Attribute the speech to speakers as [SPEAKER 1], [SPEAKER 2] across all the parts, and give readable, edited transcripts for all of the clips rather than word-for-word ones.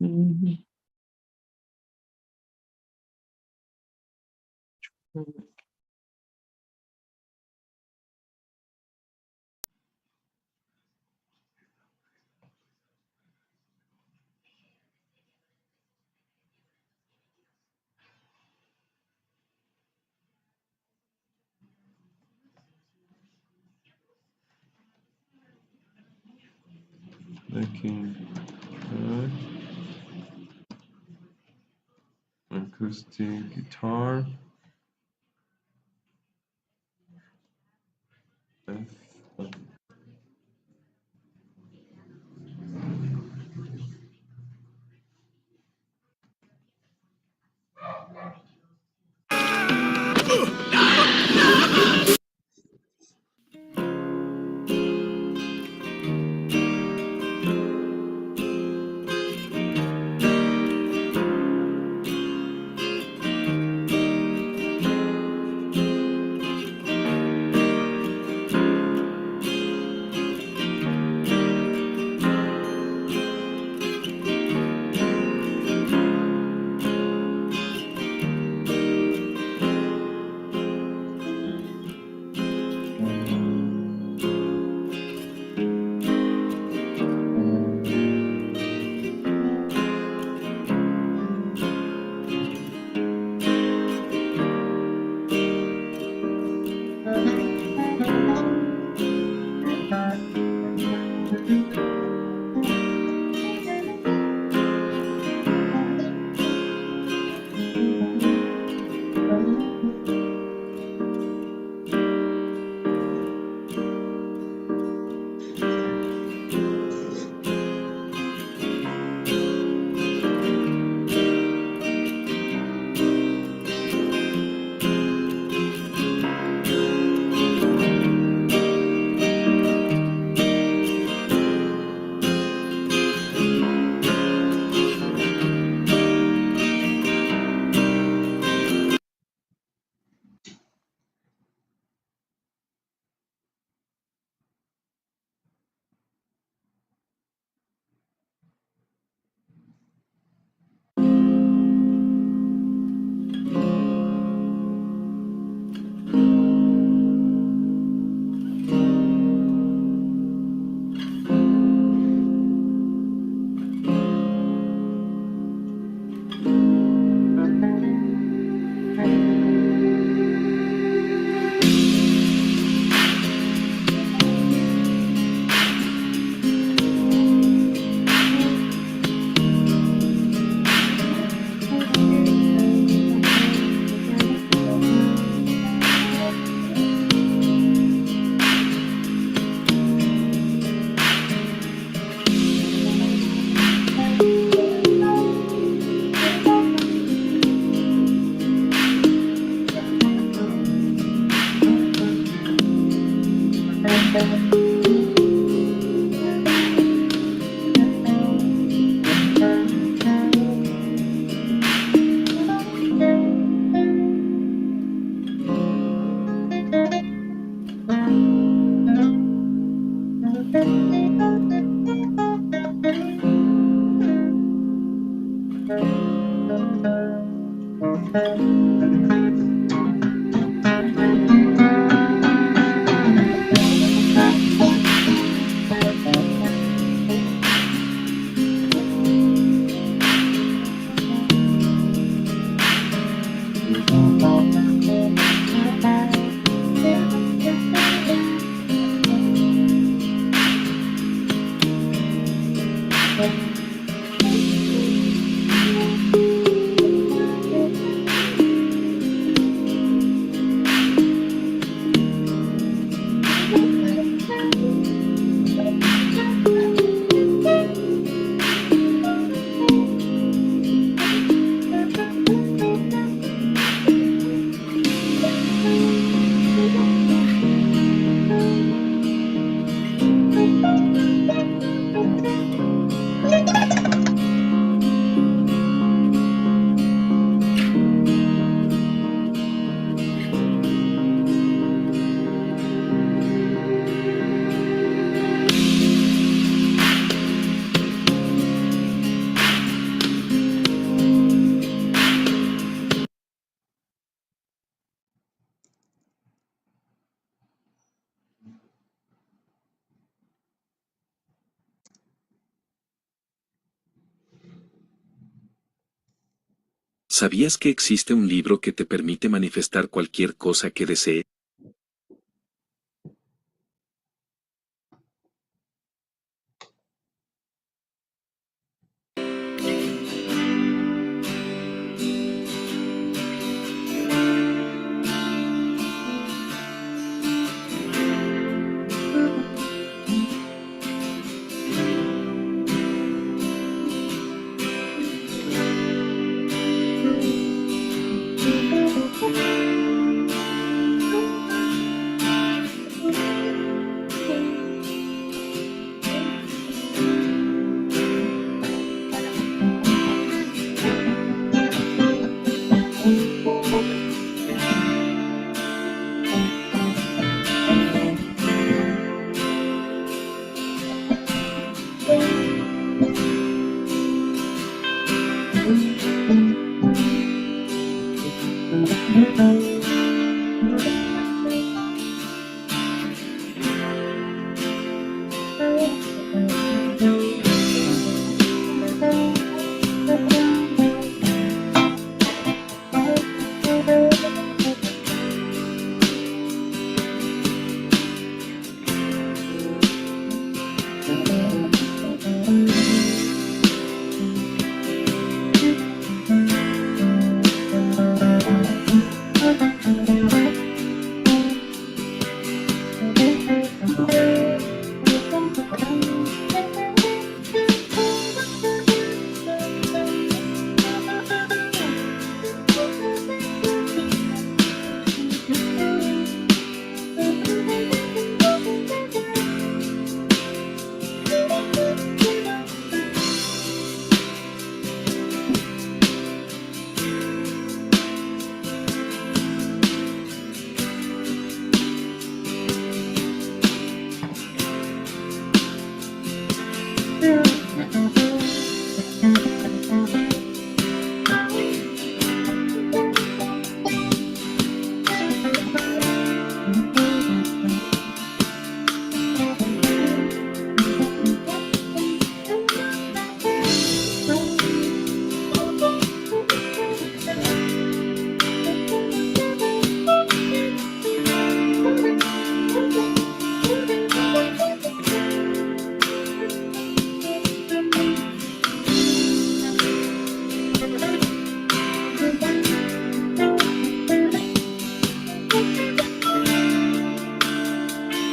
[SPEAKER 1] Mhm.
[SPEAKER 2] Backing track, acoustic guitar, F.
[SPEAKER 1] ¿Sabías que existe un libro que te permite manifestar cualquier cosa que desee?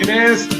[SPEAKER 3] ¿Quién es?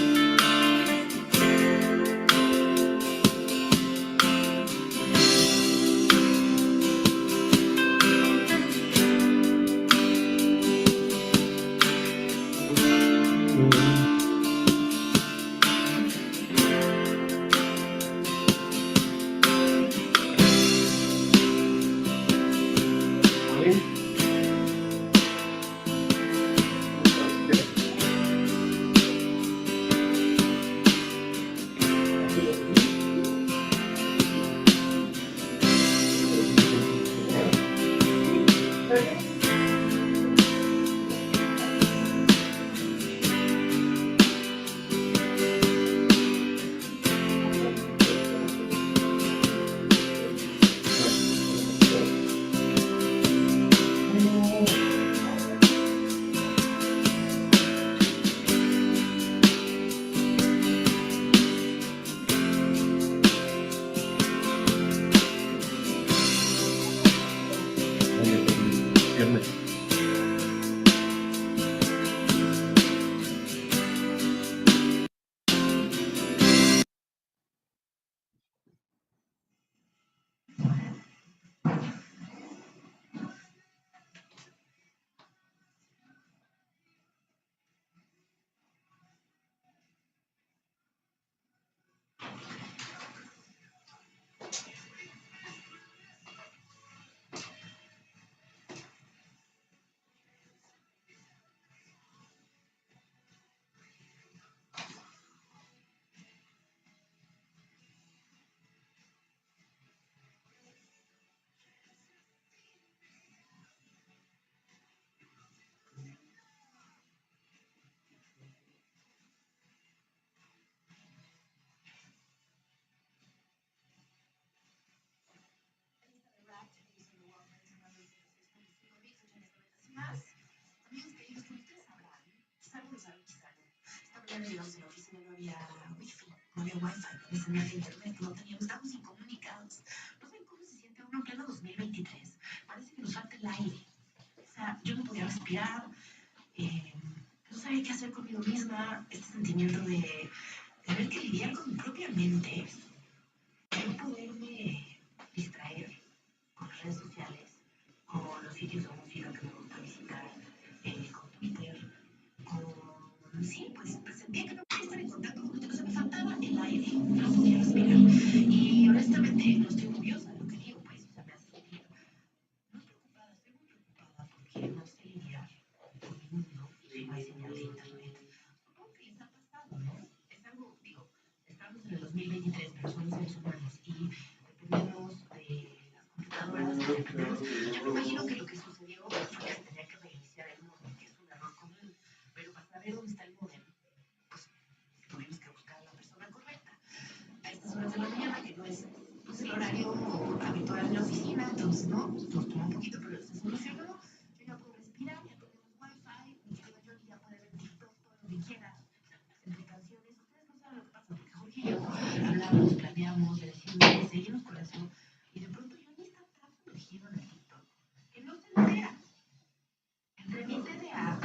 [SPEAKER 4] ayer, digamos, en la oficina no había wifi, no había wifi, no señal de internet, no teníamos, estábamos incomunicados. No sé cómo se siente uno en pleno 2023. Parece que nos falta el aire. O sea, yo no podía respirar, no sabía qué hacer conmigo misma, este sentimiento de tener que lidiar con mi propia mente, no poderme distraer con las redes sociales, con los sitios de música que me gusta visitar, con Twitter, con... Sí, pues sentía que no podía estar en contacto con esto, que se me faltaba el aire, no podía respirar. Y honestamente no estoy orgullosa de lo que digo, pues, o sea, me hace sentir muy preocupada, estoy muy preocupada porque no sé lidiar con mi mundo y no hay señal de internet. Supongo que les ha pasado, ¿no? Es algo, digo, estamos en el 2023, pero somos seres humanos y dependemos de las computadoras, dependemos. Yo me imagino que lo que sucedió fue que se tenía que reiniciar el modem, que es un error común, pero para saber dónde está el modem, pues tuvimos que buscar a la persona correcta. A estas horas de la mañana, que no es pues, el horario habitual de la oficina, entonces no, nos tomó un poquito, pero se solucionó. Yo ya puedo respirar, ya tenemos wifi, mi querido Johnny ya puede ver TikTok todo lo que quiera, entre canciones. Ustedes no saben lo que pasa, porque Jorge y yo hablamos, planeamos, le decimos, seguimos con eso, y de pronto Johnny está tan sumergido en el TikTok que no se entera. Entre mi TDA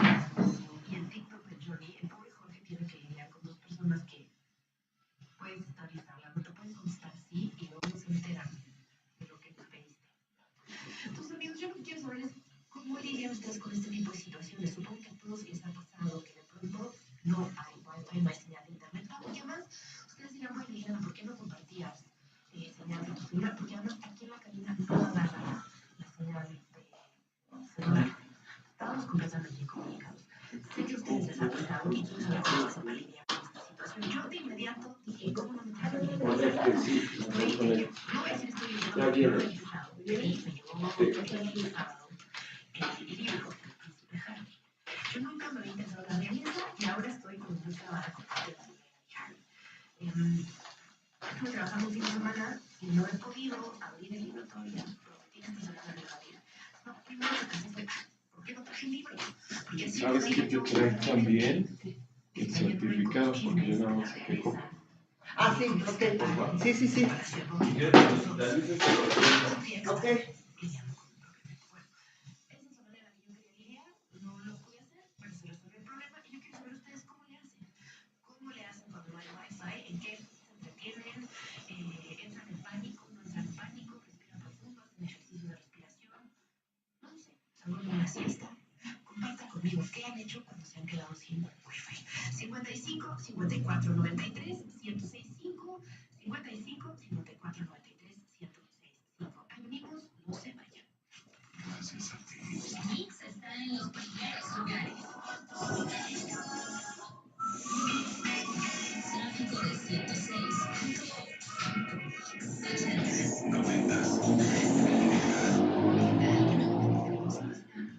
[SPEAKER 4] y el TikTok de Johnny, el pobre Jorge tiene que lidiar con dos personas que puedes estarles hablando, te pueden contestar sí y luego no se enteran de lo que tú pediste. Entonces, amigos, yo lo que quiero saber es cómo lidian ustedes con este tipo de situaciones. Supongo que a todos les ha pasado que de pronto no hay wifi, no hay señal de internet. Ah, porque además, ustedes dirán, bueno, Liliana, ¿por qué no compartías señal de tu celular? Porque además aquí en la cabina no agarra la señal de celular. Estábamos completamente incomunicados. Sé que a ustedes les ha pasado y quiero saber cómo se va a lidiar con esta situación. Yo de inmediato dije, ¿cómo no me traje mi libro? No voy a decir estoy leyendo porque no lo he empezado. Y me llegó el sábado el libro del príncipe Harry. Yo nunca me había interesado en la realeza y ahora estoy con mucha curiosidad de Harry. Estuve trabajando un fin de semana y no he podido abrir el libro todavía. Prometí esta semana de abrir. No, primero lo que hice fue, ¿por qué no traje el libro? Porque así
[SPEAKER 2] ¿Sabes qué te trae también? El certificado, porque yo nada más saqué copia.
[SPEAKER 5] Ah, sí, ok. Sí, sí, sí. Ok.
[SPEAKER 4] Esa es la manera que yo quería lidiar, no lo pude hacer, pero se resolvió el problema y yo quiero saber ustedes cómo le hacen. ¿Cómo le hacen cuando no hay wifi? ¿En qué se entretienen? ¿Entran en pánico? ¿No entran en pánico? ¿Respiran profundo? ¿Hacen ejercicio de respiración? No sé, se duermen una siesta. Compartan conmigo qué han hecho cuando se han quedado sin wifi. 55 54 93 1065 55 54 93 1065. Amigos, no se vayan.
[SPEAKER 1] Gracias a ti.
[SPEAKER 4] Mix está en los primeros lugares. Tráfico de 106.8.
[SPEAKER 1] Noventas.
[SPEAKER 4] Nuevamente debemos instar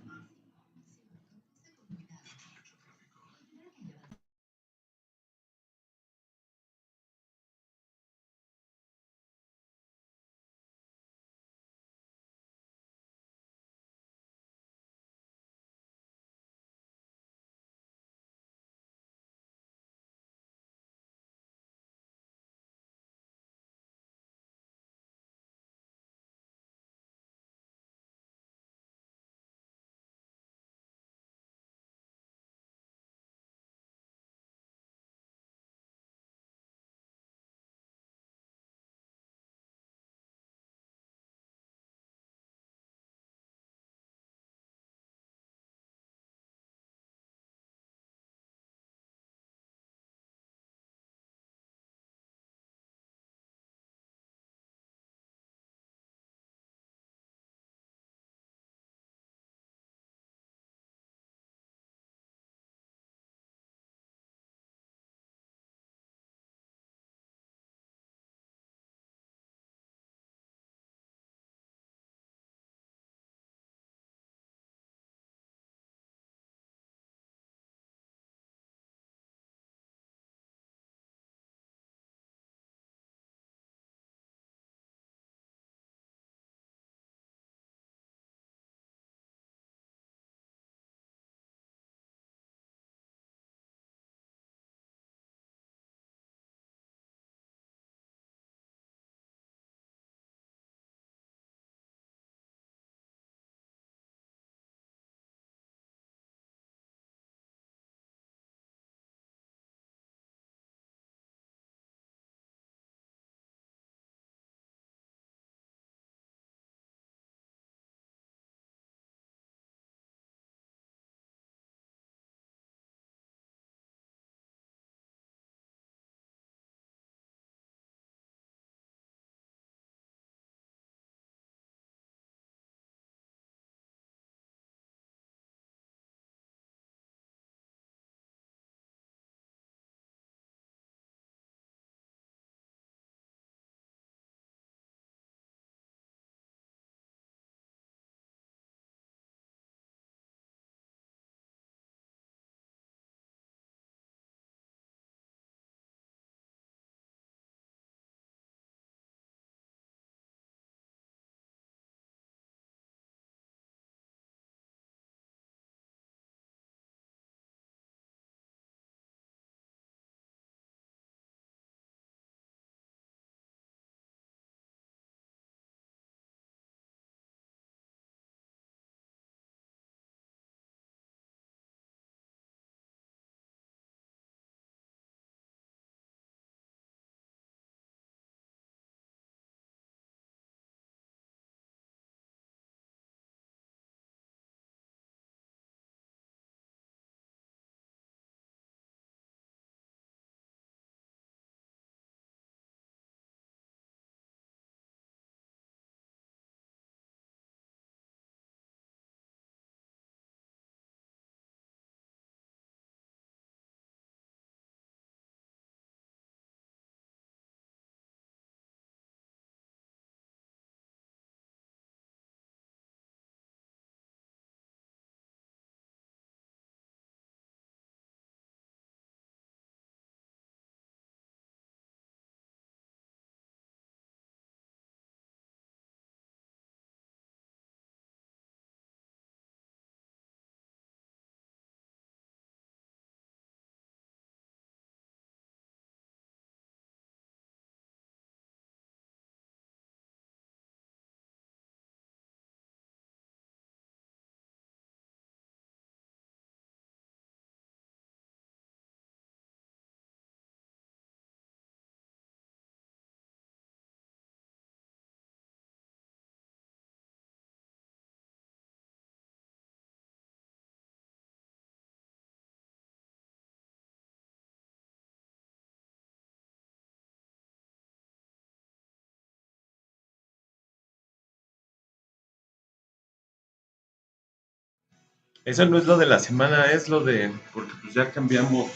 [SPEAKER 2] Eso no es lo de la semana, es lo de, porque pues ya cambiamos.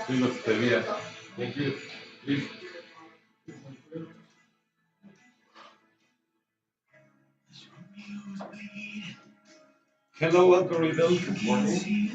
[SPEAKER 2] Sí, lo que quería. Thank you. Please. Hello, algorithm. Good morning.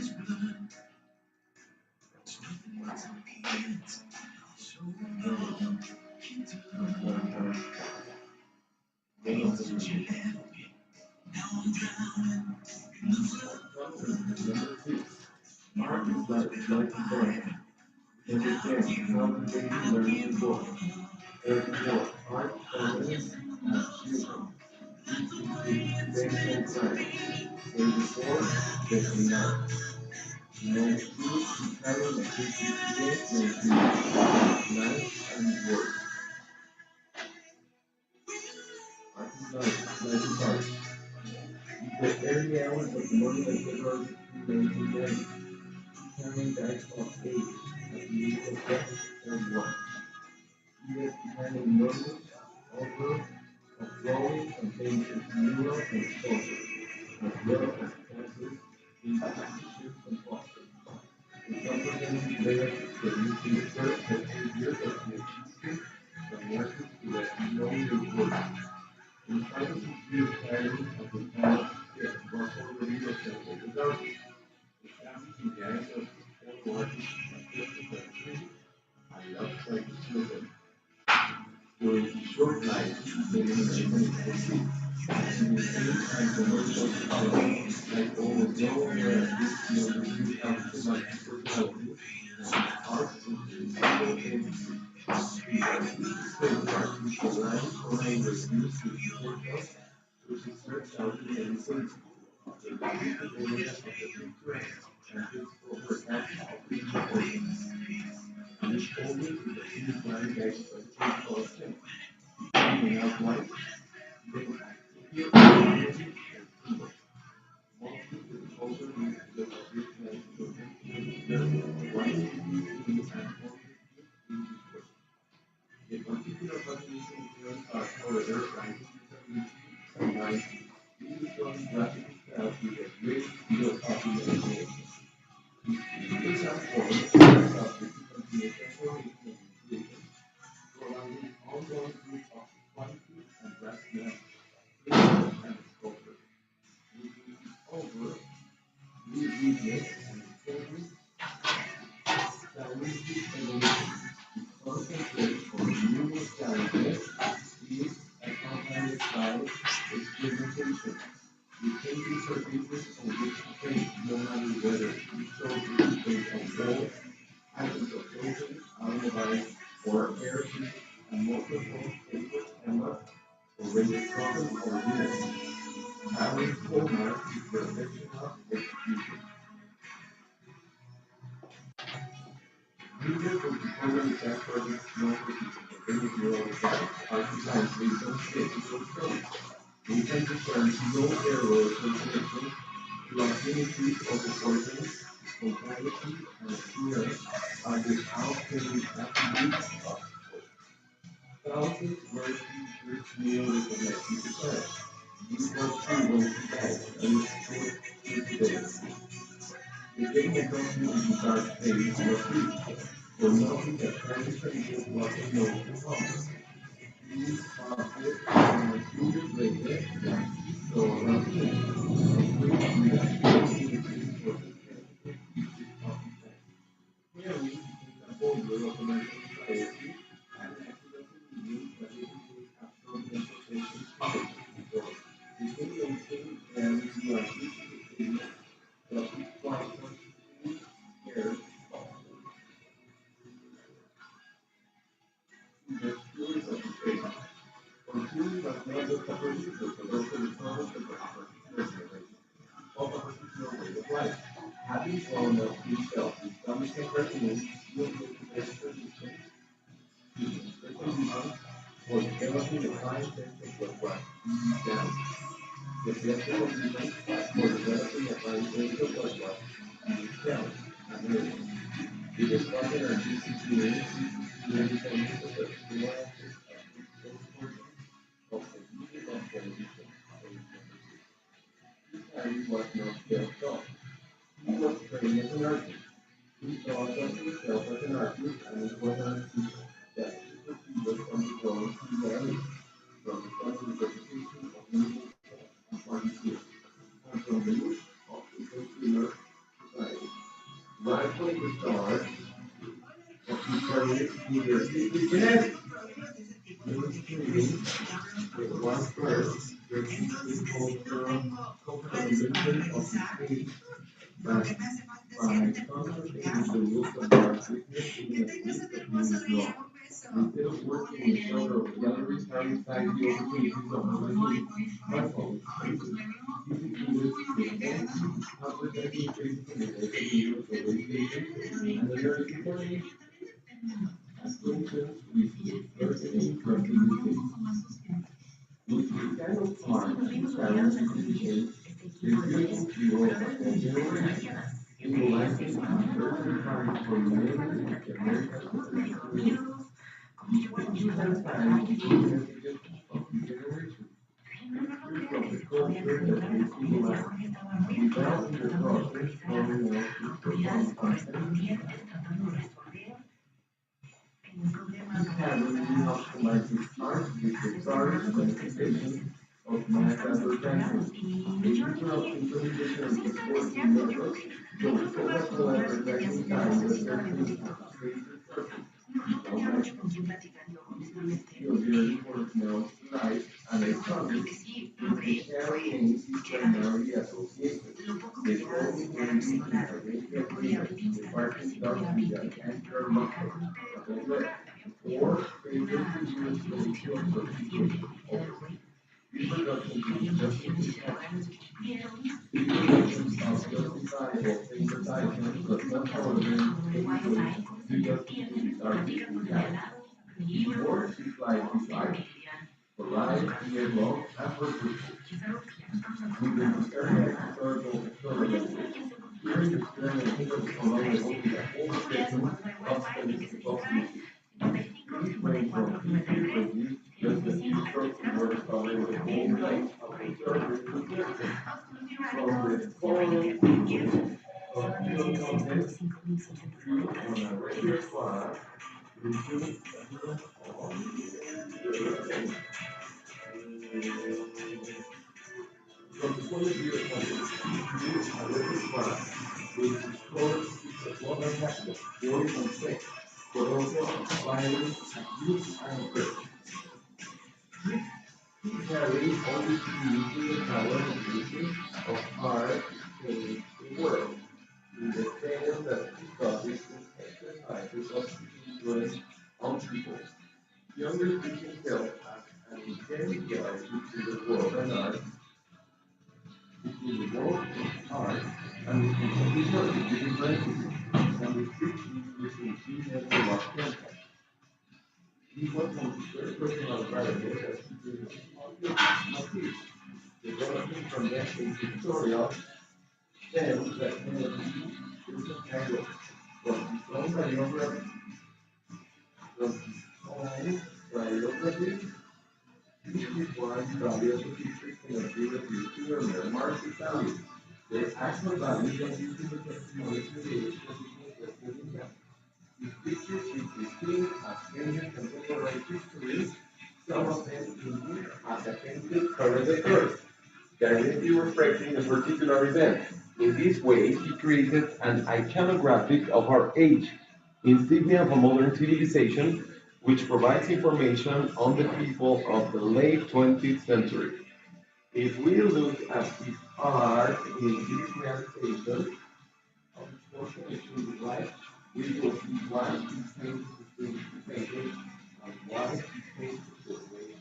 [SPEAKER 3] Directly reflecting a particular event. In this way, he created an iconographic of our age, insignia of a modern civilization, which provides information on the people of the late 20th century. If we look at his art in this realization of his portion of life, we will see why he painted the things he painted and why he painted the way.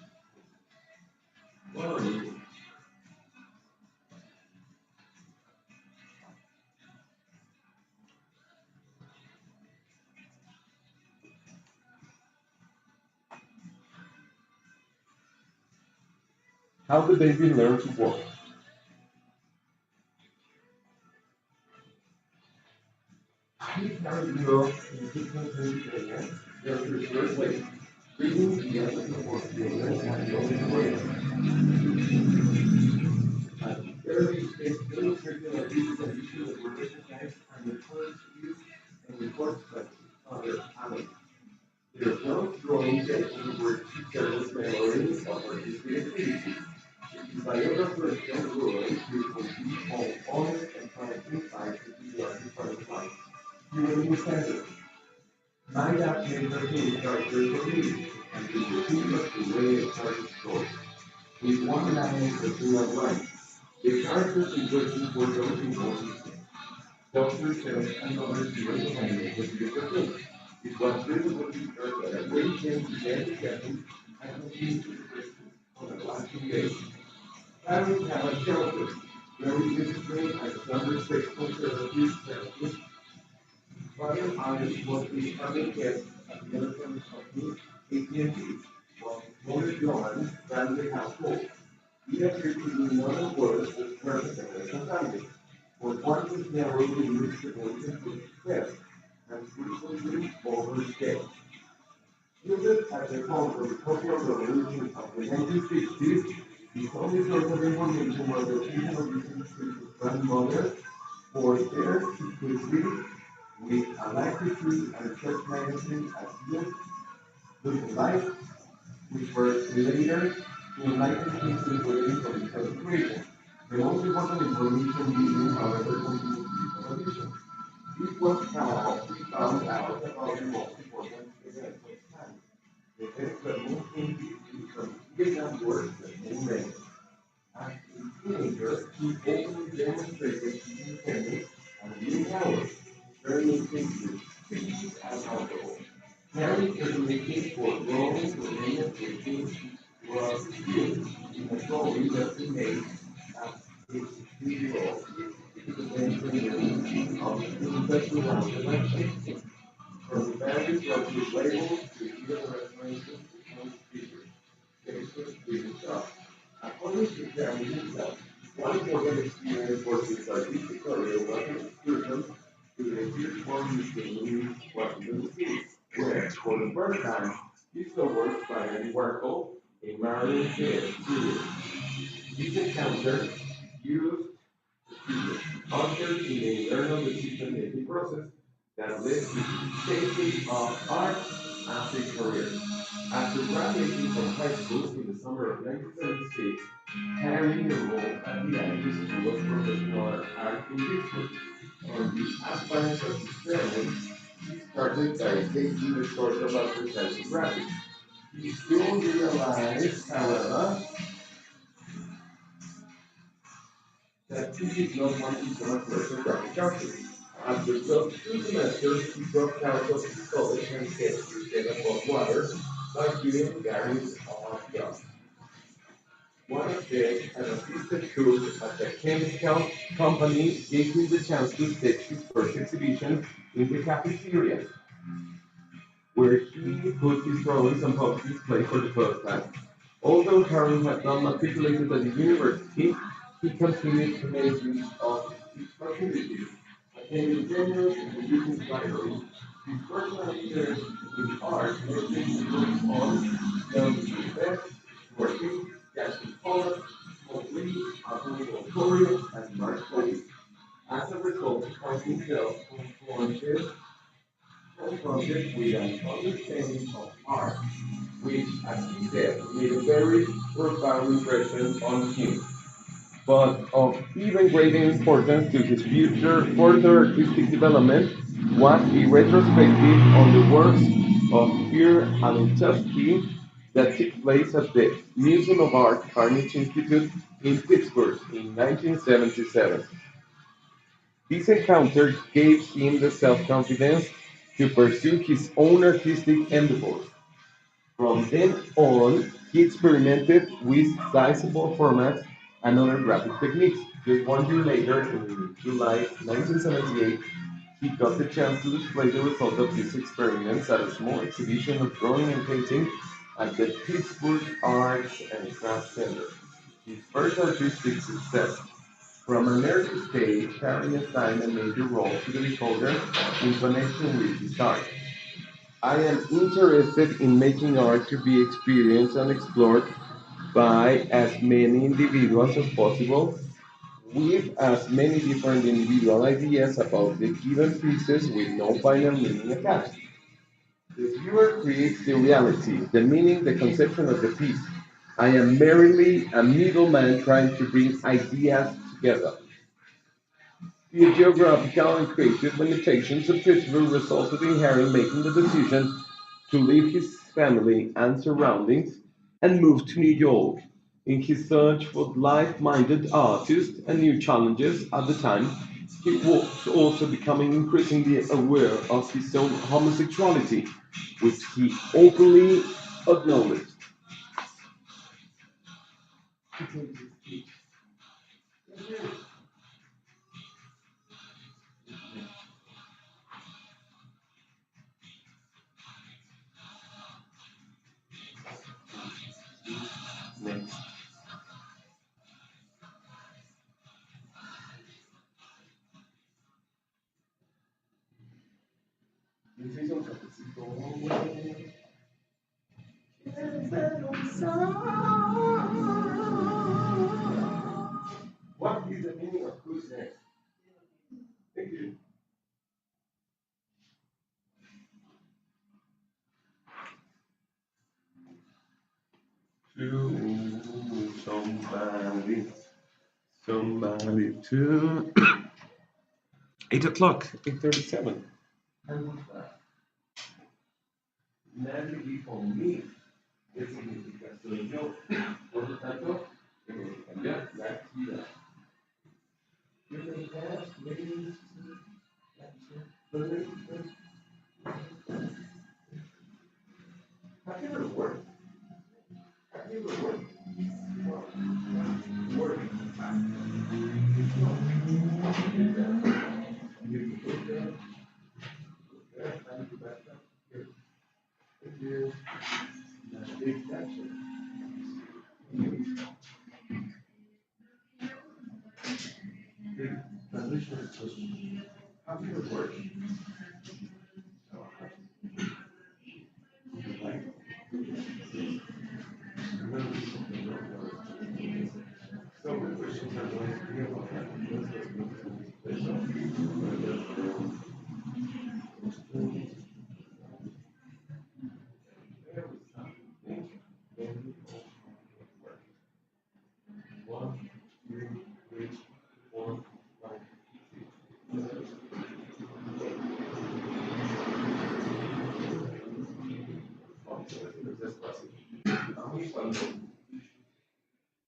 [SPEAKER 3] Well, how the baby learn to walk? He carried the girl in the different areas. There's the first way. Reading the end of the work, the and the only way. And very faithful circular pieces and issues that were recognized and the first used and reports by other analysts. Their first drawing sessions were to service memories of artistic activities. His biographer John Rural, who complete all honest and frank insights into the artist's private life, he was in center. My dad made a new character for me, and it was too much the way a artist goes. With one line that do not right. The characters in question were those involved. Doctor says another series of animated videos. It was visible to her that a great chance to get together and continue to the question on the last 2 days. Parents have a shelter, very disciplined and some respect conservative therapist. Father Irish was the family guest at the elephant company AT&T, while Mother Johan ran the household. He appeared to be one of the words with present and family. For one was narrowly used the voice and put success, and frequently overstayed. Used at the call of the Cultural Revolution of the 1960s, the only source of information was the people of using his grandmother for there he could read with alacrity and such magazines as Look Life, which were later to enlighten him to the belief of his education. The most important information given, however, continues to be television. This was how he found out about the most important events of his time. The events that moved him deeply from Vietnam War to the Moon Race. As a teenager, he openly demonstrated his independence and willpower, turning things speed and alcohol. Harry admitted for growing to many of the things was skilled in a story that he made as his video to the mentioning of the universal language from the various local labels to even references to some speakers. Texas being shot. According to Harry himself, one important experience was his artistic career was an excursion to the huge form museum in Washington DC, where, for the first time, he saw works by Andy Warhol in Marilyn Studio. This encounter used ushered in the internal decision-making process that led to his tasting of art as a career. After graduating from high school in the summer of 1976, Harry enrolled at the Andrews School of Professional Art in Pittsburgh. On the appearance of his parents, he started by taking the course of advertising graphics. He soon realized, however, that he did not want to become a commercial graphic artist. After just 2 semesters, he dropped out of his college and kept his head above water by doing various odd jobs. One of them, an assistant cook at a chemical company, gave him the chance to stage his first exhibition in the cafeteria, where he put his drawings on public display for the first time. Although Harry had not matriculated at the university, he continued to make use of his facilities, attending seminars and reading libraries. His personal interest in art led him to focus on self-defense, working, catching colors, smoke weed, automobile and march coding. As a result, he found himself confronted with an understanding of art, which, as he said, made a very profound impression on him. But of even greater importance to his future further artistic development was a retrospective on the works of Pierre Alentowski that took place at the Museum of Art Carnegie Institute in Pittsburgh in 1977. This encounter gave him the self-confidence to pursue his own artistic endeavors. From then on, he experimented with sizable formats and other graphic techniques. Just 1 year later, in July 1978, he got the chance to display the result of these experiments at a small exhibition of drawing and painting at the Pittsburgh Arts and Crafts Center. His first artistic success. From an early stage, Harry assigned a major role to the recorder in connection with his art. I am interested in making art to be experienced and explored by as many individuals as possible. with as many different individual ideas about the given pieces with no final meaning attached. The viewer creates the reality, the meaning, the conception of the piece. I am merely a middleman trying to bring ideas together. The geographical and creative limitations of Christopher resulted in Harry making the decision to leave his family and surroundings and move to New York. In his search for like-minded artists and new challenges at the time, he was also becoming increasingly aware of his own homosexuality, which he openly acknowledged. Next. What is the meaning of who's next? Thank you. To somebody, somebody to 8 o'clock, 8:37. And what's that? Nadie for me. ¿Qué significa? Soy yo. Por lo tanto, tengo que cambiar la actividad. Have you ever worked? Have you ever worked? Working. Transition is how do you work? So many questions are going to be about one, two, three, four, five, six. Aun cuando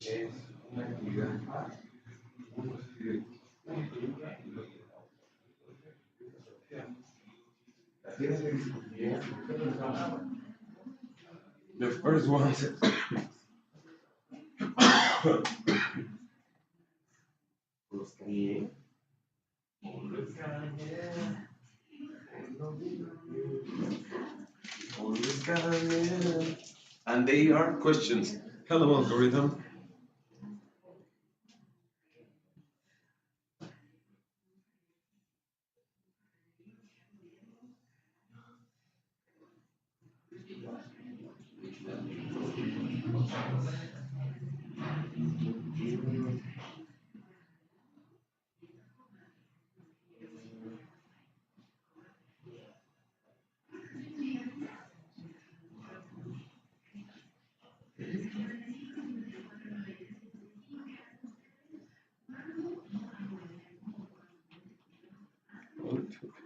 [SPEAKER 3] es una actividad fácil, uno escribe una pregunta y lo que la tienes que discutir. The first one says, and they are questions. Hello, algorithm.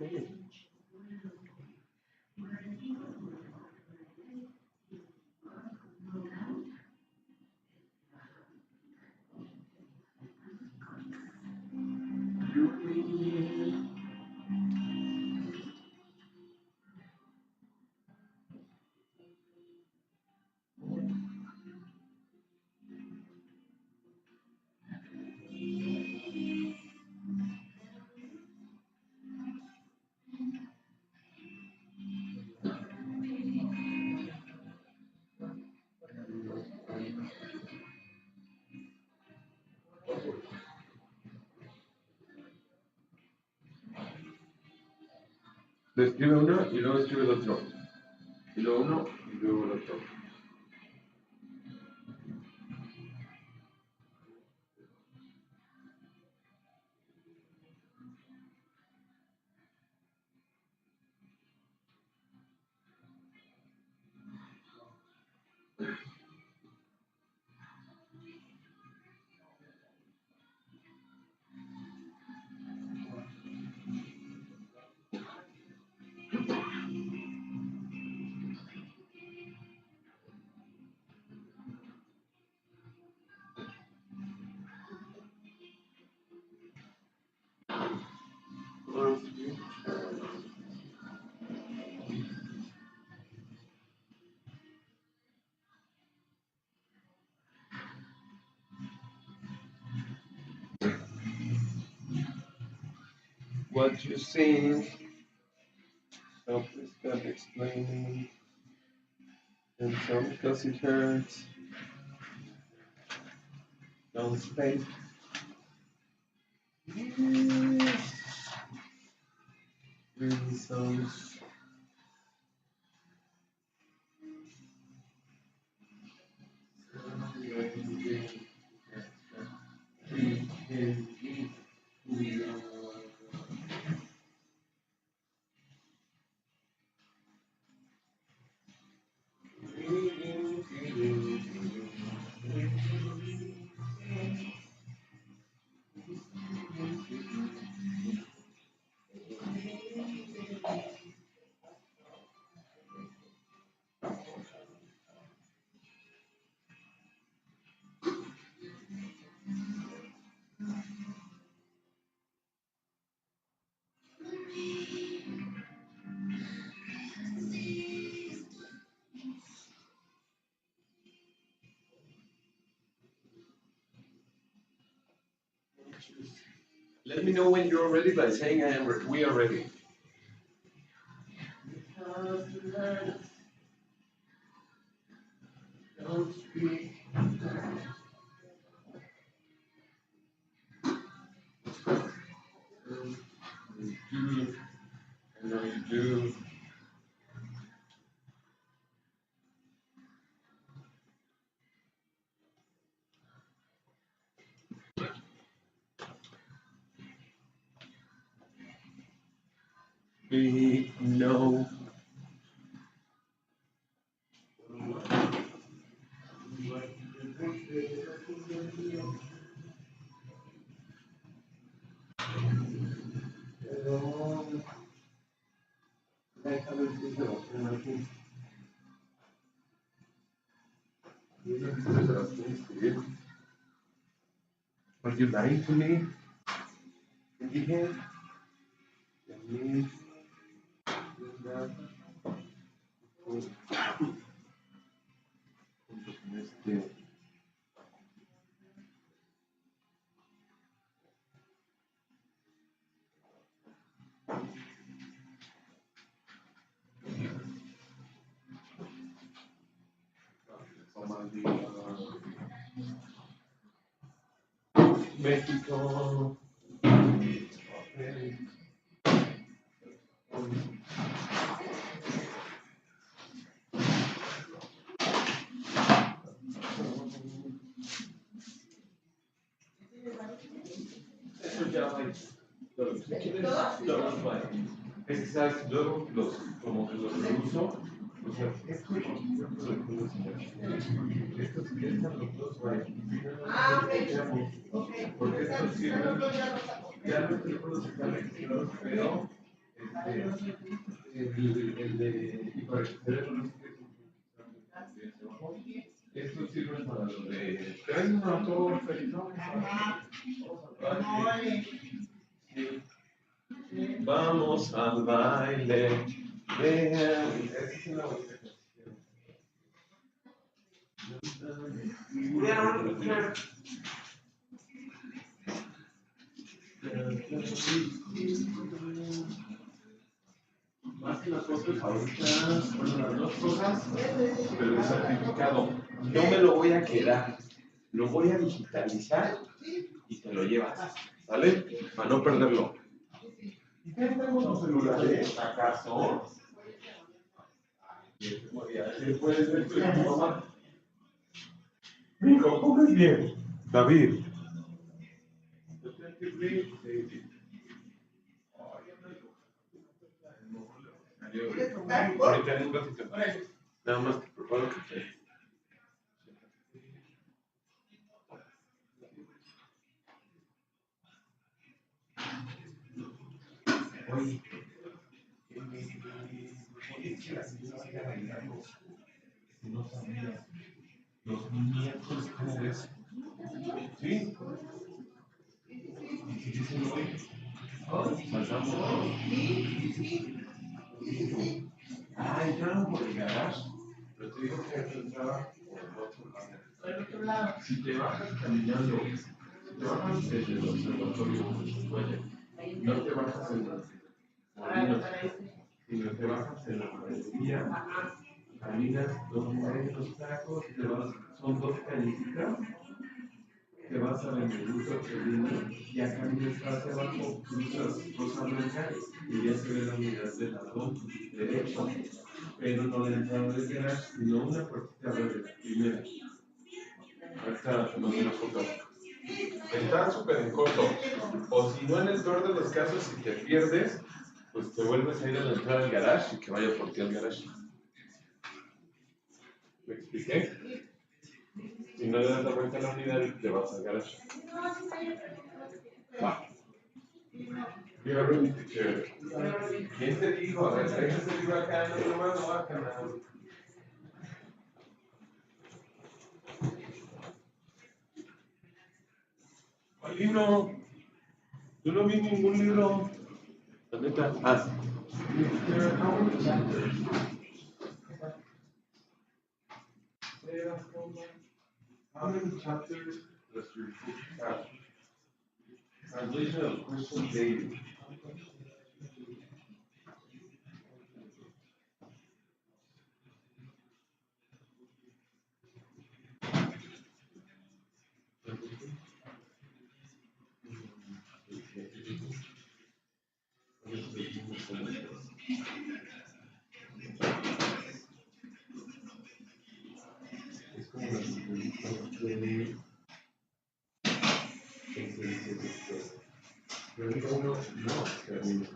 [SPEAKER 3] Okay. Le escribe uno y luego escribe el otro. Y luego uno y luego el otro. what you think. So please start explaining. And so because it hurts. Don't space. Reasons. Let me know when you're ready by saying we are ready. Don't speak. I know you do. We know. Are you lying to me? Dije, México. Eso ya va. Si quieres, los va. Es que sabes, luego como que los reuso. O sea, esto lo puedo enseñar. Estos que están los dos, right? Porque estos sirven. Ya no te lo puedo sacar registrados, pero el de y para que no estos sirven para lo de. ¿Traes un auto, Félix? Sí. Vamos al baile. Vean, esa es una bonita canción. Más que las fotos ahorita, bueno, las dos cosas, pero el certificado no me lo voy a quedar, lo voy a digitalizar y te lo llevas, ¿vale? Para no perderlo. ¿Y qué tenemos los celulares? ¿Acaso? Puedes ver tu mamá. Hijo, comes bien. David. Ahorita en un ratito. Nada más te preparo café. Oye, es que la señora sigue bailando. No sabía. Los miércoles, ¿cómo ves? ¿Sí? ¿Y si dicen hoy? Pasamos hoy. Ah, entraron por el garage. Pero te digo que entraba por el otro lado. Por el otro lado. Si te bajas caminando, si te bajas desde el observatorio, vaya. no te bajas en los molinos, sino te bajas en la panadería, caminas 2 metros tacos, te vas, son 2 calles, te vas a Benedicto Cellini y a caminas hacia abajo, cruzas Rosa Blanca y ya se ve la unidad del ladrón derecho, pero no la entrada del garage, sino una puertita verde, primera. Ahorita te mando una foto. Está súper en corto. O si no, en el peor de los casos, si te pierdes, pues te vuelves a ir a la entrada del garage y que vaya por ti al garage. ¿Me expliqué? Si no le das la vuelta a la unidad y te vas al garage. Va. Chévere. ¿Quién te dijo? A ver, déjate el libro acá, no nomás no baja nada. ¿Cuál libro? Yo no vi ningún libro. La neta. Ah. How many chapters does your book have? Translation of Christian David. Es como la de pero uno no termina.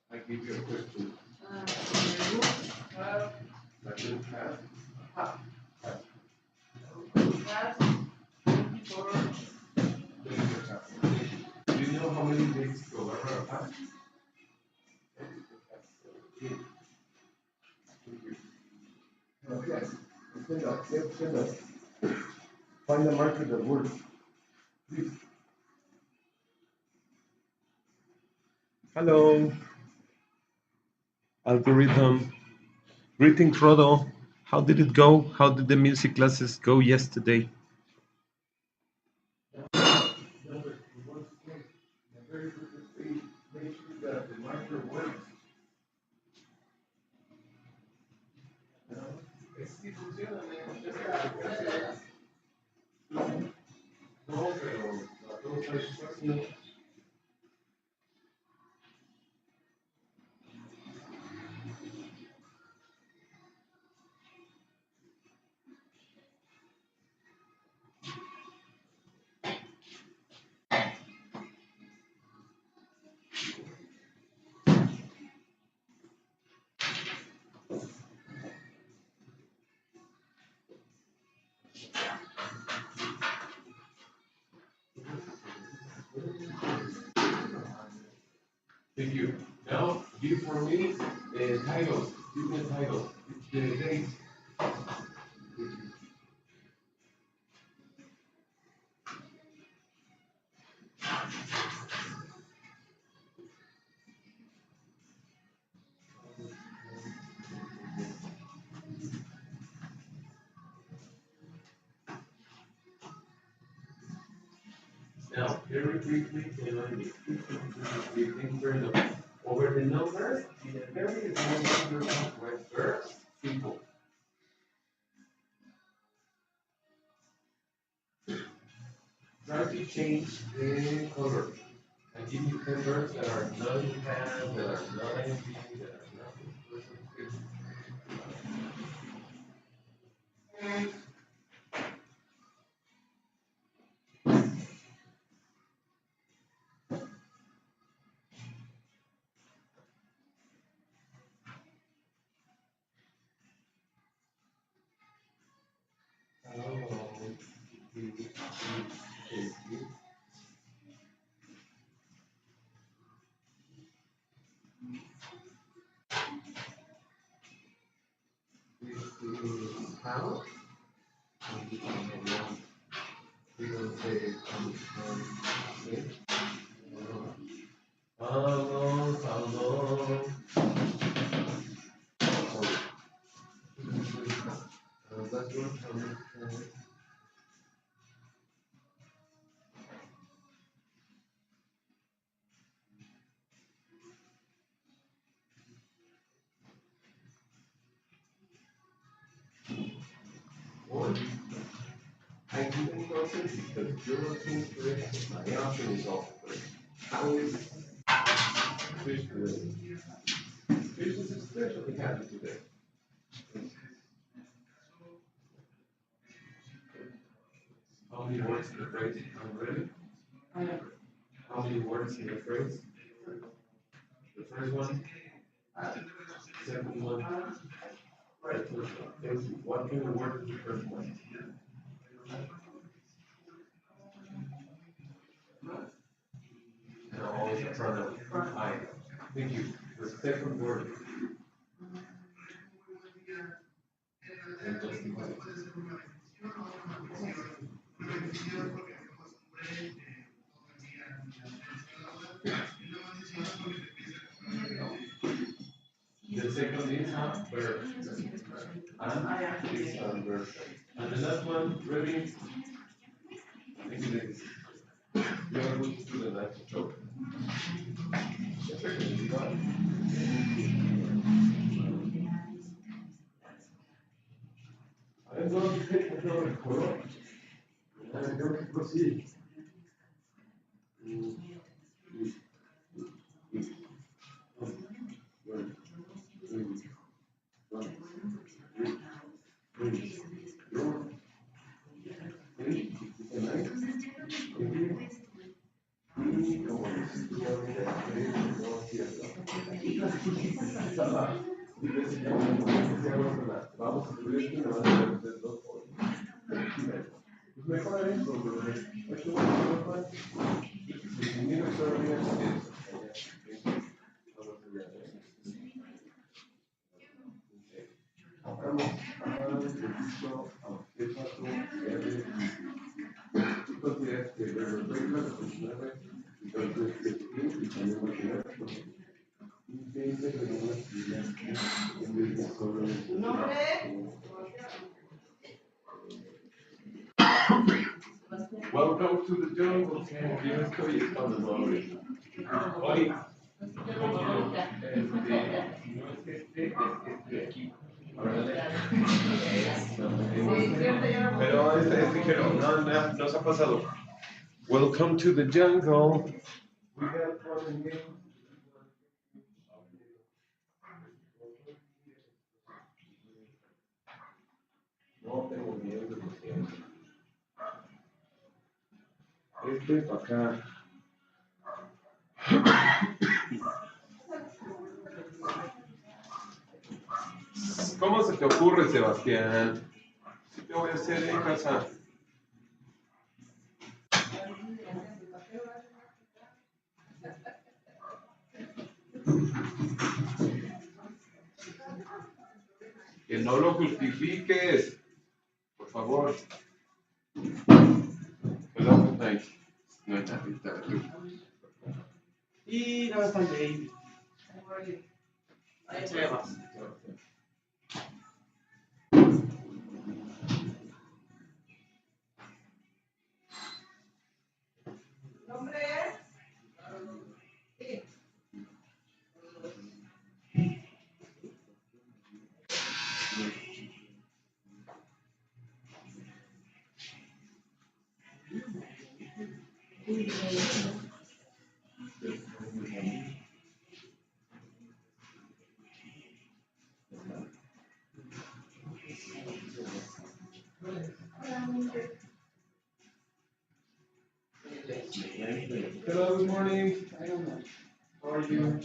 [SPEAKER 3] I give you a question. Do you know how many days to have? Yes, stand up. Find the marker that works. Please. Hello. Algorithm. Greetings, Rodo. How did it go? How did the music classes go yesterday? No, pero a todos hay espacio. Thank you. Now, give for me the title. Give me a title. It's the date. Now, very briefly, can I over the numbers in a very small number of verbs, simple. Try to change the color. I give you 10 verbs that are not in past, that are not in being, that are not in person. How? We will say, how long, how long? That's what I didn't process because your option is correct, my option is also correct. How is fish today? Fish is especially happy today. How many words in the phrase? I'm ready. How many words in the phrase? The first one, second one, right. What kind of word is the first one? And always a pronoun. I. Thank you. The second word. And justify. The second is verb. And is verb. And the last one, ready? Thank you, ladies. You are good to the next job. I'm going to take control of the color. And I'm going to proceed. Sala, vamos a subir esto y me van a dar ustedes dos por pues mejor eso, pero es que bueno, si miro todavía vamos a registro artefacto R. ¿Tú consideras que el regla de 19 entonces y también va a tener Welcome to the jungle. Yo estoy estando ahorita. Hoy, no es aquí. Pero este quiero, no nos ha pasado. Welcome to the jungle. We got fun and games. No tengo miedo de los games. Para acá. ¿Cómo se te ocurre, Sebastián? ¿Qué voy a hacer en casa? Que no lo justifiques, por favor. Perdón, no hay nada.
[SPEAKER 6] Y no están ahí. Ahí se llama.
[SPEAKER 5] ¿Nombre? Sí.
[SPEAKER 3] Hello, good morning. How are you?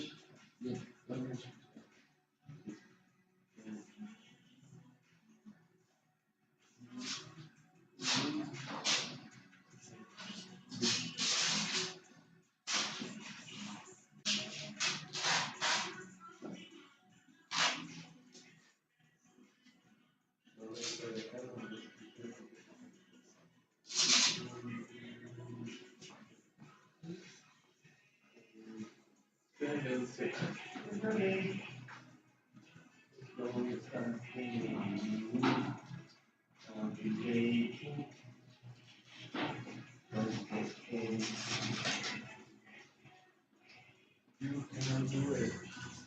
[SPEAKER 3] You can do it.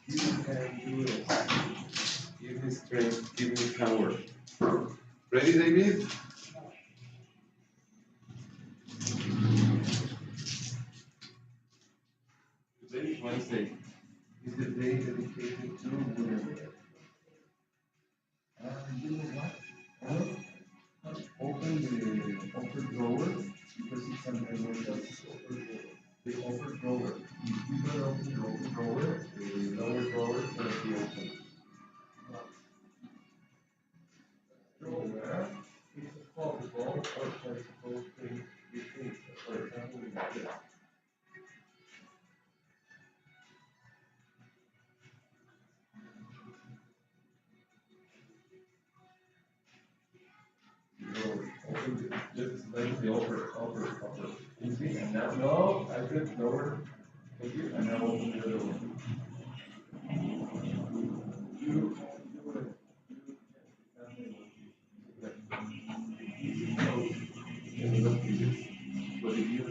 [SPEAKER 3] You can do it. Give me strength, give me power. Ready, David? Today is Wednesday. Is the day dedicated to women. You know what? Open the upper drawer because it's an emergency. The upper drawer. If you don't open the upper drawer, the lower drawer is going to be open. Drawer is possible or possible things between, for example, like this. Just like the upper. You see, and now, no, I said lower. Thank you, and now open the other one. You can do it. Easy code. And look at this. But if you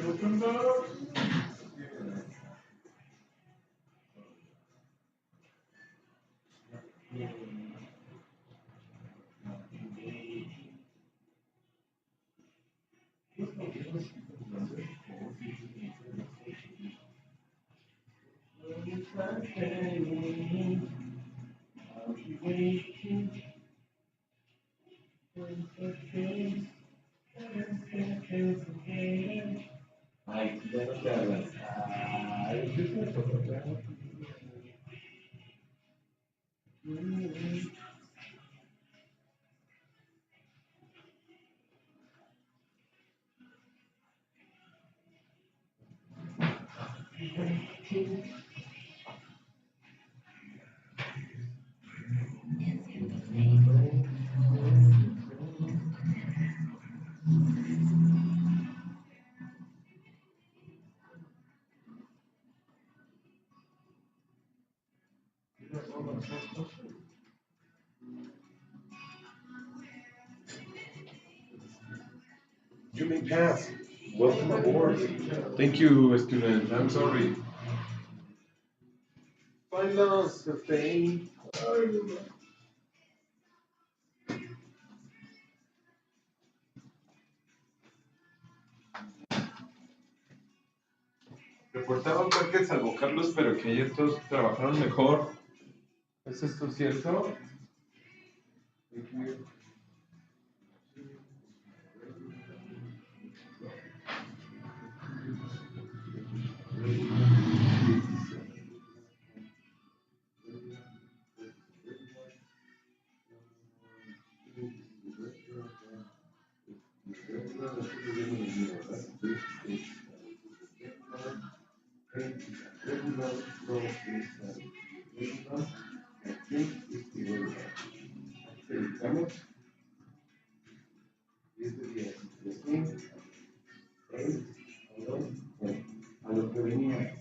[SPEAKER 3] open up. Ay, ya no te hablan. Ay, ¿qué es eso? You may pass. Welcome aboard. Thank you, student. I'm sorry. Silence, sustain. Reportaban Parque Salvo Carlos, pero que ayer todos trabajaron mejor. ¿Es esto cierto? Thank you. A lo que venía.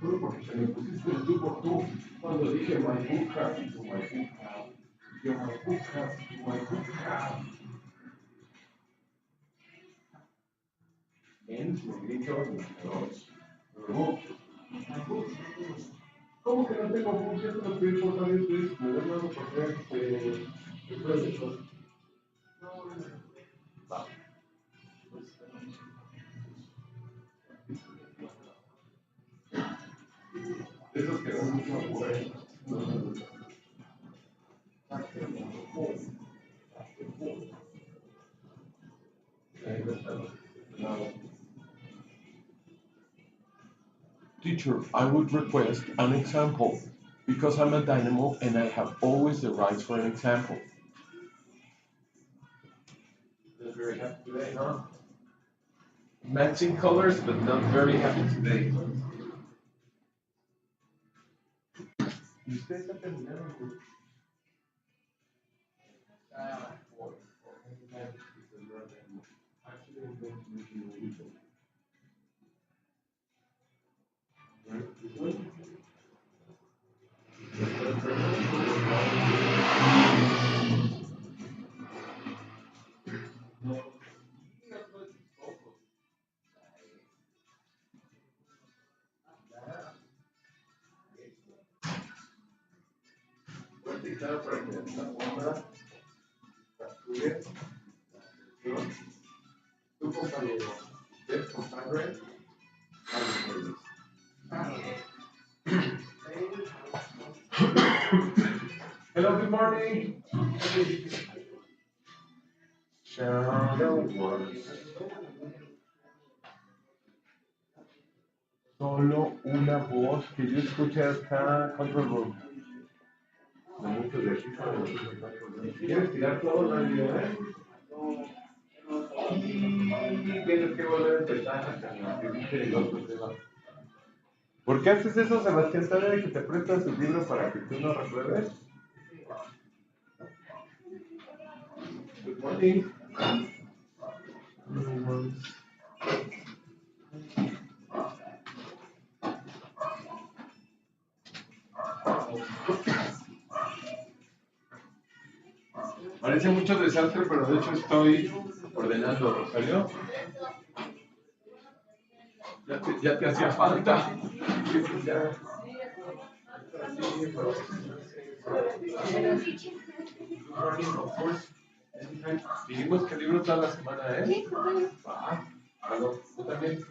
[SPEAKER 3] Solo porque te me pusiste el tú por tú cuando dije my book has to my book has. Yo my book has to my book has. En negrito, pero ¿cómo que no tengo book? Ya te lo pedí por varias veces. Me dan algo por ver después de todo. Va. Esos que dan mucho por ahí. Teacher, I would request an example because I'm a dynamo and I have always the rights for an example. Not very happy today, huh? Matching colors, but not very happy today. ¿Y ustedes ya terminaron? Claro, para que la onda capture la atención. Tu compañero, usted, compadre, a los Hello, good morning. Shadow Wars. Solo una voz que yo escuché hasta Control Room. De muchos de aquí, ¿quieres tirar todo la vida? Y tienes que volver a empezar hasta que dice el otro tema. ¿Por qué haces eso, Sebastián? ¿Sabe que te prestas sus libros para que tú no repruebes? Good morning. Parece mucho desastre, pero de hecho estoy ordenando, Rosario. Ya te hacía falta. Dijimos que el libro toda la semana, ¿eh? Tú también.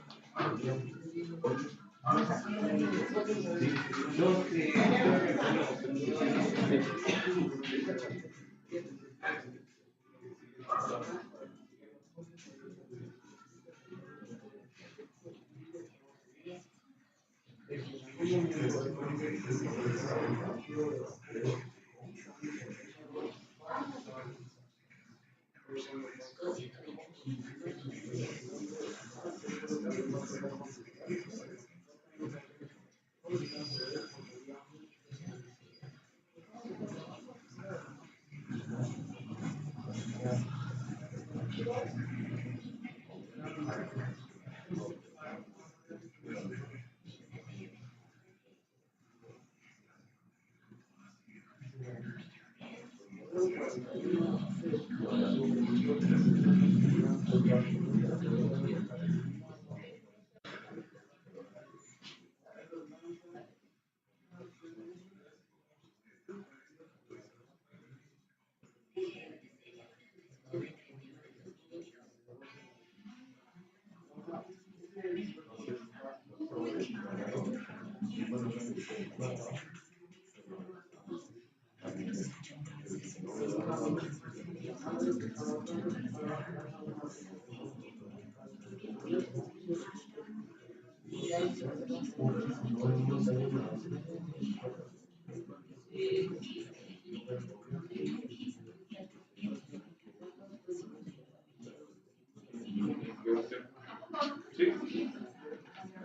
[SPEAKER 3] Sí.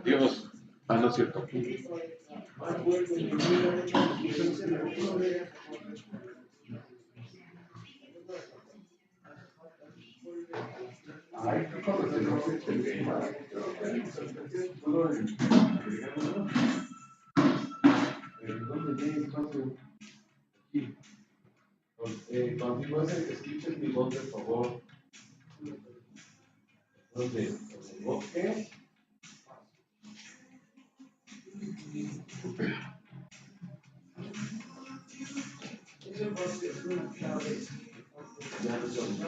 [SPEAKER 3] Dios. Ah, no es cierto. Ay, cuando se nos el tema. Cuando escuches mi voz, por favor. ¿Dónde? ¿En el bosque? Ya no son.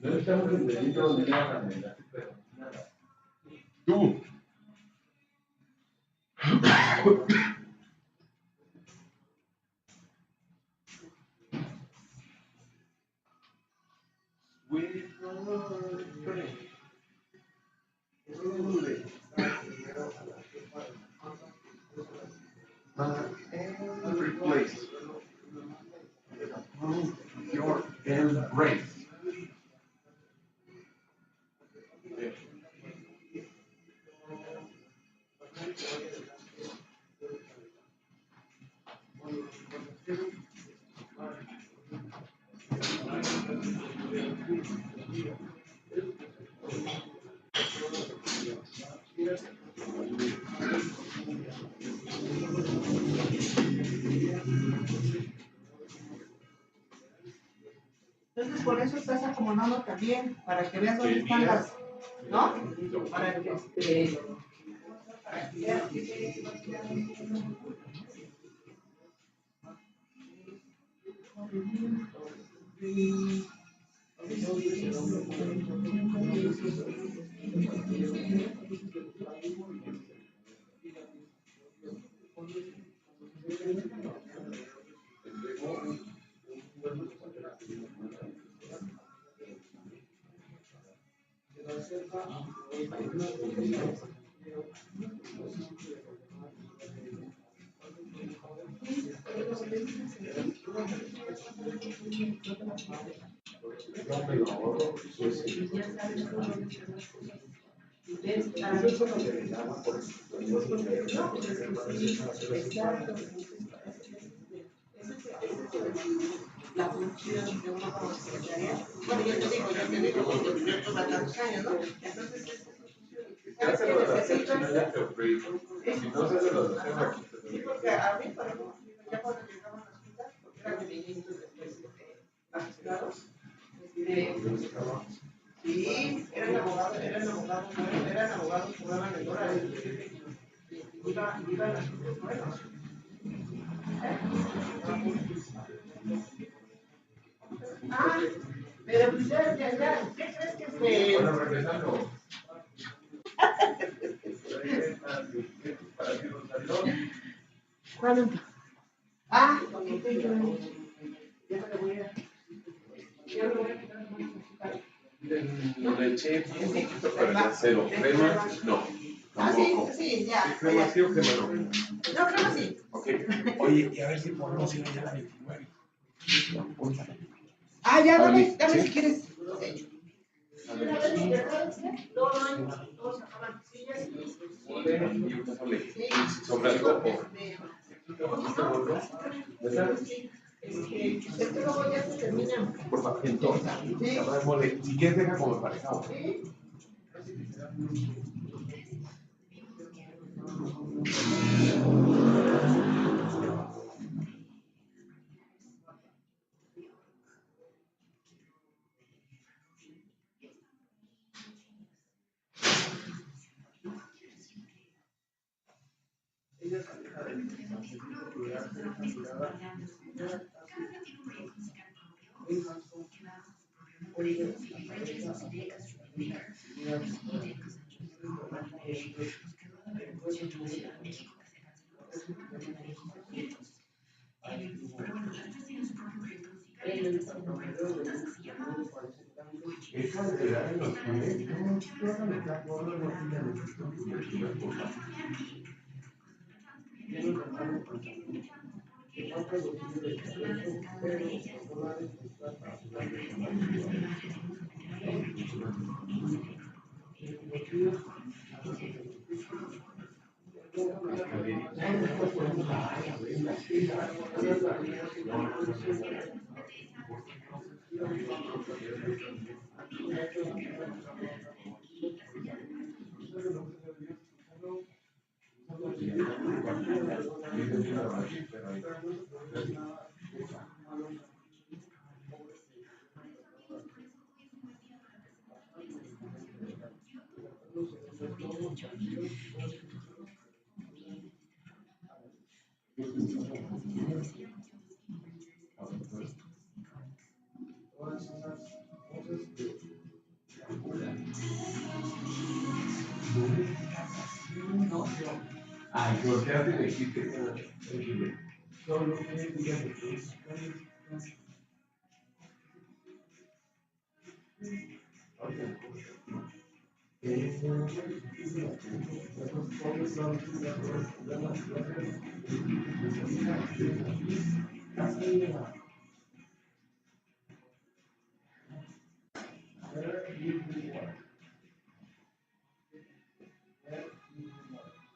[SPEAKER 3] No estamos entendiendo dónde le van a mandar, pero nada. Tú. Every place. Your embrace.
[SPEAKER 5] Entonces, por eso estás acomodando también, para que veas dónde están las, ¿no? Para que, para que veas que la función de una como secretaria. Bueno, yo te digo, porque yo llevo tantos años, ¿no? Entonces, ¿sabes qué necesito?
[SPEAKER 3] Si no se hace los temas.
[SPEAKER 5] Sí, porque a mí, por ejemplo, ya cuando llegaban las juntas, porque eran ministros después magistrados, sí, eran abogados, jugaban en dólares, iban a asuntos buenos. Ah, pero pues ya, ¿qué crees que se...?
[SPEAKER 3] Bueno, regresando.
[SPEAKER 5] ¿Cuál? Ah, ok, ya me lo voy a... Ya me lo voy a quitar.
[SPEAKER 3] Le eché un poquito, pero ya cero. Crema, no.
[SPEAKER 5] Ah, sí, ya.
[SPEAKER 3] ¿Crema sí o crema no?
[SPEAKER 5] No, crema sí.
[SPEAKER 3] Ok. Oye, y a ver si podemos ir allá a la 29.
[SPEAKER 5] Ah, ya, dame
[SPEAKER 3] ¿Sí?
[SPEAKER 5] si quieres. Todos acaban sillas
[SPEAKER 3] Y un pozole. ¿Sobre algo? ¿Me sabes?
[SPEAKER 5] Es que luego ya se termina.
[SPEAKER 3] Por favor, entonces, mole. Si quieres, deja como emparejado.
[SPEAKER 5] Sí.
[SPEAKER 3] Ay, ¿por qué hace de chiste? Solo que digas de que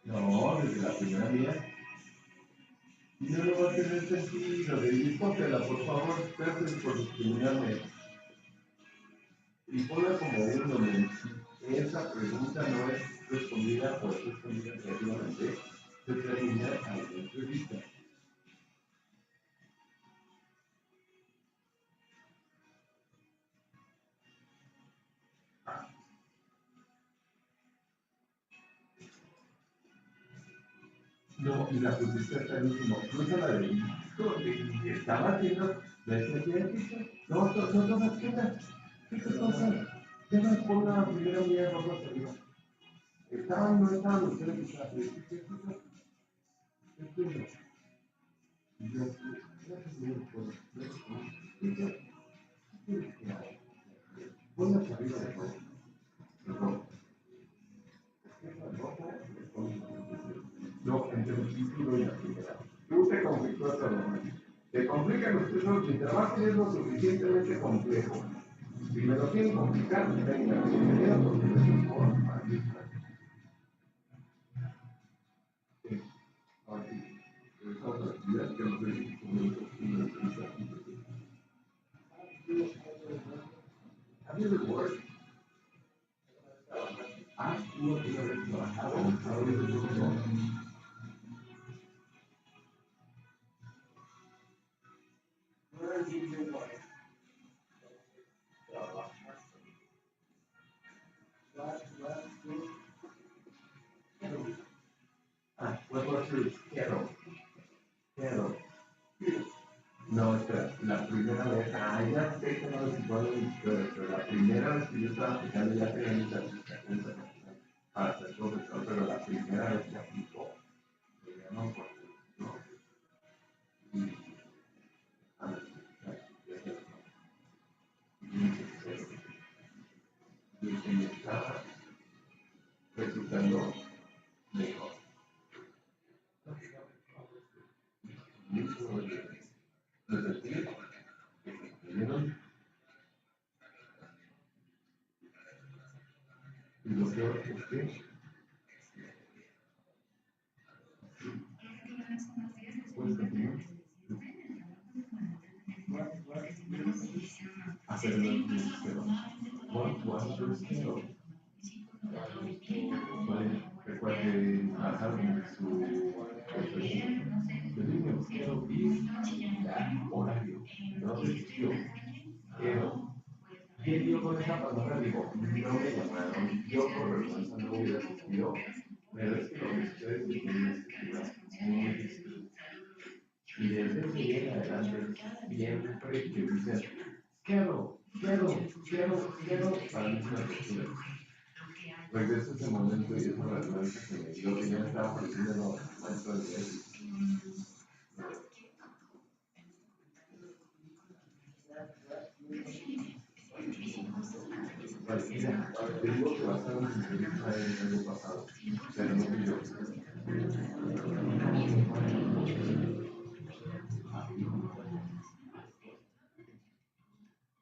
[SPEAKER 3] no, desde la primera día. No lo va a tener sentido. Discúlpela, por favor, gracias por discriminarme. Y ponla como uno, si esa pregunta no es respondida o es respondida creativamente, se termina a la entrevista. No, y la pusiste hasta el último. Cruza la de que estaba haciendo la estrategia. No, son dos acciones. ¿Qué te pasa? Ya no pon la primera mía ropa hacia arriba. Estaban, no estaban ustedes quizás. ¿Qué pasa? ¿Qué pasa? Y yo, gracias, señor. Ponla hacia arriba de nuevo. Perdón. No, entre el título y la primera. Tú te conflictó hasta lo más. Te complican ustedes dos. Mi trabajo es lo suficientemente complejo. Si me lo quieren complicar, venga, bienvenido porque les mejor. Sí, aquí. Es otra actividad que no sé si una entrevista. Have you ever worked? ¿Has tú alguna vez trabajado? ¿Sabes de todo? Ah, what was your schedule? Schedule. No, espera, la primera vez, ya sé que no les igual en ustedes, pero la primera vez que yo estaba aplicando ya tenía mi certificación internacional para ser profesor, pero la primera vez que aplicó, ya no fue, ¿no? Y, a ver, ya sé, y que me estaba resultando mejor. Mucho de sentido, ¿entendieron? Y lo peor es que, pues, continuar. Hacer lo que pero what was your schedule? Recuerde trabajar en su profesión. Tenía un schedule y horario, no decidió. Pero, y él dio con esa palabra, digo, no me llamaron, yo por vergüenza no hubiera asistido, pero es que lo que ustedes tienen es que era muy distinto. Y desde ese día en adelante, siempre que dicen, quiero, para mí es una ruptura. Regreso a ese momento y esa vergüenza que me dio, que ya me estaba pareciendo los maestros de él. Mira, te digo que va a ser una entrevista el año pasado, pero no fui yo.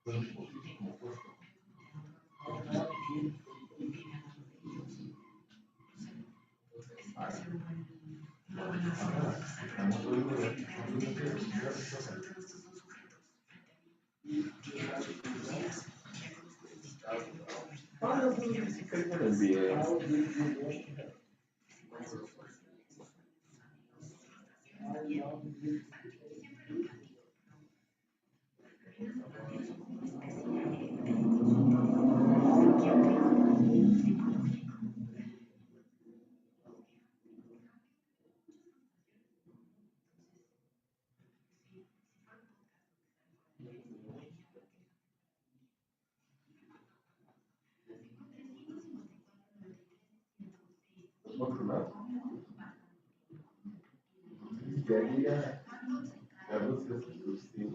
[SPEAKER 3] Fue un poquito como puesto. Estamos oyendo de otro lado. Carlos es Agustín.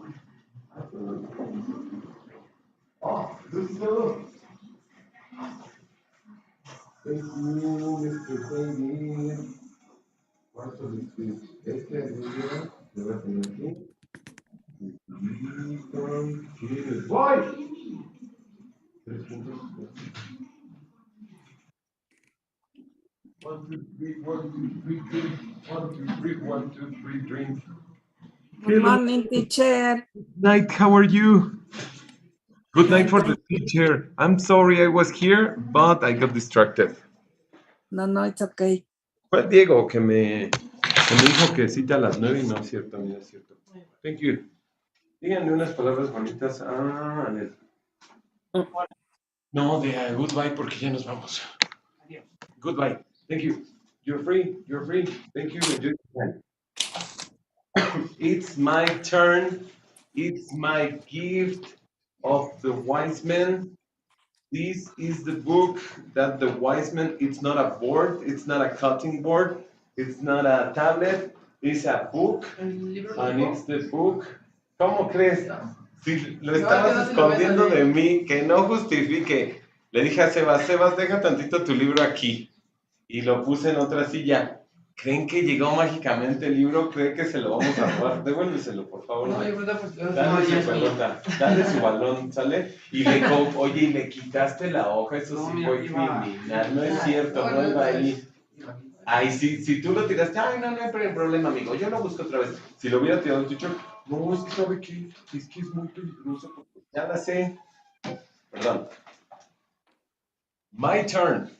[SPEAKER 3] Oh, Lucio. Thank you, Mr. David. ¿Cuánto de este libro se va a tener aquí? ¡Voy! 3 puntos. 1, 2, 3, 1, 2, 3, drink. 1, 2, 3, 1, 2, 3, drink.
[SPEAKER 6] Good morning, teacher.
[SPEAKER 3] Night, how are you? Good night for the teacher. I'm sorry I was here, but I got distracted.
[SPEAKER 6] No, it's okay.
[SPEAKER 3] Fue Diego que me dijo que cita a las 9 y no es cierto, no es cierto. Thank you. Díganle unas palabras bonitas a Anel. No, de goodbye porque ya nos vamos. Goodbye. Thank you. You're free. You're free. Thank you. Enjoy your time. It's my turn. It's my gift of the wise man. This is the book that the wise man, it's not a board, it's not a cutting board, it's not a tablet, it's a book, and it's the book. ¿Cómo crees? Si lo estabas escondiendo de mí, que no justifique. Le dije a Sebas, Sebas, deja tantito tu libro aquí. Y lo puse en otra silla. ¿Creen que llegó mágicamente el libro? ¿Creen que se lo vamos a robar? Devuélveselo, por favor. No, yo pues, dale su pelota, dale su balón, ¿sale? Y oye, y le quitaste la hoja, eso sí fue criminal. No es cierto, no iba ahí. Ay, si tú lo tiraste, ay, no hay problema, amigo, yo lo busco otra vez. Si lo hubiera tirado el teacher, no, es que sabe que es muy peligroso, porque ya la sé. Perdón. My turn.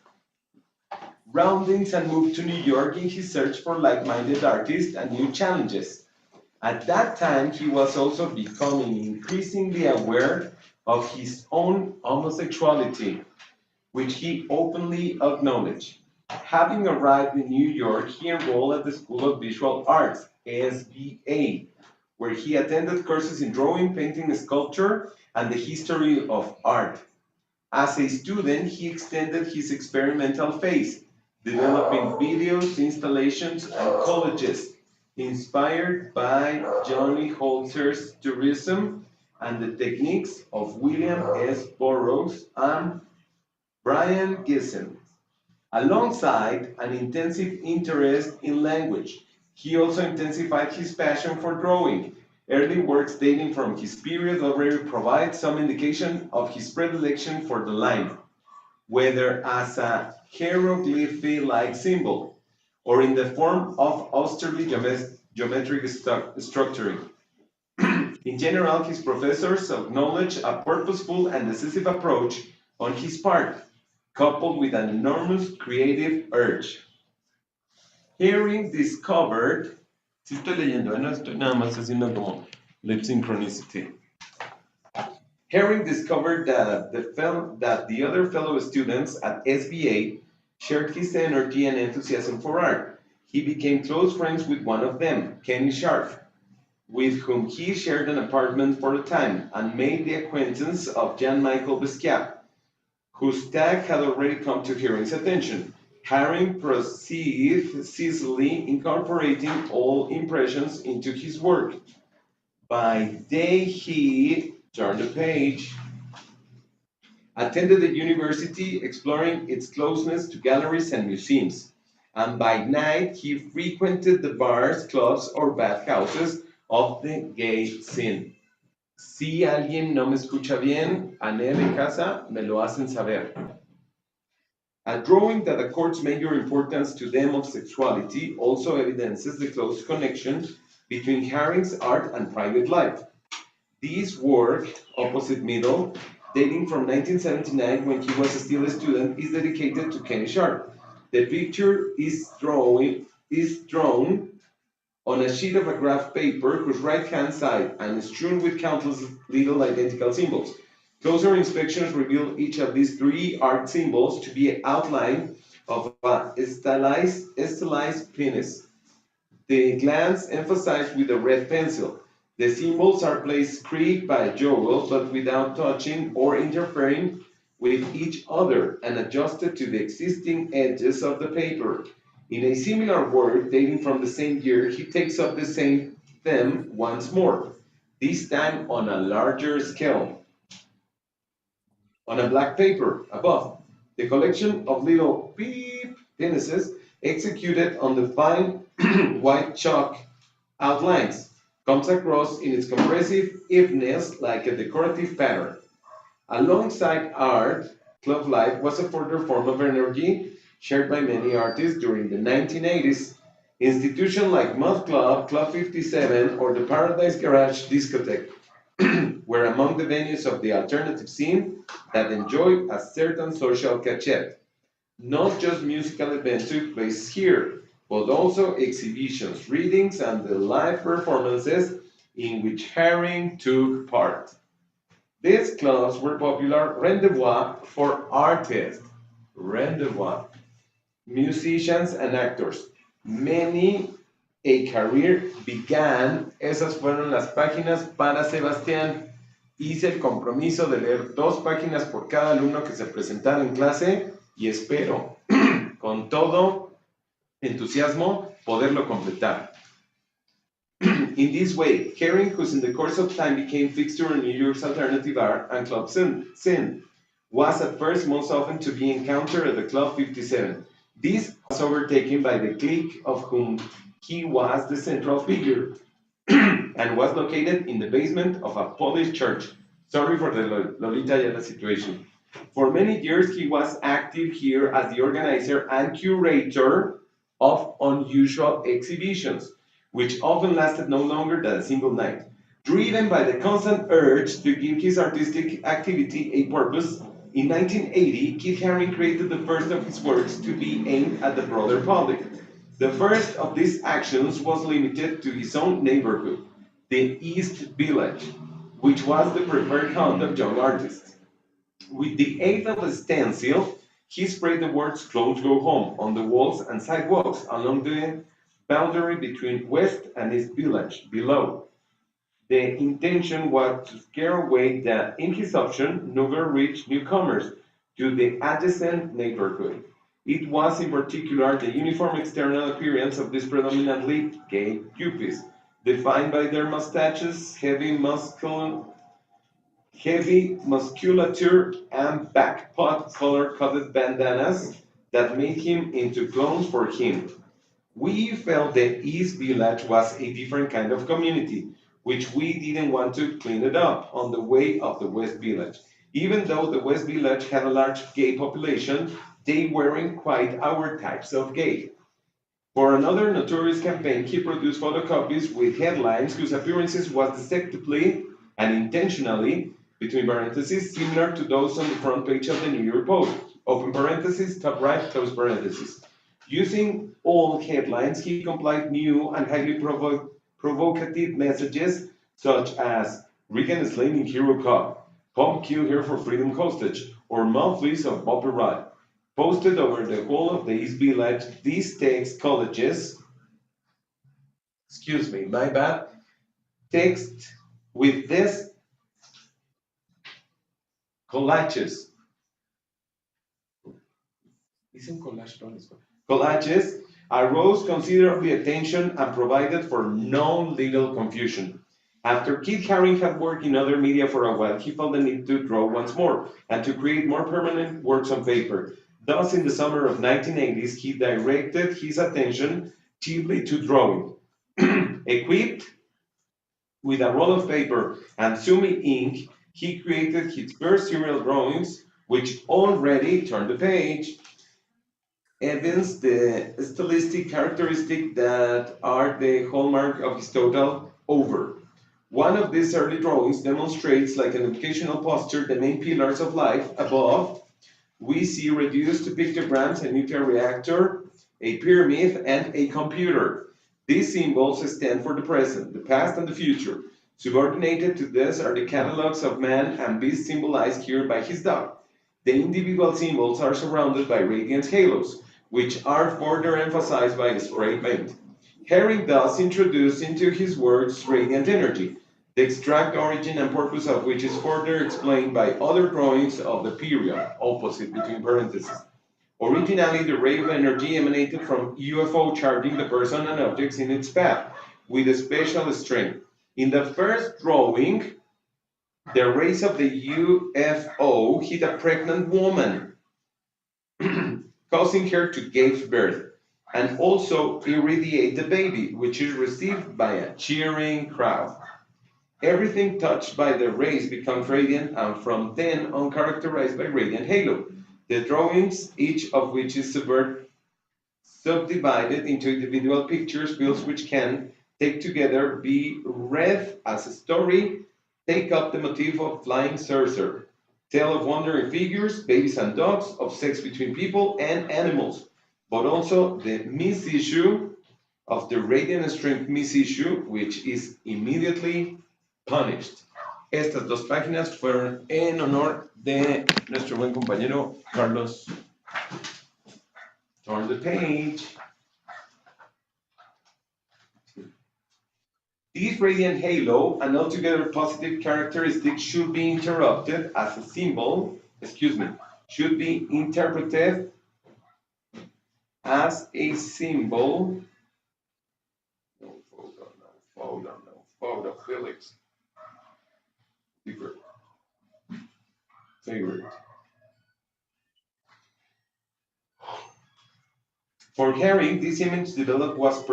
[SPEAKER 3] Roundings and moved to New York in his search for like-minded artists and new challenges. At that time, he was also becoming increasingly aware of his own homosexuality, which he openly acknowledged. Having arrived in New York, he enrolled at the School of Visual Arts, SVA, where he attended courses in drawing, painting, sculpture, and the history of art. As a student, he extended his experimental phase, developing videos, installations, and collages inspired by Johnny Holzer's tourism and the techniques of William S. Burroughs and Brian Giesen. Alongside an intensive interest in language, he also intensified his passion for drawing. Early works dating from his period already provide some indication of his predilection for the line, whether as a hieroglyphy-like symbol or in the form of austerely geometric structuring. In general, his professors acknowledge a purposeful and decisive approach on his part, coupled with an enormous creative urge. Hearing discovered, si estoy leyendo, no estoy nada más haciendo como lip synchronicity. Herring discovered that the other fellow students at SVA shared his energy and enthusiasm for art. He became close friends with one of them, Kenny Sharp, with whom he shared an apartment for a time, and made the acquaintance of Jean-Michel Basquiat, whose tag had already come to Herring's attention. Herring proceeded ceaselessly incorporating all impressions into his work. By day he turned the page, attended the university, exploring its closeness to galleries and museums, and by night he frequented the bars, clubs, or bathhouses of the gay scene. Si alguien no me escucha bien, Anel en casa me lo hacen saber. A drawing that accords major importance to them of sexuality also evidences the close connection between Herring's art and private life. This work, opposite middle, dating from 1979 when he was still a student, is dedicated to Kenny Sharp. The picture is drawn on a sheet of a graph paper whose right-hand side is strewn with countless little identical symbols. Closer inspections reveal each of these three art symbols to be an outline of a stylized penis. The glance emphasized with a red pencil. The symbols are placed creek by Joel, but without touching or interfering with each other and adjusted to the existing edges of the paper. In a similar work dating from the same year, he takes up the same theme once more, this time on a larger scale, on a black paper above. The collection of little beep penises executed on the fine white chalk outlines comes across in its compressive eveness like a decorative pattern. Alongside art, club life was a further form of energy shared by many artists during the 1980s. Institutions like Mod Club, Club 57, or the Paradise Garage discotheque were among the venues of the alternative scene that enjoyed a certain social cachet. Not just musical events took place here, but also exhibitions, readings, and the live performances in which Herring took part. These clubs were popular rendezvous for artists, rendezvous, musicians, and actors. Many a career began. Esas fueron las páginas para Sebastián. Hice el compromiso de leer 2 páginas por cada alumno que se presentara en clase y espero con todo entusiasmo poderlo completar. In this way, Herring, who in the course of time became fixture in New York's alternative art and club scene, was at first most often to be encountered at the Club 57. This was overtaken by the clique of whom he was the central figure and was located in the basement of a Polish church. Sorry for the Lolita Ayala situation. For many years, he was active here as the organizer and curator of unusual exhibitions, which often lasted no longer than a single night. Driven by the constant urge to give his artistic activity a purpose, in 1980, Keith Haring created the first of his works to be aimed at the broader public. The first of these actions was limited to his own neighborhood, the East Village, which was the preferred haunt of young artists. With the aid of a stencil, he sprayed the words "Clowns Go Home" on the walls and sidewalks along the boundary between West and East Village below. The intention was to scare away the, in his option, never-rich newcomers to the adjacent neighborhood. It was in particular the uniform external appearance of these predominantly gay yuppies, defined by their mustaches, heavy musculature, and backpot color-coded bandanas that made him into clones for him. We felt the East Village was a different kind of community, which we didn't want to clean it up on the way of the West Village. Even though the West Village had a large gay population, they weren't quite our types of gay. For another notorious campaign, he produced photocopies with headlines whose appearances was deceptively and intentionally, between parentheses, similar to those on the front page of the New York Post, open parentheses, top right, close parentheses. Using old headlines, he complied new and highly provocative messages such as Reagan Slaming Hero Cup, Pump Kill Here for Freedom Hostage, or Monthlies of Bobby Rod. Posted over the whole of the East Village, these text collages, excuse me, my bad, text with this collages. Isn't collage done? Collages arose considerably attention and provided for no legal confusion. After Keith Haring had worked in other media for a while, he felt the need to draw once more and to create more permanent works on paper. Thus, in the summer of 1980s, he directed his attention chiefly to drawing. Equipped with a roll of paper and Sumi ink, he created his first serial drawings, which already turned the page, evidence the stylistic characteristics that are the hallmark of his total over. One of these early drawings demonstrates, like an educational poster, the main pillars of life. Above, we see reduced to pictograms a nuclear reactor, a pyramid, and a computer. These symbols stand for the present, the past, and the future. Subordinated to this are the catalogs of man and beast symbolized here by his dog. The individual symbols are surrounded by radiant halos, which are further emphasized by spray paint. Haring thus introduced into his works radiant energy, the exact origin and purpose of which is further explained by other drawings of the period, opposite between parentheses. Originally, the ray of energy emanated from UFO charging the person and objects in its path with a special strength. In the first drawing, the rays of the UFO hit a pregnant woman, causing her to give birth, and also irradiate the baby, which is received by a cheering crowd. Everything touched by the rays becomes radiant and from then on characterized by radiant halo. The drawings, each of which is subdivided into individual pictures, bills which can, take together, be read as a story, take up the motif of flying saucer, tale of wandering figures, babies and dogs, of sex between people and animals, but also the miss issue of the radiant strength miss issue, which is immediately punished. Estas dos páginas fueron en honor de nuestro buen compañero Carlos. Turn the page. This radiant halo, an altogether positive characteristic, should be interpreted as a symbol, should be interpreted as a symbol. No photo, Felix. Favorite. For Harry, this image developed was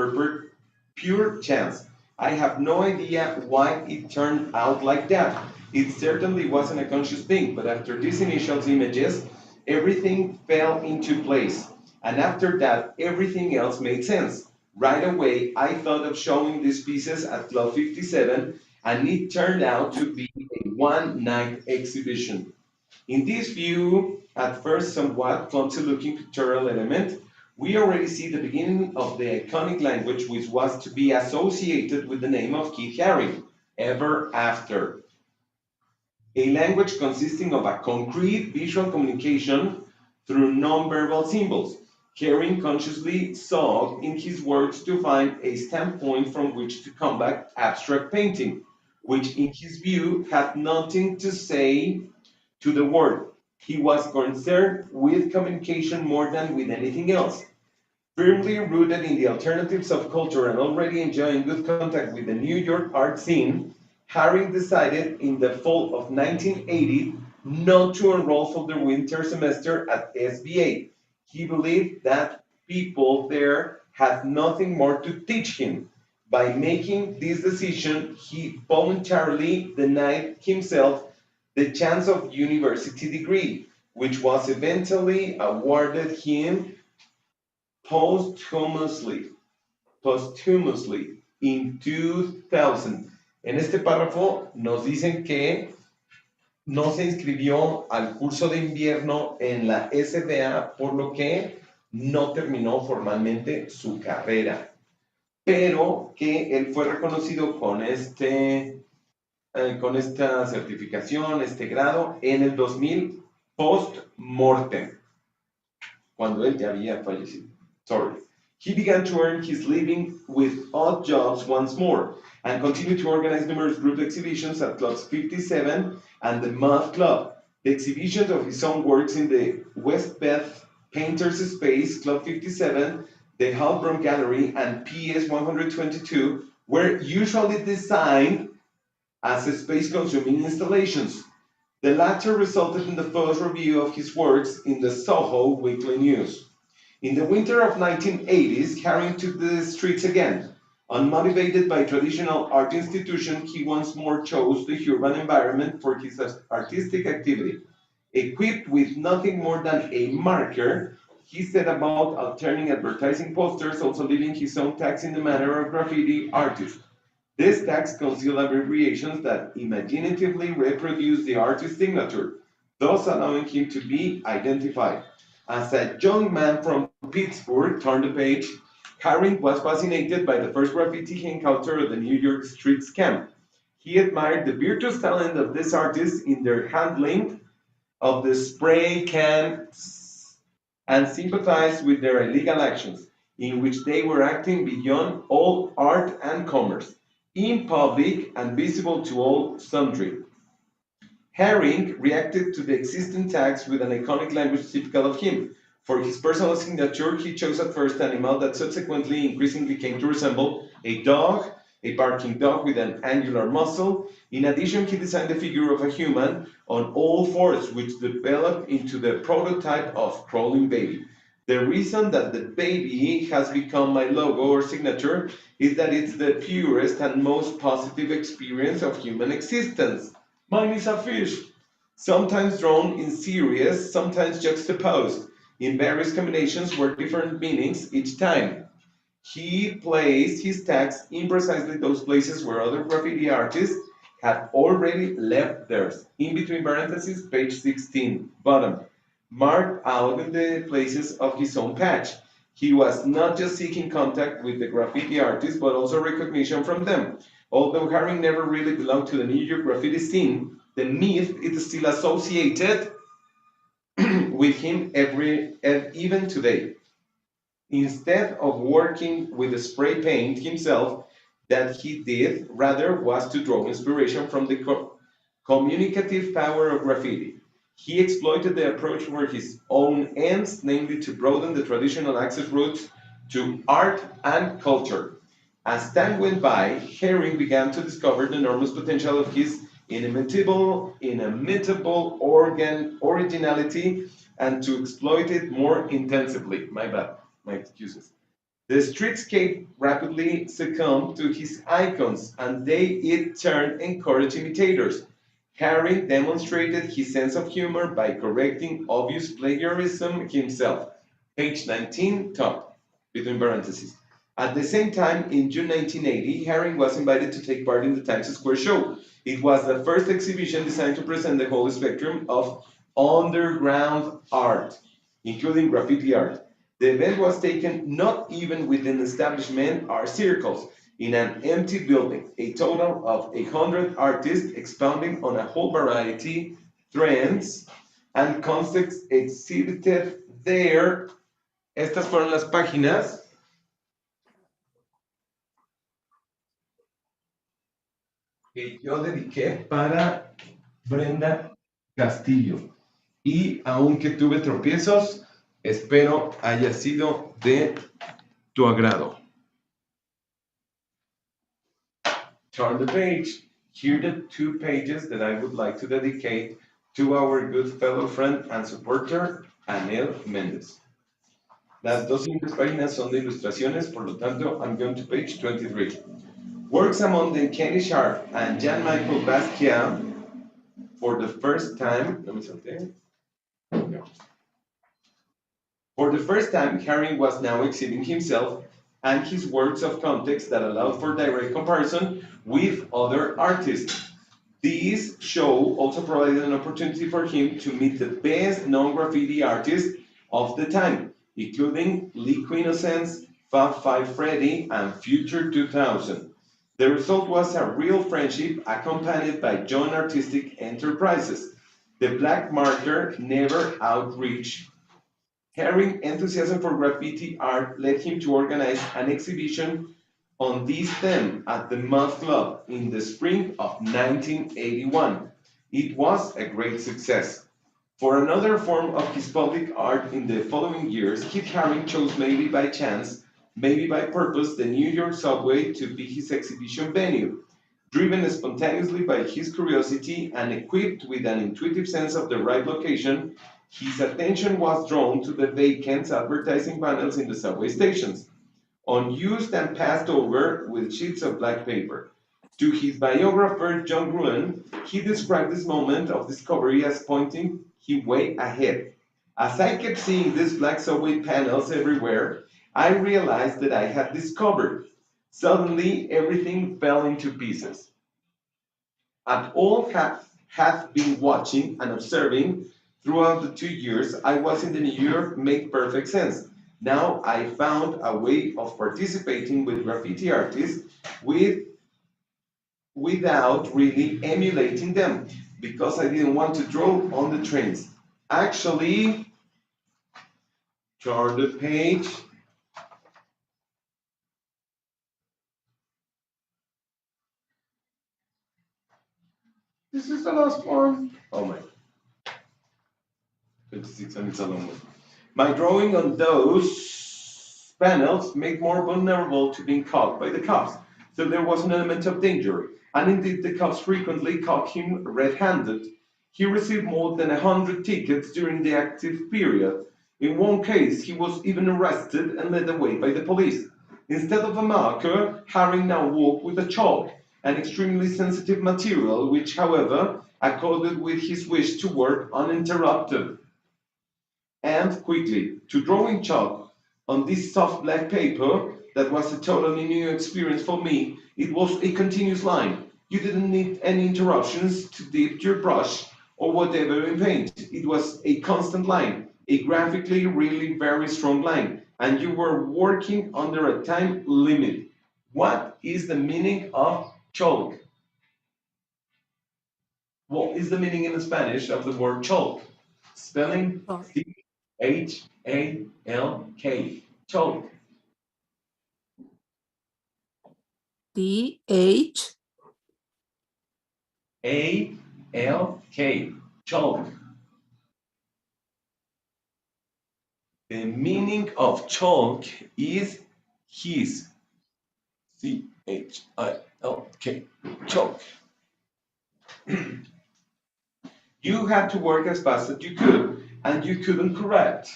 [SPEAKER 3] pure chance. I have no idea why it turned out like that. It certainly wasn't a conscious thing, but after these initial images, everything fell into place. And after that, everything else made sense. Right away, I thought of showing these pieces at Club 57, and it turned out to be a one-night exhibition. In this view, at first somewhat clumsy-looking pictorial element, we already see the beginning of the iconic language which was to be associated with the name of Keith Haring, ever after. A language consisting of a concrete visual communication through nonverbal symbols. Haring consciously sought in his works to find a standpoint from which to combat abstract painting, which in his view had nothing to say to the world. He was concerned with communication more than with anything else. Firmly rooted in the alternatives of culture and already enjoying good contact with the New York art scene, Haring decided in the fall of 1980 not to enroll for the winter semester at SBA. He believed that people there had nothing more to teach him. By making this decision, he voluntarily denied himself the chance of university degree, which was eventually awarded him posthumously in 2000. En este párrafo nos dicen que no se inscribió al curso de invierno en la SBA, por lo que no terminó formalmente su carrera, pero que él fue reconocido con con esta certificación, este grado, en el 2000 post-mortem, cuando él ya había fallecido. He began to earn his living with odd jobs once more and continued to organize numerous group exhibitions at Clubs 57 and the Mud Club. The exhibitions of his own works in the West Beth Painters Space, Club 57, the Halbrom Gallery, and PS 122 were usually designed as space-consuming installations. The latter resulted in the first review of his works in the Soho Weekly News. In the winter of 1980s, Haring took the streets again. Unmotivated by traditional art institution, he once more chose the urban environment for his artistic activity. Equipped with nothing more than a marker, he set about alterning advertising posters, also leaving his own tags in the manner of graffiti artist. These tags conceal abbreviations that imaginatively reproduce the artist's signature, thus allowing him to be identified. As a young man from Pittsburgh turned the page, Haring was fascinated by the first graffiti he encountered at the New York street scam. He admired the virtuous talent of these artists in their handling of the spray cans and sympathized with their illegal actions, in which they were acting beyond all art and commerce, in public and visible to all sundry. Haring reacted to the existing tags with an iconic language typical of him. For his personal signature, he chose at first an animal that subsequently increasingly came to resemble a dog, a barking dog with an angular muzzle. In addition, he designed the figure of a human on all fours, which developed into the prototype of crawling baby. The reason that the baby has become my logo or signature is that it's the purest and most positive experience of human existence. Mine is a fish, sometimes drawn in series, sometimes juxtaposed in various combinations with different meanings each time. He placed his tags in precisely those places where other graffiti artists had already left theirs. In between parentheses, page 16, bottom, marked out in the places of his own patch. He was not just seeking contact with the graffiti artists, but also recognition from them. Although Haring never really belonged to the New York graffiti scene, the myth is still associated with him even today. Instead of working with the spray paint himself, that he did rather was to draw inspiration from the communicative power of graffiti. He exploited the approach for his own ends, namely to broaden the traditional access routes to art and culture. As time went by, Herring began to discover the enormous potential of his inimitable originality and to exploit it more intensively. My bad, my excuses. The streetscape rapidly succumbed to his icons, and they in turn encouraged imitators. Harry demonstrated his sense of humor by correcting obvious plagiarism himself. Page 19, top, between parentheses. At the same time, in June 1980, Herring was invited to take part in the Times Square show. It was the first exhibition designed to present the whole spectrum of underground art, including graffiti art. The event was taken not even within establishment art circles, in an empty building, a total of 100 artists expounding on a whole variety, trends, and concepts exhibited there. Estas fueron las páginas que yo dediqué para Brenda Castillo. Y aunque tuve tropiezos, espero haya sido de tu agrado. Turn the page. Here are the 2 pages that I would like to dedicate to our good fellow friend and supporter, Anel Méndez. Las 2 siguientes páginas son de ilustraciones, por lo tanto, I'm going to page 23. Works among the Kenny Sharp and Jean-Michel Basquiat for the first time. Let me something. No. For the first time, Haring was now exhibiting himself and his works of context that allowed for direct comparison with other artists. This show also provided an opportunity for him to meet the best non-graffiti artists of the time, including Liquid Innocence, Fab Five Freddy, and Future 2000. The result was a real friendship accompanied by joint artistic enterprises. The black marker never outreached. Herring enthusiasm for graffiti art led him to organize an exhibition on this theme at the Moth Club in the spring of 1981. It was a great success. For another form of his public art in the following years, Kit Haring chose, maybe by chance, maybe by purpose, the New York subway to be his exhibition venue. Driven spontaneously by his curiosity and equipped with an intuitive sense of the right location, his attention was drawn to the vacant advertising panels in the subway stations, unused and passed over with sheets of black paper. To his biographer, John Gruen, he described this moment of discovery as pointing his way ahead. As I kept seeing these black subway panels everywhere, I realized that I had discovered. Suddenly, everything fell into pieces. And all had been watching and observing throughout the 2 years I was in the New York made perfect sense. Now I found a way of participating with graffiti artists without really emulating them, because I didn't want to draw on the trains. Actually, turn the page. This is the last one. Oh my. 26, and it's a long one. My drawing on those panels made more vulnerable to being caught by the cops, so there was an element of danger. And indeed, the cops frequently caught him red-handed. He received more than 100 tickets during the active period. In one case, he was even arrested and led away by the police. Instead of a marker, Harry now walked with a chalk, an extremely sensitive material, which, however, accorded with his wish to work uninterrupted. And quickly, to draw in chalk on this soft black paper, that was a totally new experience for me, it was a continuous line. You didn't need any interruptions to dip your brush or whatever in paint. It was a constant line, a graphically really very strong line, and you were working under a time limit. What is the meaning of chalk? What is the meaning in Spanish of the word chalk? Spelling Chalk. Chalk.
[SPEAKER 6] TH.
[SPEAKER 3] ALK. Chalk. The meaning of chalk is his. CHILK. Chalk. You had to work as fast as you could, and you couldn't correct.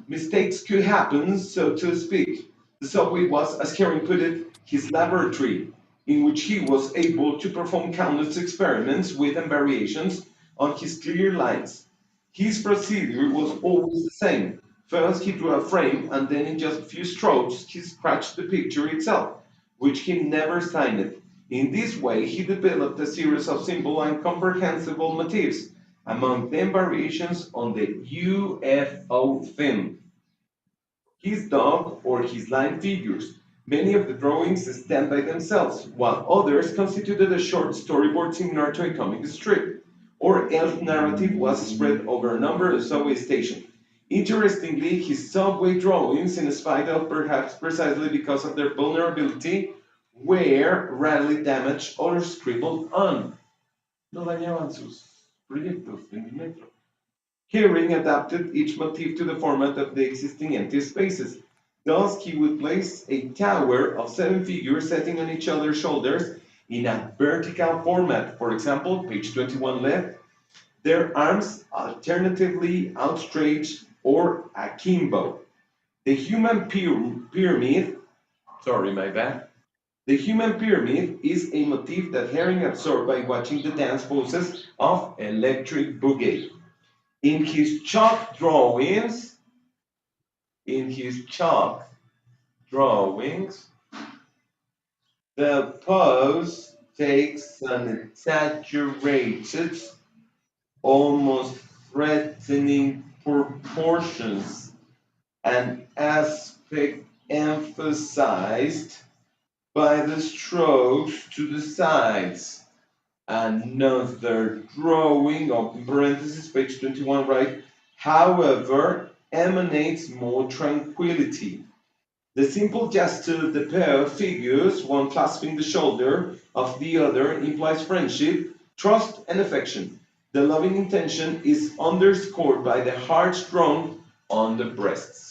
[SPEAKER 3] Mistakes could happen, so to speak. The subway was, as Karen put it, his laboratory, in which he was able to perform countless experiments with and variations on his clear lines. His procedure was always the same. First, he drew a frame, and then in just a few strokes, he scratched the picture itself, which he never signed. In this way, he developed a series of simple and comprehensible motifs, among them variations on the UFO theme. His dog or his line figures. Many of the drawings stand by themselves, while others constituted a short storyboard similar to a comic strip, or else narrative was spread over a number of subway stations. Interestingly, his subway drawings, in spite of perhaps precisely because of their vulnerability, were rarely damaged or scribbled on. No dañaban sus proyectos en el metro. Herring adapted each motif to the format of the existing empty spaces. Thus, he would place a tower of 7 figures sitting on each other's shoulders in a vertical format. For example, page 21 left, their arms alternatively outstretched or akimbo. The human pyramid, sorry, my bad. The human pyramid is a motif that Herring absorbed by watching the dance poses of Electric Boogie. In his chalk drawings, the pose takes an exaggerated, almost threatening proportions, an aspect emphasized by the strokes to the sides. Another drawing, open parenthesis, page 21, right, however, emanates more tranquility. The simple gesture of the pair of figures, one clasping the shoulder of the other, implies friendship, trust, and affection. The loving intention is underscored by the hearts drawn on the breasts.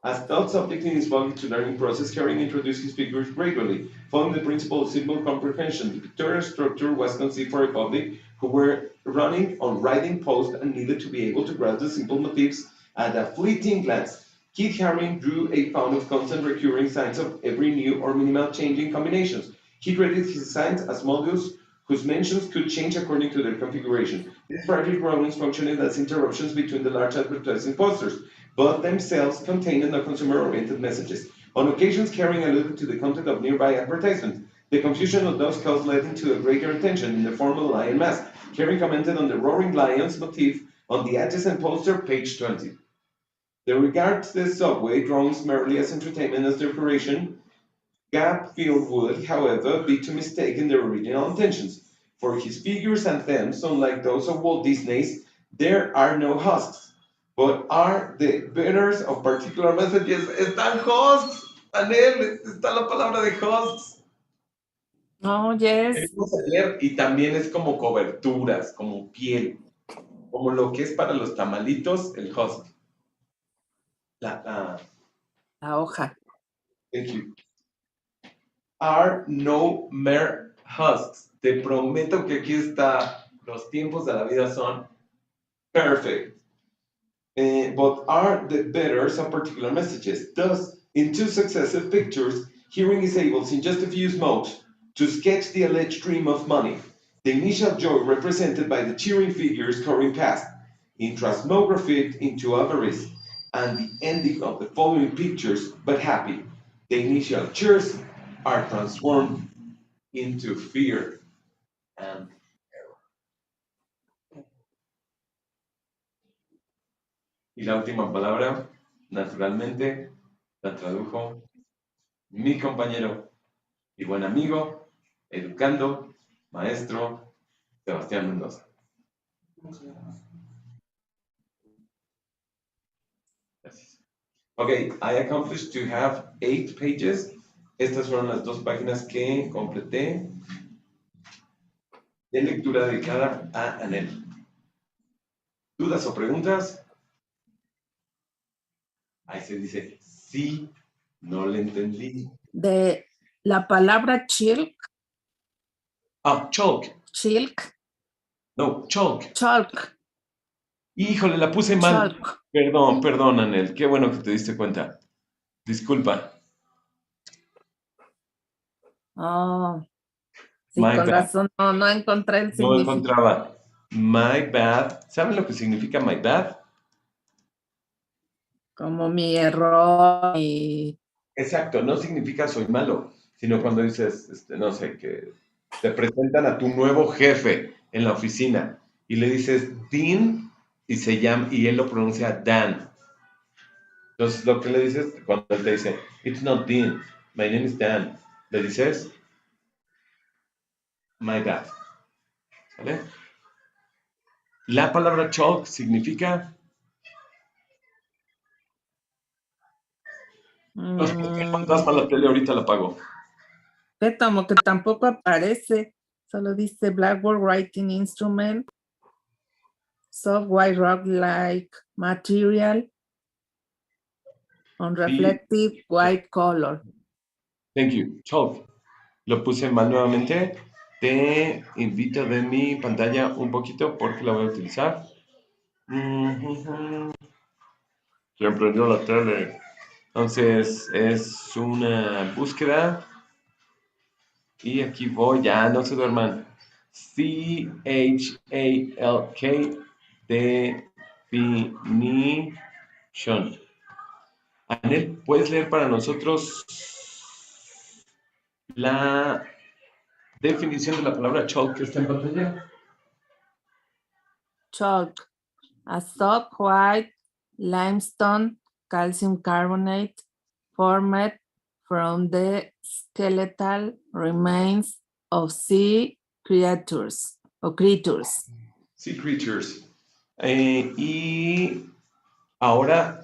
[SPEAKER 3] As thought subject in his volume to learning process, Herring introduced his figures gradually, following the principle of simple comprehension. The pictorial structure was conceived for a public who were running on riding post and needed to be able to grasp the simple motifs at a fleeting glance. Keith Haring drew a fount of constant recurring signs of every new or minimal changing combinations. He created his signs as modules whose mentions could change according to their configuration. These private drawings functioned as interruptions between the large advertising posters, but themselves contained no consumer-oriented messages. On occasions, Herring alluded to the content of nearby advertisements. The confusion of those caused led into a greater attention in the formal lion mask. Herring commented on the roaring lions motif on the adjacent poster, page 20. The regard to the subway drawings merely as entertainment as decoration, Gapfield would, however, be to mistake their original intentions. For his figures and themes, unlike those of Walt Disney's, there are no husks, but are the bearers of particular messages. Están husks, Anel, está la palabra de husks.
[SPEAKER 6] Oh, yes.
[SPEAKER 3] Vamos a leer, y también es como coberturas, como piel. como lo que es para los tamalitos, el husk.
[SPEAKER 6] La hoja.
[SPEAKER 3] Thank you. Are no mere husks. Te prometo que aquí está. Los tiempos de la vida son perfect. But are the better some particular messages. Thus, in two successive pictures, hearing is able, in just a few smokes, to sketch the alleged dream of money. The initial joy represented by the cheering figures curring past, transmographed into avarice, and the ending of the following pictures, but happy. The initial cheers are transformed into fear and y la última palabra, naturalmente, la tradujo mi compañero y buen amigo, educando, maestro Sebastián Mendoza. Gracias. Okay, I accomplished to have 8 pages. Estas fueron las 2 páginas que completé de lectura dedicada a Anel. ¿Dudas o preguntas? Ahí se dice, sí, no le entendí.
[SPEAKER 6] De la palabra chilk.
[SPEAKER 3] Ah, chalk.
[SPEAKER 6] Chilk.
[SPEAKER 3] No, chalk.
[SPEAKER 6] Chalk.
[SPEAKER 3] Híjole, la puse mal.
[SPEAKER 6] Chalk.
[SPEAKER 3] Perdón, Anel. Qué bueno que te diste cuenta. Disculpa.
[SPEAKER 6] Oh, sí,
[SPEAKER 3] My
[SPEAKER 6] con
[SPEAKER 3] bad.
[SPEAKER 6] razón, no encontré el
[SPEAKER 3] No
[SPEAKER 6] significado.
[SPEAKER 3] encontraba. My bad. ¿Saben lo que significa my bad?
[SPEAKER 6] Como mi error y...
[SPEAKER 3] Exacto, no significa soy malo, sino cuando dices, no sé, que te presentan a tu nuevo jefe en la oficina y le dices Dean y él lo pronuncia Dan. Entonces, lo que le dices cuando él te dice, it's not Dean, my name is Dan, le dices, my bad. ¿Sale? La palabra chalk significa... No sé, el fantasma en la tele ahorita la apago.
[SPEAKER 6] Como que tampoco aparece, solo dice Blackboard Writing Instrument, Soft White Rock-like Material, on Reflective White Color.
[SPEAKER 3] Thank you. Chalk. Lo puse mal nuevamente. Te invito de mi pantalla un poquito porque la voy a utilizar. Ya prendió la tele. Entonces es una búsqueda. Y aquí voy, ya no se duerman. C-H-A-L-K definition. Anel, ¿puedes leer para nosotros la definición de la palabra chalk que está en pantalla?
[SPEAKER 6] Chalk, a soft white limestone calcium carbonate formed from the skeletal remains of sea creatures or creatures.
[SPEAKER 3] Sea creatures. Y ahora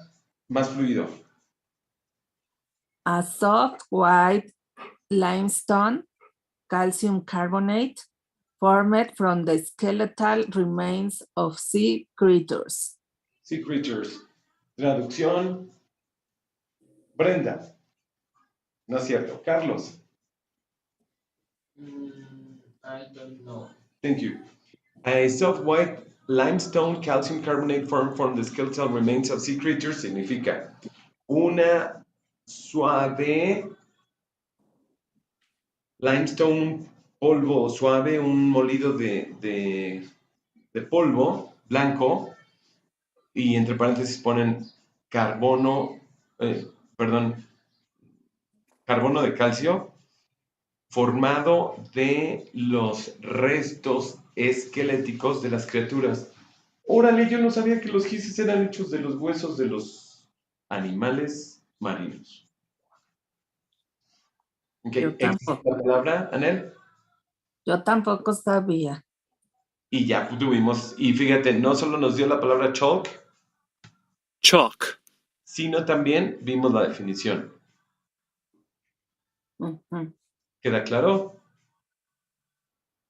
[SPEAKER 3] más fluido.
[SPEAKER 6] A soft white limestone calcium carbonate formed from the skeletal remains of sea creatures.
[SPEAKER 3] Sea creatures. Traducción. Brenda. No es cierto. Carlos.
[SPEAKER 7] I don't know.
[SPEAKER 3] Thank you. A soft white limestone calcium carbonate formed from the skeletal remains of sea creatures significa una suave limestone, polvo suave, un molido de polvo blanco, y entre paréntesis ponen carbono de calcio, formado de los restos esqueléticos de las criaturas. Órale, yo no sabía que los gises eran hechos de los huesos de los animales marinos. Ok,
[SPEAKER 6] Yo
[SPEAKER 3] ¿existe
[SPEAKER 6] tampoco.
[SPEAKER 3] la palabra, Anel?
[SPEAKER 6] Yo tampoco sabía.
[SPEAKER 3] Y ya tuvimos, y fíjate, no solo nos dio la palabra chalk, sino también vimos la definición. ¿Queda claro?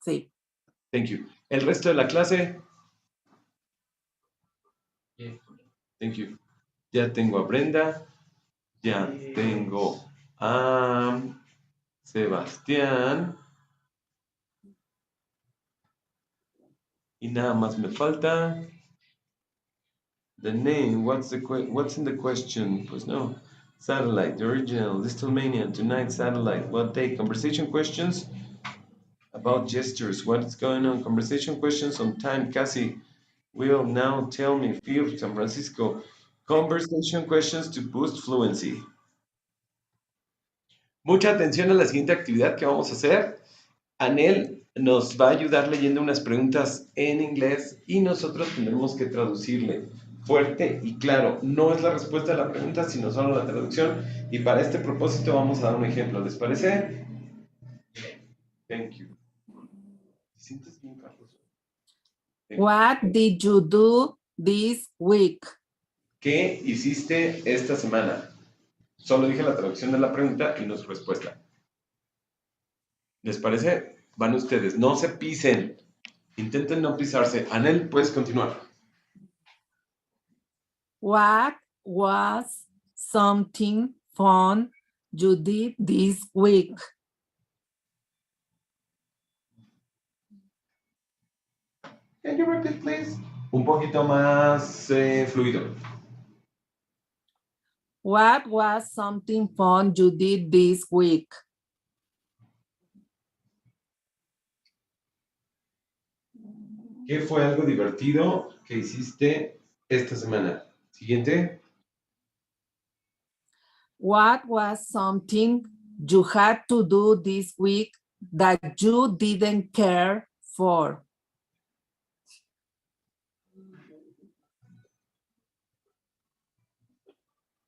[SPEAKER 6] Sí.
[SPEAKER 3] Thank you. El resto de la clase, Thank you. Ya tengo a Brenda. Ya tengo a Sebastián. Y nada más me falta. The name, what's in the question? Pues no. Satellite, the original, Listelmania, tonight satellite, what day? Conversation questions about gestures, what's going on? Conversation questions on time, Cassie will now tell me, Field, San Francisco. Conversation questions to boost fluency. Mucha atención a la siguiente actividad que vamos a hacer. Anel nos va a ayudar leyendo unas preguntas en inglés y nosotros tendremos que traducirle fuerte y claro. No es la respuesta a la pregunta, sino solo la traducción. Y para este propósito vamos a dar un ejemplo. ¿Les parece? Thank you. ¿Te sientes bien, Carlos?
[SPEAKER 6] What did you do this week?
[SPEAKER 3] ¿Qué hiciste esta semana? Solo dije la traducción de la pregunta y no su respuesta. ¿Les parece? Van ustedes. No se pisen. Intenten no pisarse. Anel, puedes continuar.
[SPEAKER 6] What was something fun you did this week?
[SPEAKER 3] Can you repeat, please? Un poquito más fluido.
[SPEAKER 6] What was something fun you did this week?
[SPEAKER 3] ¿Qué fue algo divertido que hiciste esta semana? Siguiente.
[SPEAKER 6] What was something you had to do this week that you didn't care for?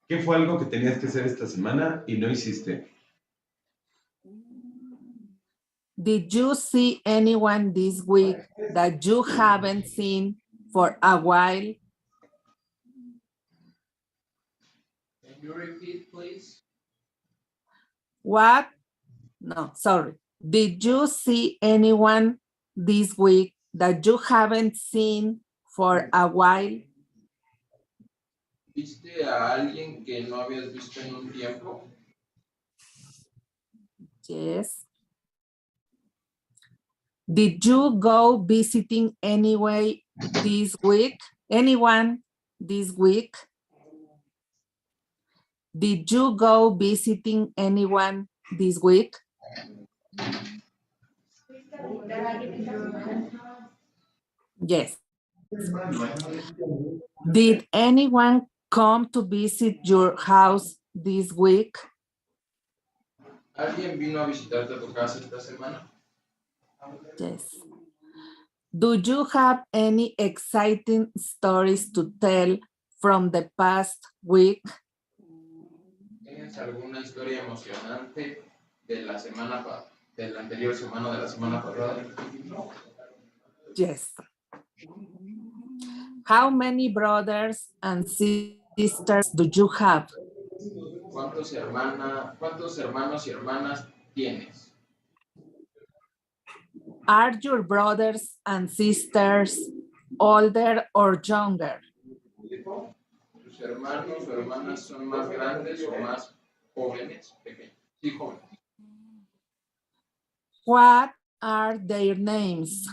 [SPEAKER 3] ¿Qué fue algo que tenías que hacer esta semana y no hiciste?
[SPEAKER 6] Did you see anyone this week that you haven't seen for a while?
[SPEAKER 7] Can you repeat, please?
[SPEAKER 6] What? No, sorry. Did you see anyone this week that you haven't seen for a while?
[SPEAKER 7] ¿Viste a alguien que no habías visto en un tiempo?
[SPEAKER 6] Yes. Did you go visiting anyway this week? Anyone this week? Did you go visiting anyone this week? Yes. Did anyone come to visit your house this week?
[SPEAKER 7] ¿Alguien vino a visitarte a tu casa esta semana?
[SPEAKER 6] Yes. Do you have any exciting stories to tell from the past week?
[SPEAKER 7] ¿Tienes alguna historia emocionante de la anterior semana, de la semana pasada?
[SPEAKER 6] Yes. How many brothers and sisters do you have?
[SPEAKER 7] ¿Cuántos hermanos y hermanas tienes?
[SPEAKER 6] Are your brothers and sisters older or younger?
[SPEAKER 7] ¿Tus hermanos o hermanas son más grandes o más jóvenes? Pequeños. Sí, jóvenes.
[SPEAKER 6] What are their names?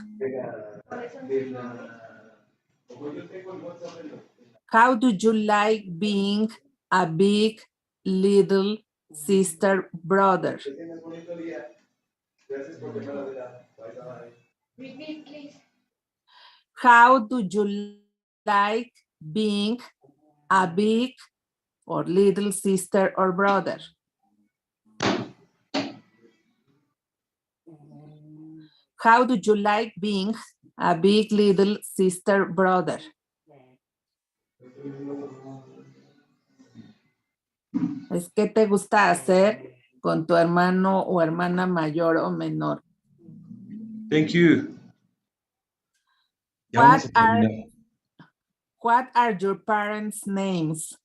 [SPEAKER 6] How do you like being a big little sister brother?
[SPEAKER 5] Repeat, please.
[SPEAKER 6] How do you like being a big or little sister or brother? How do you like being a big little sister brother? Es que te gusta hacer con tu hermano o hermana mayor o menor.
[SPEAKER 3] Thank you. Ya vamos a terminar.
[SPEAKER 6] What are your parents' names?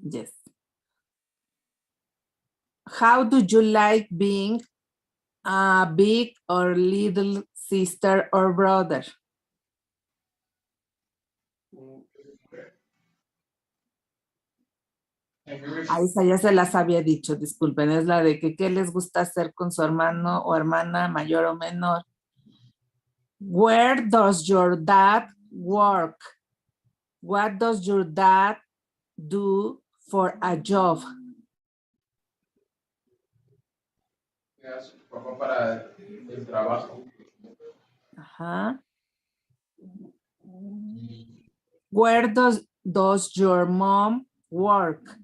[SPEAKER 6] Yes. How do you like being a big or little sister or brother. A esa ya se las había dicho, disculpen, es la de que qué les gusta hacer con su hermano o hermana mayor o menor. Where does your dad work? What does your dad do for a job?
[SPEAKER 7] ¿Qué hace tu papá para el trabajo?
[SPEAKER 6] Ajá. Where does your mom work?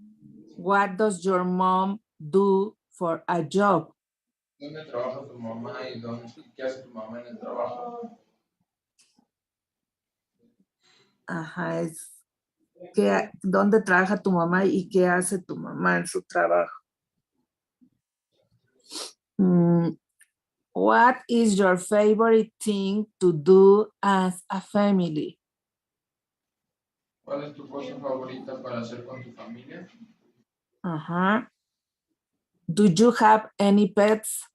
[SPEAKER 6] What does your mom do for a job?
[SPEAKER 7] ¿Dónde trabaja tu mamá y qué hace tu mamá en el trabajo?
[SPEAKER 6] Ajá, es ¿dónde trabaja tu mamá y qué hace tu mamá en su trabajo? What is your favorite thing to do as a family?
[SPEAKER 7] ¿Cuál es tu cosa favorita para hacer con tu familia?
[SPEAKER 6] Ajá. Do you have any pets?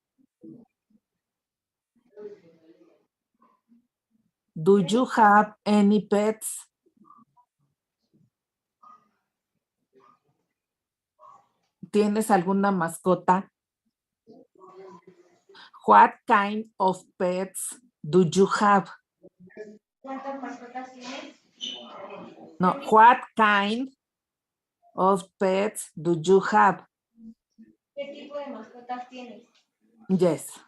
[SPEAKER 6] Do you have any pets? ¿Tienes alguna mascota? What kind of pets do you have?
[SPEAKER 8] ¿Cuántas mascotas tienes?
[SPEAKER 6] No, what kind of pets do you have?
[SPEAKER 8] ¿Qué tipo de mascotas tienes?
[SPEAKER 6] Yes.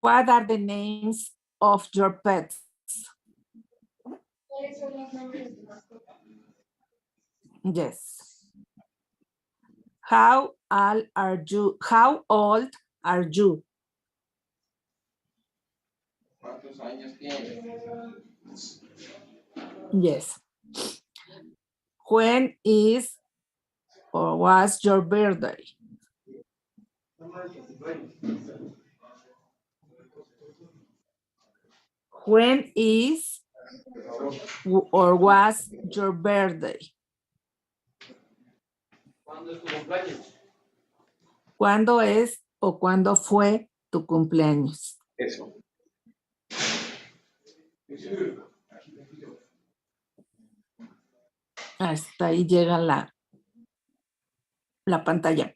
[SPEAKER 6] What are the names of your pets?
[SPEAKER 8] ¿Cuáles son los nombres de tu mascota?
[SPEAKER 6] Yes. How old are you? How old are you?
[SPEAKER 7] ¿Cuántos años tienes?
[SPEAKER 6] Yes. When is or was your birthday? When is or was your birthday?
[SPEAKER 3] ¿Cuándo es tu cumpleaños?
[SPEAKER 6] ¿Cuándo es o cuándo fue tu cumpleaños?
[SPEAKER 3] Eso.
[SPEAKER 6] Hasta ahí llega la pantalla.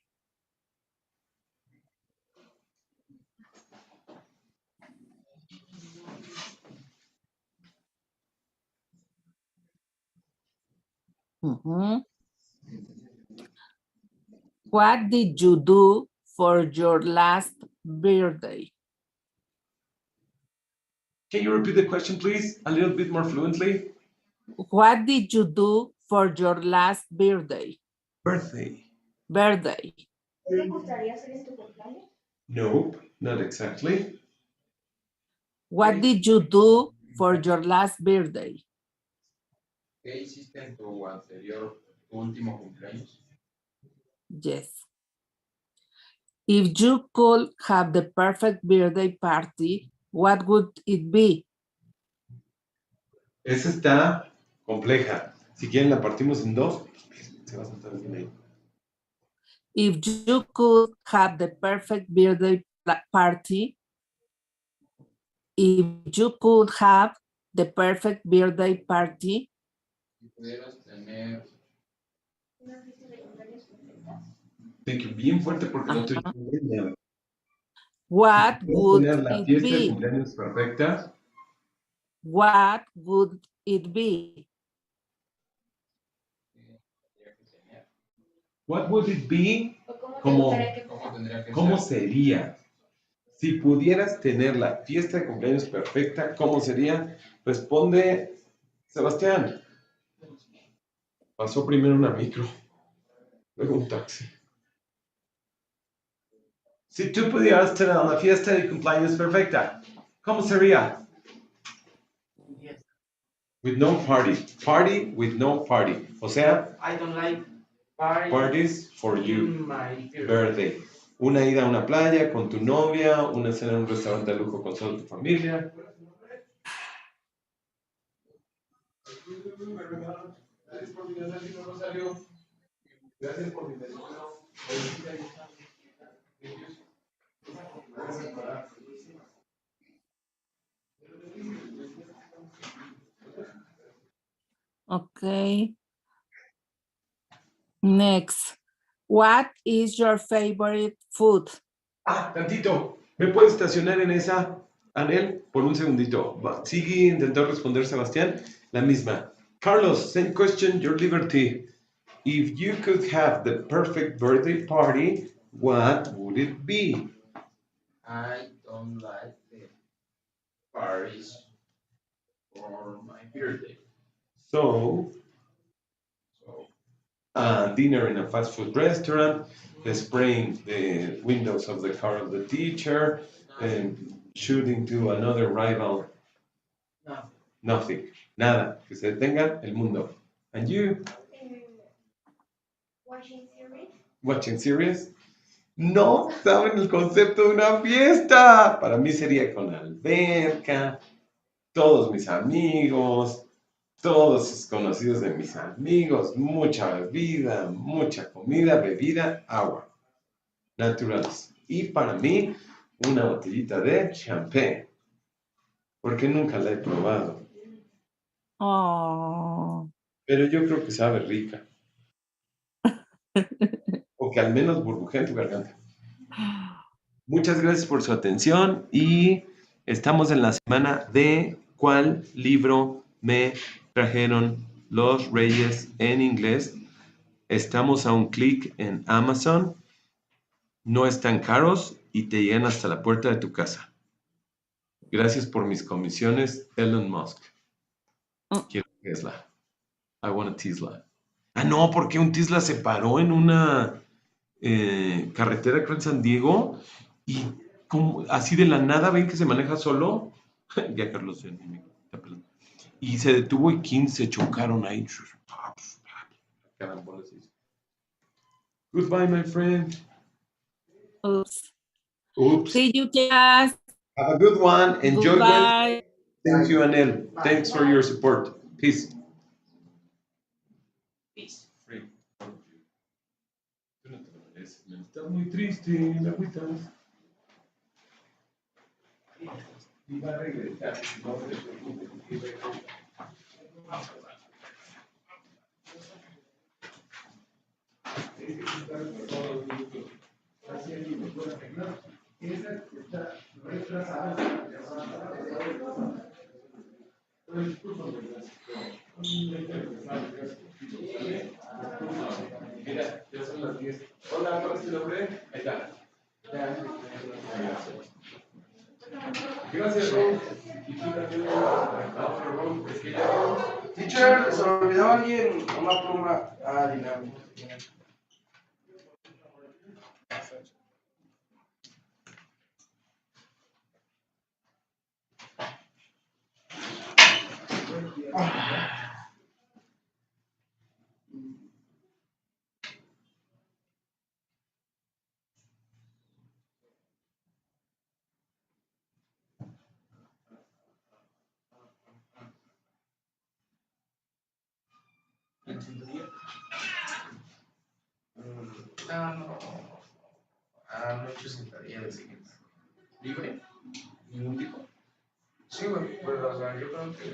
[SPEAKER 6] What did you do for your last birthday?
[SPEAKER 3] Can you repeat the question, please? A little bit more fluently.
[SPEAKER 6] What did you do for your last birthday?
[SPEAKER 3] Birthday.
[SPEAKER 6] Birthday.
[SPEAKER 8] ¿Qué te gustaría hacer en tu cumpleaños?
[SPEAKER 3] Nope, not exactly.
[SPEAKER 6] What did you do for your last birthday?
[SPEAKER 7] ¿Qué hiciste en tu último cumpleaños?
[SPEAKER 6] Yes. If you could have the perfect birthday party, what would it be?
[SPEAKER 3] Esa está compleja. Si quieren la partimos en dos. Se va a saltar el delay.
[SPEAKER 6] If you could have the perfect birthday party, if you could have the perfect birthday party,
[SPEAKER 7] Si pudieras tener
[SPEAKER 8] ¿Una fiesta de cumpleaños perfecta?
[SPEAKER 3] Thank you. Bien fuerte porque no te
[SPEAKER 6] Ajá.
[SPEAKER 3] oigo nada.
[SPEAKER 6] What
[SPEAKER 3] ¿Puedes
[SPEAKER 6] would
[SPEAKER 3] tener la
[SPEAKER 6] it
[SPEAKER 3] fiesta de
[SPEAKER 6] be?
[SPEAKER 3] cumpleaños perfecta?
[SPEAKER 6] What would it be?
[SPEAKER 7] tendría que tener.
[SPEAKER 3] What would it be?
[SPEAKER 8] ¿O cómo te
[SPEAKER 3] ¿Cómo?
[SPEAKER 8] gustaría que
[SPEAKER 7] ¿Cómo
[SPEAKER 8] fuera?
[SPEAKER 7] tendría que
[SPEAKER 3] ¿Cómo
[SPEAKER 7] ser?
[SPEAKER 3] sería? Si pudieras tener la fiesta de cumpleaños perfecta, ¿cómo sería? Responde Sebastián. Pasó primero una micro, luego un taxi. Si tú pudieras tener la fiesta de cumpleaños perfecta, ¿cómo sería? With no party. Party with no party. O sea,
[SPEAKER 9] I don't like
[SPEAKER 3] parties for you.
[SPEAKER 9] in my
[SPEAKER 3] Birthday. Una ida a una playa con tu novia, una cena en un restaurante de lujo con toda tu familia.
[SPEAKER 6] Okay. Next. What is your favorite food?
[SPEAKER 3] Tantito. ¿Me puedes estacionar en esa, Anel? Por un segundito. Sigue intentando responder Sebastián. La misma. Carlos, same question, your liberty. If you could have the perfect birthday party, what would it be?
[SPEAKER 7] I don't like the parties for my birthday.
[SPEAKER 3] So, dinner in a fast food restaurant, spraying the windows of the car of the teacher, and shooting to another rival.
[SPEAKER 7] No.
[SPEAKER 3] Nothing. Nada. Que se detenga el mundo. And you?
[SPEAKER 8] Watching series.
[SPEAKER 3] Watching series. No saben el concepto de una fiesta. Para mí sería con alberca, todos mis amigos, todos los conocidos de mis amigos, mucha bebida, mucha comida, bebida, agua. Naturales. Y para mí, una botellita de champagne. Porque nunca la he probado.
[SPEAKER 6] Oh.
[SPEAKER 3] Pero yo creo que sabe rica. O que al menos burbujea en tu garganta. Muchas gracias por su atención y estamos en la semana de ¿cuál libro me trajeron los Reyes en inglés? Estamos a un clic en Amazon, no están caros y te llegan hasta la puerta de tu casa. Gracias por mis comisiones, Elon Musk. Quiero un Tesla. I want a Tesla. No, porque un Tesla se paró en una carretera, creo en San Diego, y así de la nada ven que se maneja solo. Ya Carlos, y se detuvo y 15 chocaron ahí. Goodbye, my friend.
[SPEAKER 6] Oops.
[SPEAKER 3] Oops.
[SPEAKER 6] See you, class.
[SPEAKER 3] Have a good one. Enjoy.
[SPEAKER 6] Goodbye.
[SPEAKER 3] Thank you, Anel. Thanks for your support. Peace.
[SPEAKER 7] Peace.
[SPEAKER 3] Free. Tú no te lo mereces. Estás muy triste, me agüitas. Y va a regresar. No se preocupe. Mira, ya son las 10. Hola, ¿cuál es tu nombre? Ahí está. Gracias, Ron. Y tú también. Ron, es que ya.
[SPEAKER 9] Teacher, se me olvidó a alguien una pluma. Dinámica.
[SPEAKER 7] ¿En sintonía? No. No he hecho sentadilla de siguiente. ¿Libre? ¿Ningún tipo? Sí, güey, pues o sea, yo creo que.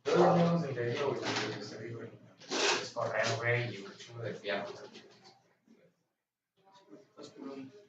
[SPEAKER 7] Todos tenemos sentadilla, güey, porque se ve, güey. Es correr, güey, y un chingo de piernas. Güey.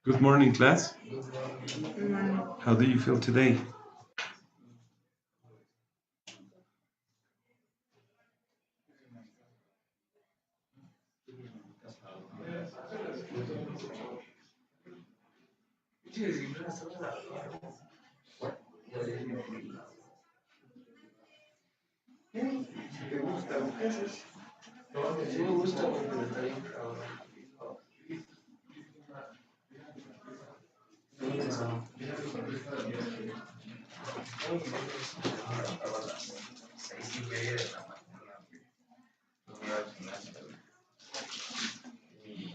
[SPEAKER 3] Good morning, class. How do you feel today?
[SPEAKER 9] Si te gusta, ¿qué haces? Sí me gusta, pero está bien cabrón. A las 6:30 de la mañana, me iba al gimnasio, y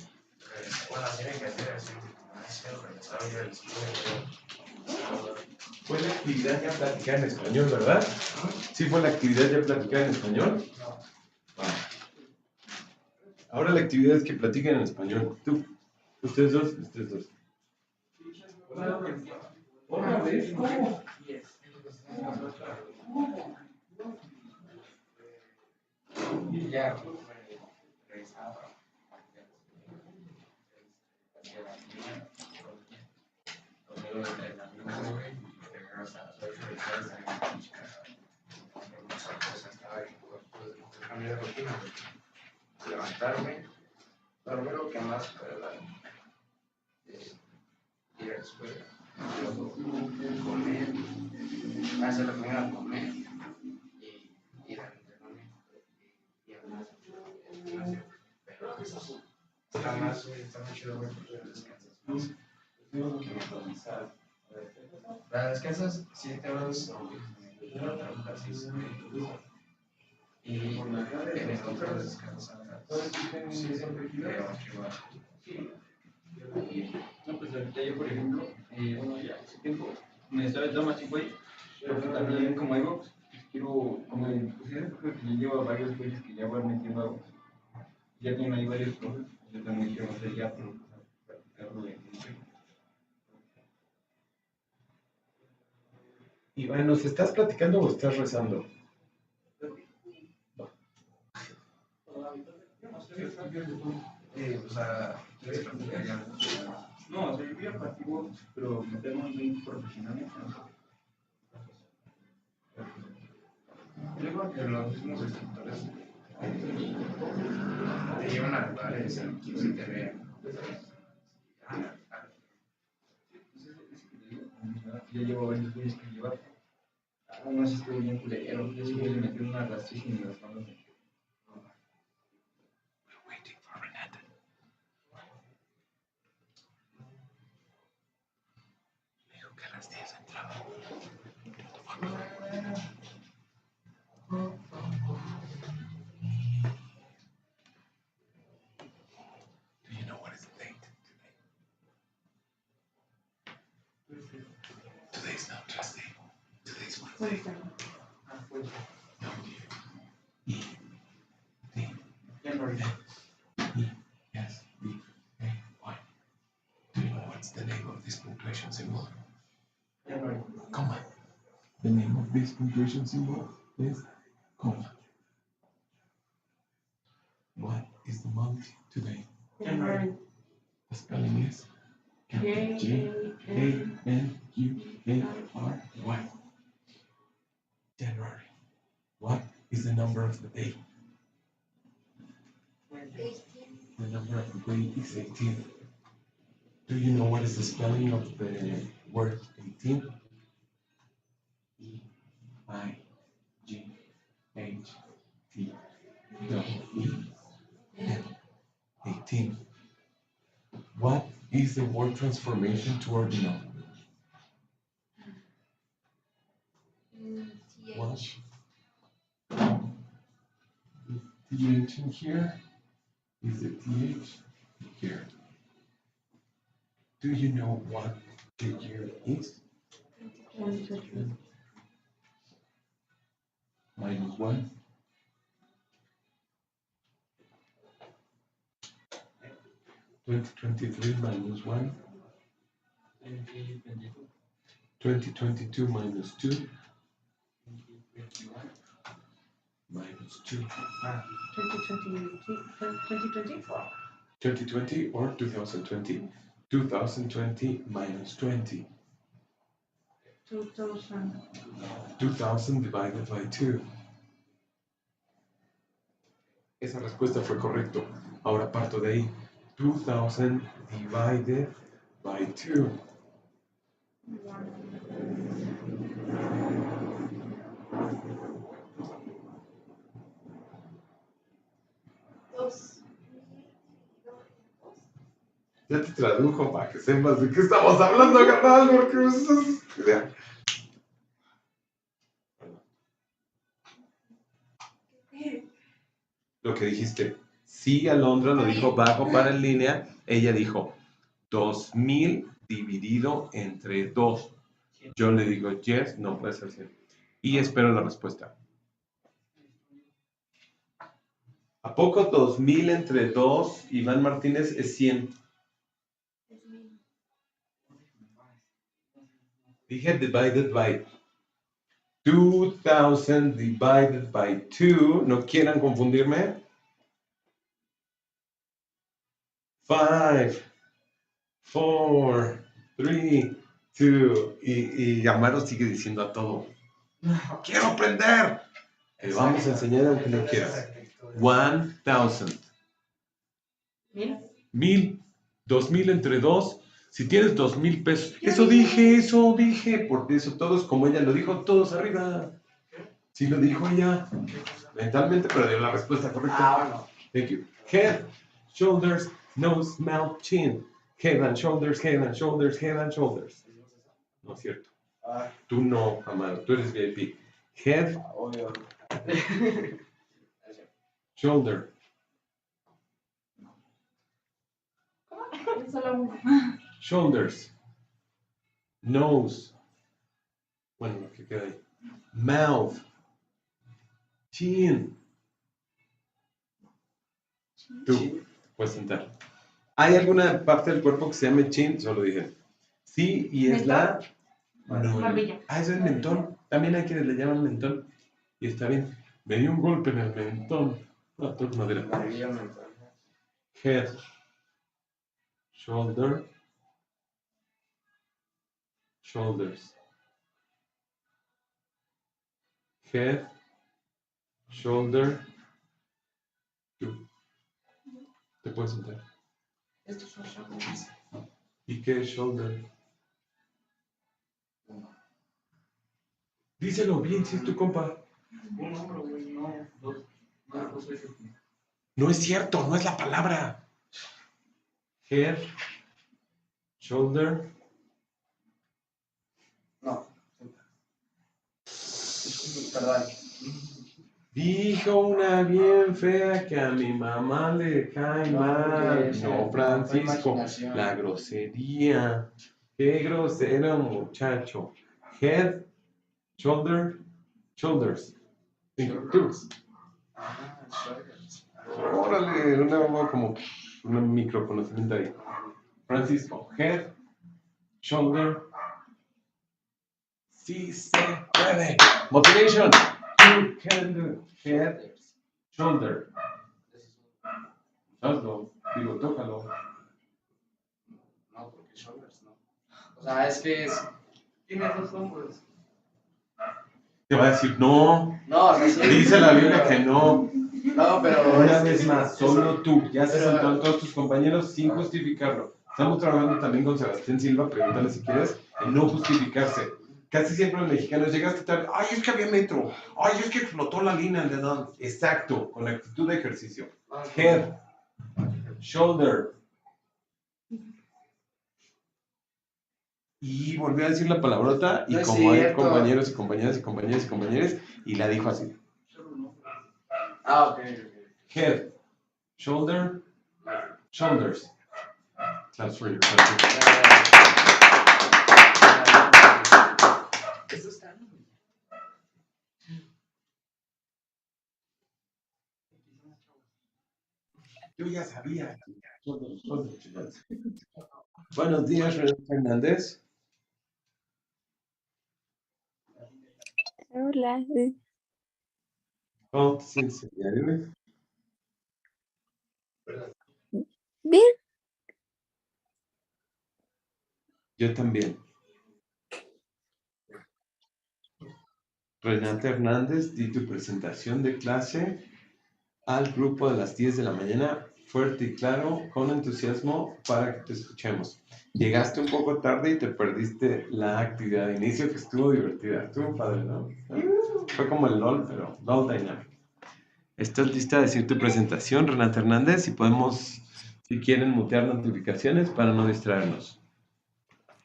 [SPEAKER 9] bueno, tiene que hacer así, regresaba yo del cine.
[SPEAKER 2] Fue la actividad ya platicada en español, ¿verdad? ¿Sí fue la actividad ya platicada en español? Ahora la actividad es que platiquen en español. Tú, ustedes dos, ustedes dos. Otra vez, ¿cómo?
[SPEAKER 7] Y ya, regresaba. Levantarme, dormir lo que más pueda, ir a la escuela, luego comer, hacer la comida, comer y ir al entrenamiento y al gimnasio. Pero está muy chido, güey, porque descansas más. Descansas 7 horas para trabajar 6 y en el otro descansas 7 de 8 horas.
[SPEAKER 10] No, pues ahorita yo, por ejemplo, bueno, ya hace tiempo me estaba dando más chico ahí, pero pues también como hay box, pues quiero, como pues creo que ya llevo varios güeyes que ya van metiendo a box, ya tienen ahí varios profes, yo también quiero hacer ya, pero practicarlo de
[SPEAKER 2] Iván, ¿nos estás platicando o estás rezando?
[SPEAKER 7] O sea, ¿quieres practicar ya?
[SPEAKER 10] no, o sea, yo voy a partir box, pero meternos bien profesionalmente, ¿no?
[SPEAKER 7] Yo creo que los mismos instructores te llevan a lugares en los que se te vean.
[SPEAKER 10] Ya llevo varios güeyes que llevar. No sé si estoy bien culero, yo sí voy a meter una rastriz y las manos.
[SPEAKER 1] Do you know what is the date today? Today's not Tuesday. Today's Wednesday. No, dear. D.
[SPEAKER 10] January.
[SPEAKER 1] E. Yes. B. A. Y. Do you know what's the name of this punctuation symbol?
[SPEAKER 10] January.
[SPEAKER 1] Comma. The name of this punctuation symbol is comma. What is the month today?
[SPEAKER 10] January.
[SPEAKER 1] The spelling is January. January. What is the number of the day?
[SPEAKER 8] 18.
[SPEAKER 1] The number of the day is 18. Do you know what is the spelling of the word 18? E-I-G-H-T-E-N. 18. What is the word transformation to ordinal? What?
[SPEAKER 8] TH.
[SPEAKER 1] Is TH in here? Is it TH here? Do you know what the year is?
[SPEAKER 8] 2023.
[SPEAKER 1] Minus 1. 2023 minus 1. 2022 minus 2.
[SPEAKER 10] 2021.
[SPEAKER 1] Minus 2.
[SPEAKER 5] 2020 or
[SPEAKER 1] 2020 or 2020? 2020 minus 20.
[SPEAKER 5] 2000.
[SPEAKER 1] 2000 divided by 2. Esa respuesta fue correcto. Ahora parto de ahí. 2000 divided by 2. Ya te tradujo para que sepas de qué estamos hablando, carnal, porque lo que dijiste, sí, Alondra lo dijo bajo para en línea, ella dijo 2000 dividido entre 2. Yo le digo yes, no puede ser 100. Y espero la respuesta. ¿A poco 2000 entre 2, Iván Martínez, es 100? Dije divided by 2000 divided by 2. No quieran confundirme. 5, 4, 3, 2. Y Amaro sigue diciendo a todo. ¡Quiero aprender! Te vamos a enseñar aunque no quieras. 1000. 1000. 2000 entre 2. Si tienes 2000 pesos. Eso dije. Porque eso todos, como ella lo dijo, todos arriba. Sí lo dijo ella. Mentalmente, pero dio la respuesta correcta. Thank you. Head, shoulders, nose, mouth, chin. Head and shoulders, head and shoulders, head and shoulders. No es cierto. Tú no, Amado. Tú eres VIP. Head, shoulder. Shoulders. Nose. Bueno, lo que queda ahí. Mouth. Chin. Tú puedes sentar. ¿Hay alguna parte del cuerpo que se llame chin? Solo dije. Sí, y es la... No.
[SPEAKER 8] Barbilla.
[SPEAKER 1] Eso es mentón. También hay quienes le llaman mentón. Y está bien. Me dio un golpe en el mentón. No, toca madera. Head. Shoulder. Shoulders. Head. Shoulder. Tú. Te puedes sentar. ¿Y qué es shoulder? Díselo bien si es tu compa.
[SPEAKER 10] Un hombro, güey, no, dos. No, dos veces.
[SPEAKER 1] No es cierto, no es la palabra. Head, shoulder.
[SPEAKER 7] No. Perdón.
[SPEAKER 1] Dijo una bien fea que a mi mamá le cae mal. No, Francisco, la grosería. Qué grosero muchacho. Head, shoulder, shoulders. Shoulders. Órale, como un microconocimiento ahí. Francisco, head, shoulder. Sí se puede. Motivation. You can do. Head, shoulder. Hazlo. Digo, tócalo.
[SPEAKER 7] No, porque shoulders no. O sea, es que es.
[SPEAKER 10] Tienes dos hombros.
[SPEAKER 1] Te va a decir no.
[SPEAKER 7] No, o sea, sí.
[SPEAKER 1] Dice la Biblia que no.
[SPEAKER 7] No, pero.
[SPEAKER 1] Una vez más, solo tú. Ya se sentaron todos tus compañeros sin justificarlo. Estamos trabajando también con Sebastián Silva. Pregúntale si quieres. En no justificarse. Casi siempre los mexicanos llegaste tarde. Ay, es que había metro. Ay, es que explotó la línea de don. Exacto, con la actitud de ejercicio. Head, shoulder. Y volvió a decir la palabrota. Y
[SPEAKER 7] No es
[SPEAKER 1] como hay
[SPEAKER 7] cierto.
[SPEAKER 1] compañeros y compañeras y compañeras y compañeros, y la dijo así.
[SPEAKER 7] Ah, ok.
[SPEAKER 1] Head, shoulder, shoulders. Transfer your
[SPEAKER 7] Eso está.
[SPEAKER 1] Yo ya sabía. Buenos días, René Fernández.
[SPEAKER 8] Hola.
[SPEAKER 1] ¿Cómo te sientes el día de hoy?
[SPEAKER 8] Bien.
[SPEAKER 1] Yo también. Renata Hernández, di tu presentación de clase al grupo de las 10 de la mañana. fuerte y claro, con entusiasmo para que te escuchemos. Llegaste un poco tarde y te perdiste la actividad de inicio que estuvo divertida. Estuvo padre, ¿no? Fue como el LOL, pero LOL Dynamic. ¿Estás lista a decir tu presentación, Renata Hernández? Y podemos, si quieren, mutear notificaciones para no distraernos.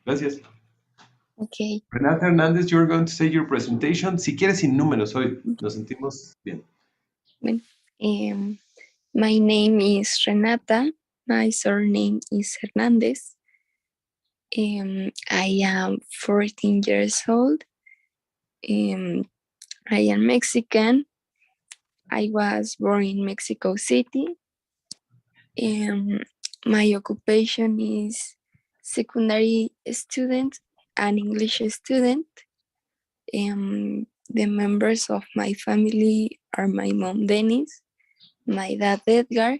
[SPEAKER 1] Gracias.
[SPEAKER 8] Okay.
[SPEAKER 1] Renata Hernández, you're going to say your presentation. Si quieres, sin números hoy. Nos sentimos bien.
[SPEAKER 8] Well, my name is Renata. My surname is Hernandez. I am 14 years old. I am Mexican. I was born in Mexico City. My occupation is secondary student and English student. The members of my family are my mom, Denise, my dad, Edgar.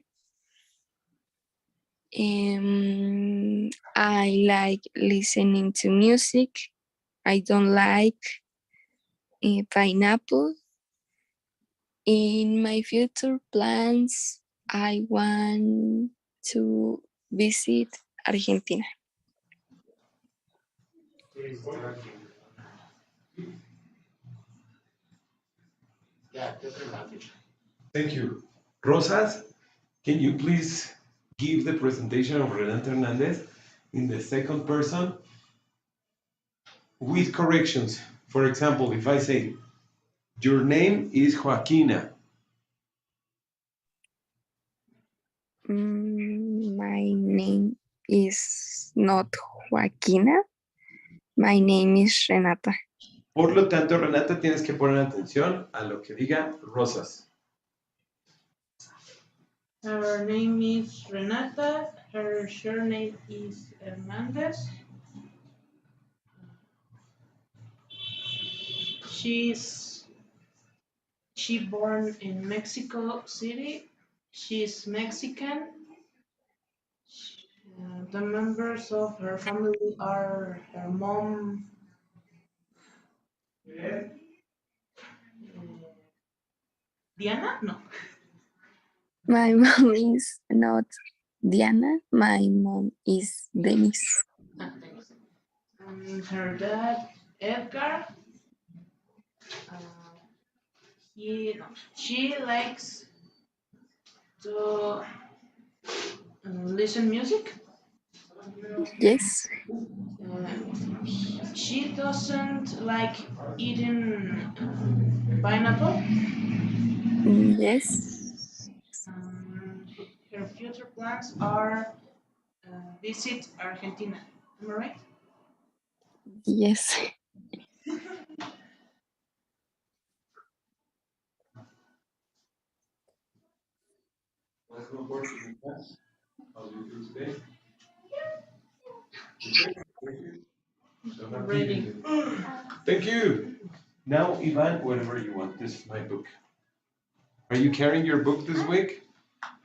[SPEAKER 8] I like listening to music. I don't like pineapple. In my future plans, I want to visit Argentina.
[SPEAKER 1] Thank you. Rosas, can you please give the presentation of Renata Hernandez in the second person with corrections? For example, if I say, your name is Joaquina.
[SPEAKER 8] My name is not Joaquina. My name is Renata.
[SPEAKER 1] Por lo tanto, Renata, tienes que poner atención a lo que diga Rosas.
[SPEAKER 5] Her name is Renata. Her surname is Hernandez. She born in Mexico City. She's Mexican. The members of her family are her mom, Diana? No.
[SPEAKER 8] My mom is not Diana. My mom is Denise.
[SPEAKER 5] Her dad, Edgar. She likes to listen music.
[SPEAKER 8] Yes.
[SPEAKER 5] She doesn't like eating pineapple.
[SPEAKER 8] Yes.
[SPEAKER 5] Her future plans are visit Argentina. Am I right?
[SPEAKER 8] Yes.
[SPEAKER 1] Welcome aboard to the class. How do you do today?
[SPEAKER 5] Ready.
[SPEAKER 1] Thank you. Now, Ivan, whatever you want. This is my book. Are you carrying your book this week?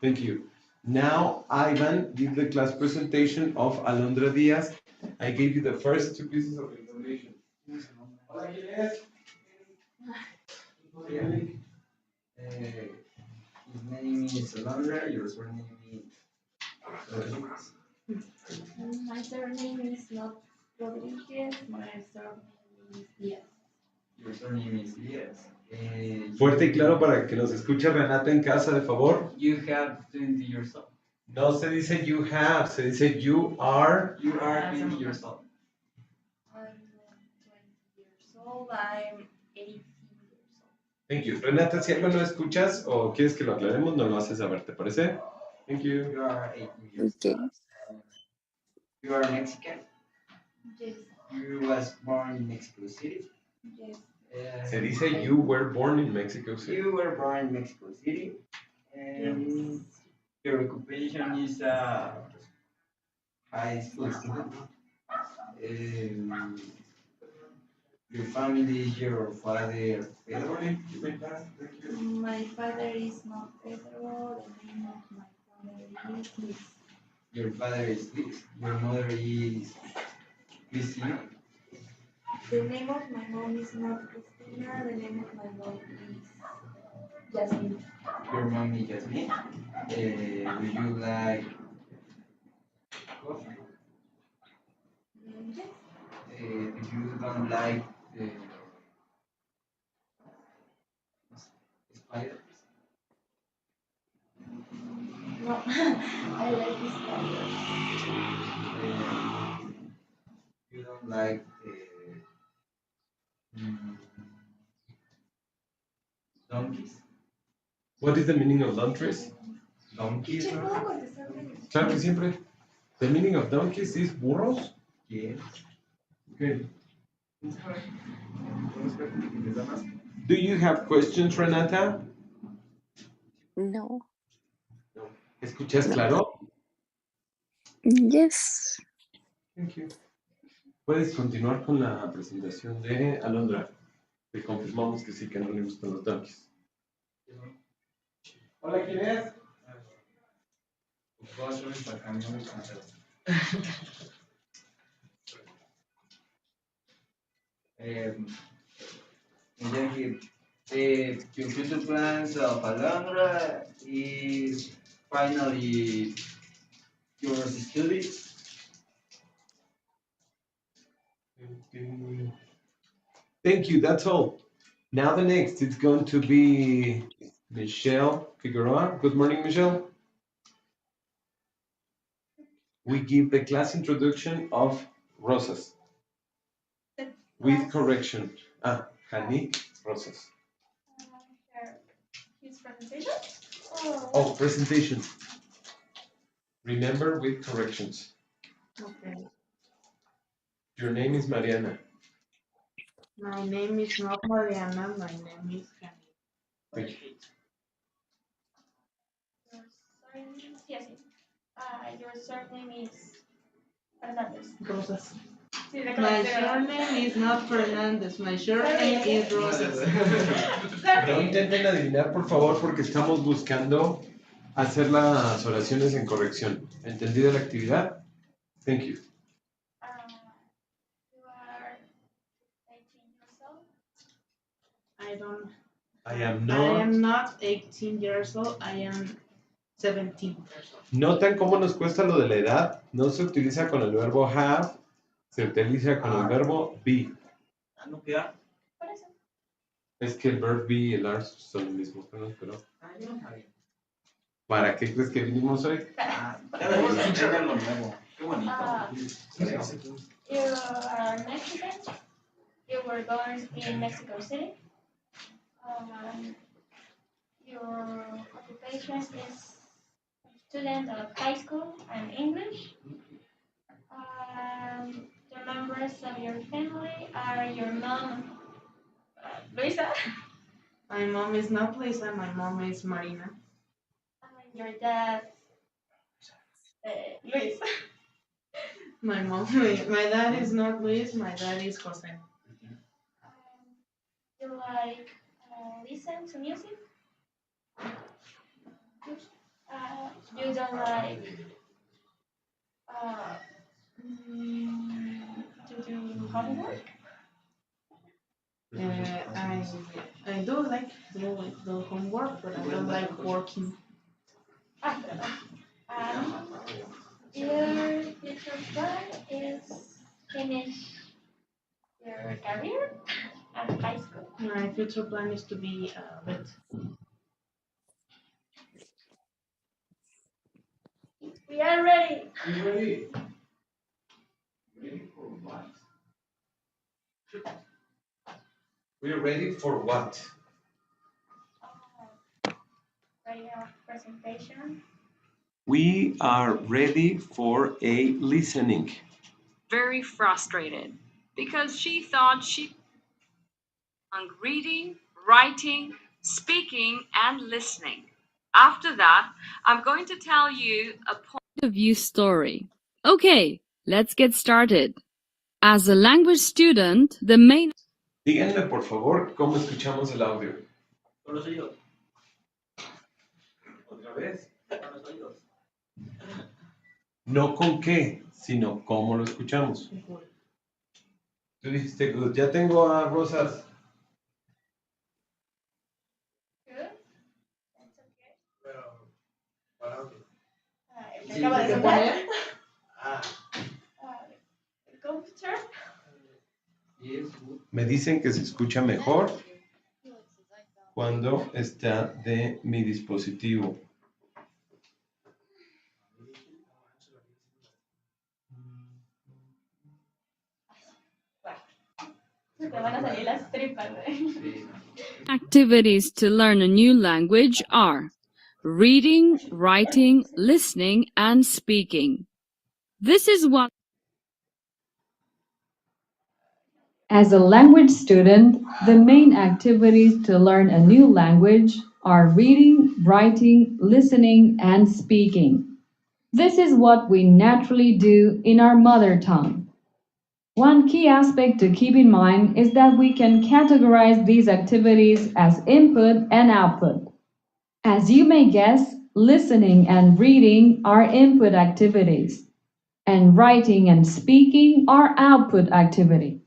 [SPEAKER 1] Thank you. Now, Ivan, give the class presentation of Alondra Diaz. I gave you the first two pieces of information. Hola, ¿quién es?
[SPEAKER 10] His name is Alondra, your surname is Rodríguez.
[SPEAKER 11] My surname is not Rodríguez, my surname is Diaz.
[SPEAKER 10] Your surname is Diaz.
[SPEAKER 1] Fuerte y claro para que nos escuche Renata en casa, de favor.
[SPEAKER 10] You have 20 years old.
[SPEAKER 1] No se dice you have, se dice you are.
[SPEAKER 10] You are 20 years old.
[SPEAKER 11] I'm 20 years old. I'm 18 years old.
[SPEAKER 1] Thank you. Renata, si algo no escuchas o quieres que lo aclaremos, nos lo haces saber, ¿te parece? Thank you.
[SPEAKER 10] You are 18 years
[SPEAKER 8] Okay.
[SPEAKER 10] old. You are Mexican.
[SPEAKER 11] Yes.
[SPEAKER 10] You was born in Mexico City.
[SPEAKER 11] Yes.
[SPEAKER 1] Se dice you were born in Mexico City.
[SPEAKER 10] You were born in Mexico City. And
[SPEAKER 11] Yes.
[SPEAKER 10] your occupation is a high school student. Your family is your father, Pedro.
[SPEAKER 11] My father is not Pedro. The name of my father is Luis.
[SPEAKER 10] Your father is Luis. Your mother is Cristina.
[SPEAKER 11] The name of my mom is not Cristina. The name of my mom is Jasmine.
[SPEAKER 7] Your mommy Jasmine. Do you like coffee?
[SPEAKER 11] Yes.
[SPEAKER 7] If you don't like spiders,
[SPEAKER 11] No, I like this color.
[SPEAKER 7] you don't like donkeys.
[SPEAKER 1] What is the meaning of donkeys?
[SPEAKER 7] Donkeys,
[SPEAKER 11] Che,
[SPEAKER 7] ¿no?
[SPEAKER 11] ¿puedo contestarme?
[SPEAKER 1] Claro que siempre. The meaning of donkeys is burros.
[SPEAKER 7] Yes.
[SPEAKER 1] Okay. Do you have questions, Renata?
[SPEAKER 8] No.
[SPEAKER 1] ¿Escuchas
[SPEAKER 8] No.
[SPEAKER 1] claro?
[SPEAKER 8] Yes.
[SPEAKER 1] Thank you. Puedes continuar con la presentación de Alondra. Le confirmamos que sí, que no le gustan los donkeys. Hola, ¿quién es?
[SPEAKER 10] Voy a hacer esta canción de canción.
[SPEAKER 7] Your future plans of Alondra is finally your studies.
[SPEAKER 1] Thank you, that's all. Now the next, it's going to be Michelle Figueroa. Good morning, Michelle. We give the class introduction of Rosas with correction. Hanik Rosas.
[SPEAKER 11] His presentation?
[SPEAKER 1] Oh, presentation. Remember with corrections.
[SPEAKER 5] Okay.
[SPEAKER 1] Your name is Mariana.
[SPEAKER 5] My name is not Mariana, my name is Hani.
[SPEAKER 1] Thank you.
[SPEAKER 11] Your surname is Fernandez.
[SPEAKER 5] Rosas.
[SPEAKER 11] Sí, de
[SPEAKER 5] My
[SPEAKER 11] conocer.
[SPEAKER 5] surname is not Fernandez, my surname is Rosas.
[SPEAKER 1] No intenten adivinar, por favor, porque estamos buscando hacer las oraciones en corrección. ¿Entendida la actividad? Thank you.
[SPEAKER 11] You are 18 years old.
[SPEAKER 1] I am
[SPEAKER 5] I am
[SPEAKER 1] not.
[SPEAKER 5] not 18 years old, I am 17 years old.
[SPEAKER 1] ¿Notan cómo nos cuesta lo de la edad? No se utiliza con el verbo have, se utiliza con el verbo be.
[SPEAKER 10] ¿No queda?
[SPEAKER 11] Por eso.
[SPEAKER 1] Es que el verb be y el are son el mismo, pero
[SPEAKER 10] Yo no sabía.
[SPEAKER 1] ¿para qué crees que vinimos hoy?
[SPEAKER 10] Cada vez escuchar algo nuevo. Qué bonito.
[SPEAKER 11] You are Mexican. You were born in Mexico City. Your occupation is student of high school and English. The members of your family are your mom, Luisa,
[SPEAKER 5] My mom is not Lisa, my mom is Marina.
[SPEAKER 11] your dad, Luis.
[SPEAKER 5] My dad is not Luis, my dad is Jose.
[SPEAKER 11] You like listen to music. You don't like to do homework.
[SPEAKER 5] I do like the homework, but I don't like working.
[SPEAKER 11] Your future plan is finish your career at high school.
[SPEAKER 5] My future plan is to be a vet.
[SPEAKER 11] We are ready.
[SPEAKER 1] You ready? Ready for what? We're ready for what?
[SPEAKER 11] Ready our presentation.
[SPEAKER 1] We are ready for a listening.
[SPEAKER 12] Very frustrated because she thought she on reading, writing, speaking, and listening. After that, I'm going to tell you a point of view story. Okay, let's get started. As a language student, the main
[SPEAKER 1] Díganme por favor cómo escuchamos el audio.
[SPEAKER 10] Con los oídos.
[SPEAKER 1] ¿Otra vez?
[SPEAKER 10] Con los oídos.
[SPEAKER 1] No con qué, sino cómo lo escuchamos. Tú dijiste good. Ya tengo a Rosas.
[SPEAKER 11] Good. Acaba de sonar.
[SPEAKER 13] Computer.
[SPEAKER 1] Me dicen que se escucha mejor cuando está de mi dispositivo.
[SPEAKER 13] Se te van a salir las tripas.
[SPEAKER 12] Activities to learn a new language are reading, writing, listening, and speaking. This is what
[SPEAKER 14] As a language student, the main activities to learn a new language are reading, writing, listening, and speaking. This is what we naturally do in our mother tongue. One key aspect to keep in mind is that we can categorize these activities as input and output. As you may guess, listening and reading are input activities, and writing and speaking are output activities.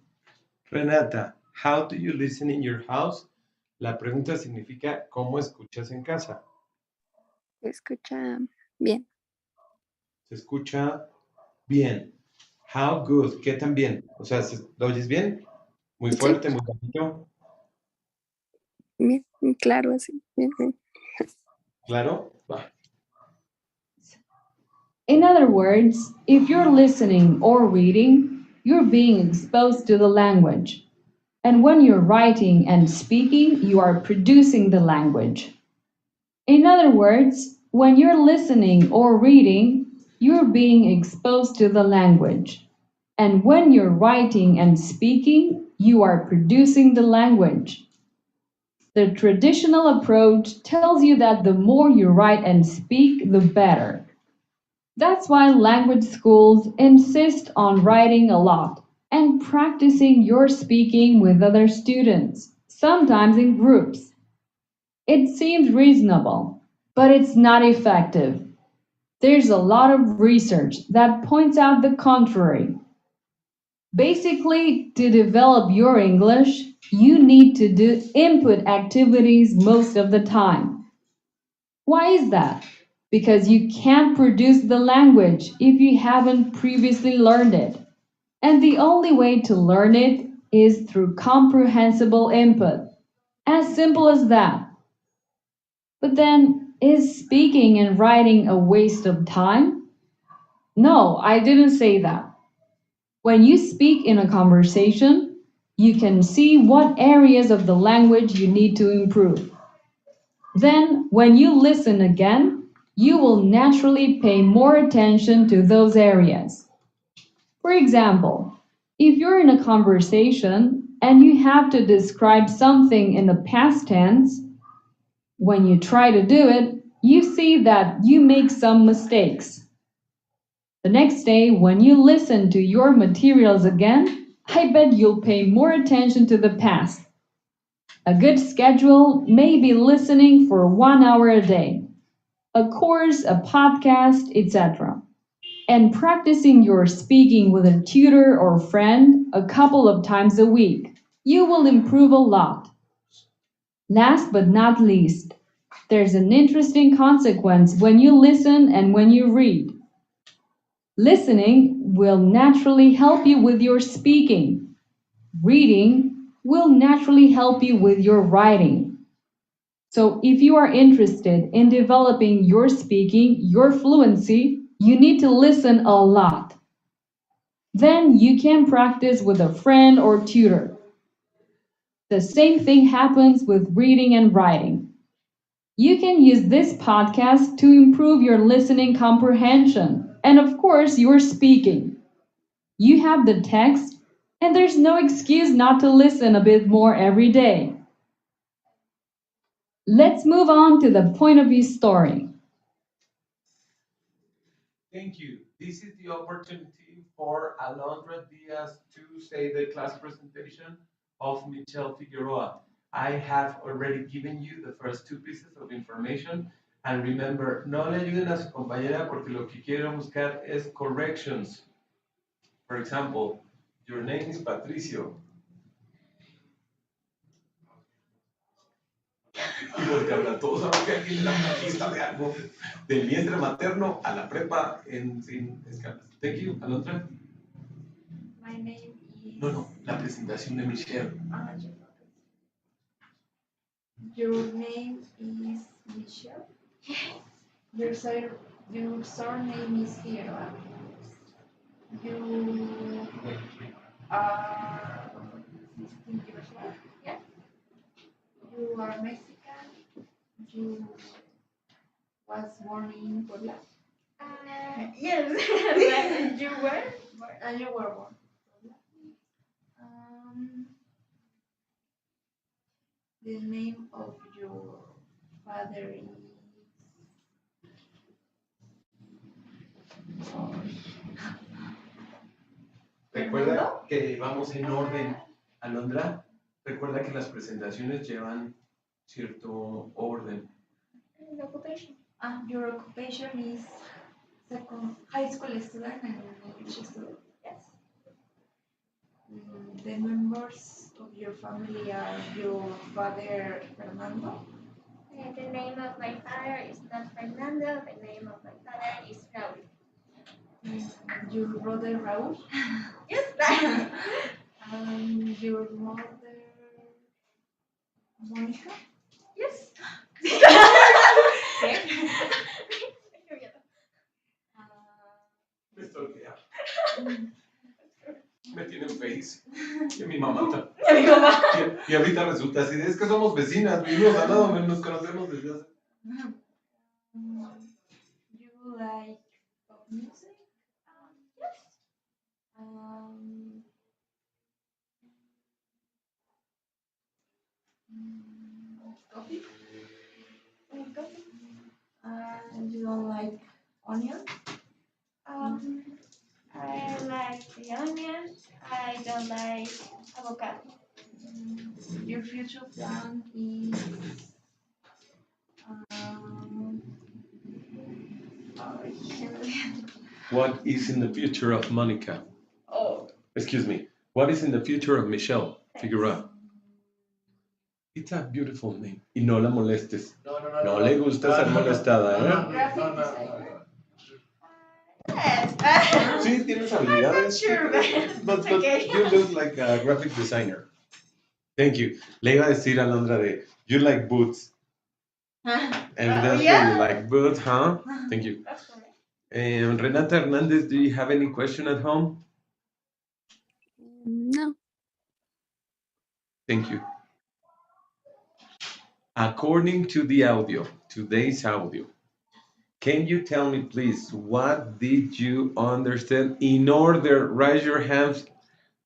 [SPEAKER 1] Renata, how do you listen in your house? La pregunta significa ¿cómo escuchas en casa?
[SPEAKER 8] Se escucha bien.
[SPEAKER 1] Se escucha bien. How good, ¿qué tan bien? O sea, ¿lo oyes bien? Muy fuerte, muy bajito.
[SPEAKER 8] Bien, claro, así. Bien, bien.
[SPEAKER 1] ¿Claro? Va.
[SPEAKER 14] In other words, if you're listening or reading, you're being exposed to the language. And when you're writing and speaking, you are producing the language. In other words, when you're listening or reading, you're being exposed to the language. And when you're writing and speaking, you are producing the language. The traditional approach tells you that the more you write and speak, the better. That's why language schools insist on writing a lot and practicing your speaking with other students, sometimes in groups. It seems reasonable, but it's not effective. There's a lot of research that points out the contrary. Basically, to develop your English, you need to do input activities most of the time. Why is that? Because you can't produce the language if you haven't previously learned it. And the only way to learn it is through comprehensible input. As simple as that. But then, is speaking and writing a waste of time? No, I didn't say that. When you speak in a conversation, you can see what areas of the language you need to improve. Then, when you listen again, you will naturally pay more attention to those areas. For example, if you're in a conversation and you have to describe something in the past tense, when you try to do it, you see that you make some mistakes. The next day, when you listen to your materials again, I bet you'll pay more attention to the past. A good schedule may be listening for 1 hour a day, a course, a podcast, etc. And practicing your speaking with a tutor or friend a couple of times a week. You will improve a lot. Last but not least, there's an interesting consequence when you listen and when you read. Listening will naturally help you with your speaking. Reading will naturally help you with your writing. So if you are interested in developing your speaking, your fluency, you need to listen a lot. Then you can practice with a friend or tutor. The same thing happens with reading and writing. You can use this podcast to improve your listening comprehension and, of course, your speaking. You have the text, and there's no excuse not to listen a bit more every day. Let's move on to the point of view story.
[SPEAKER 1] Thank you. This is the opportunity for Alondra Diaz to say the class presentation of Michelle Figueroa. I have already given you the first two pieces of information. And remember, no le ayuden a su compañera porque lo que quiero buscar es corrections. For example, your name is Patricio. Y voltearla a todos a ver que alguien le da una pista de algo. Del vientre materno a la prepa sin escalas. Thank you, Alondra.
[SPEAKER 11] My name is.
[SPEAKER 1] No, la presentación de Michelle.
[SPEAKER 11] Your name is Michelle. Your surname is Figueroa. You are 16 years old. Yeah. You are Mexican. You was born in Puebla. Yes. You were? You were born. The name of your father is.
[SPEAKER 1] Recuerda que vamos en orden. Alondra, recuerda que las presentaciones llevan cierto orden.
[SPEAKER 11] Occupation. Your occupation is second high school student and English student. Yes. The members of your family are your father Fernando.
[SPEAKER 13] The name of my father is not Fernando. The name of my father is Raúl.
[SPEAKER 11] Your brother Raúl.
[SPEAKER 13] Yes.
[SPEAKER 11] And your mother Monica.
[SPEAKER 13] Yes.
[SPEAKER 1] Me stalkea. Me tienen face. Y mi mamá. Y ahorita resulta así, es que somos vecinas, vivimos al lado, nos conocemos desde hace.
[SPEAKER 11] You like pop music?
[SPEAKER 13] Yes.
[SPEAKER 11] Coffee? You don't like onion?
[SPEAKER 13] I like the onion. I don't like avocado.
[SPEAKER 11] Your future plan is
[SPEAKER 1] What is in the future of Monica?
[SPEAKER 11] Oh.
[SPEAKER 1] Excuse me. What is in the future of Michelle Figueroa? It's a beautiful name. Y no la molestes. No le gusta ser molestada, ¿eh?
[SPEAKER 13] Yes.
[SPEAKER 1] Sí, tienes habilidades.
[SPEAKER 13] Sure,
[SPEAKER 1] But
[SPEAKER 13] okay.
[SPEAKER 1] you look like a graphic designer. Thank you. Le iba a decir a Alondra de, you like boots. Evidently
[SPEAKER 13] yeah.
[SPEAKER 1] you like boots, huh? Thank you.
[SPEAKER 13] That's correct.
[SPEAKER 1] Renata Hernandez, do you have any question at home?
[SPEAKER 8] No.
[SPEAKER 1] Thank you. According to the audio, today's audio, can you tell me, please, what did you understand? In order, raise your hands.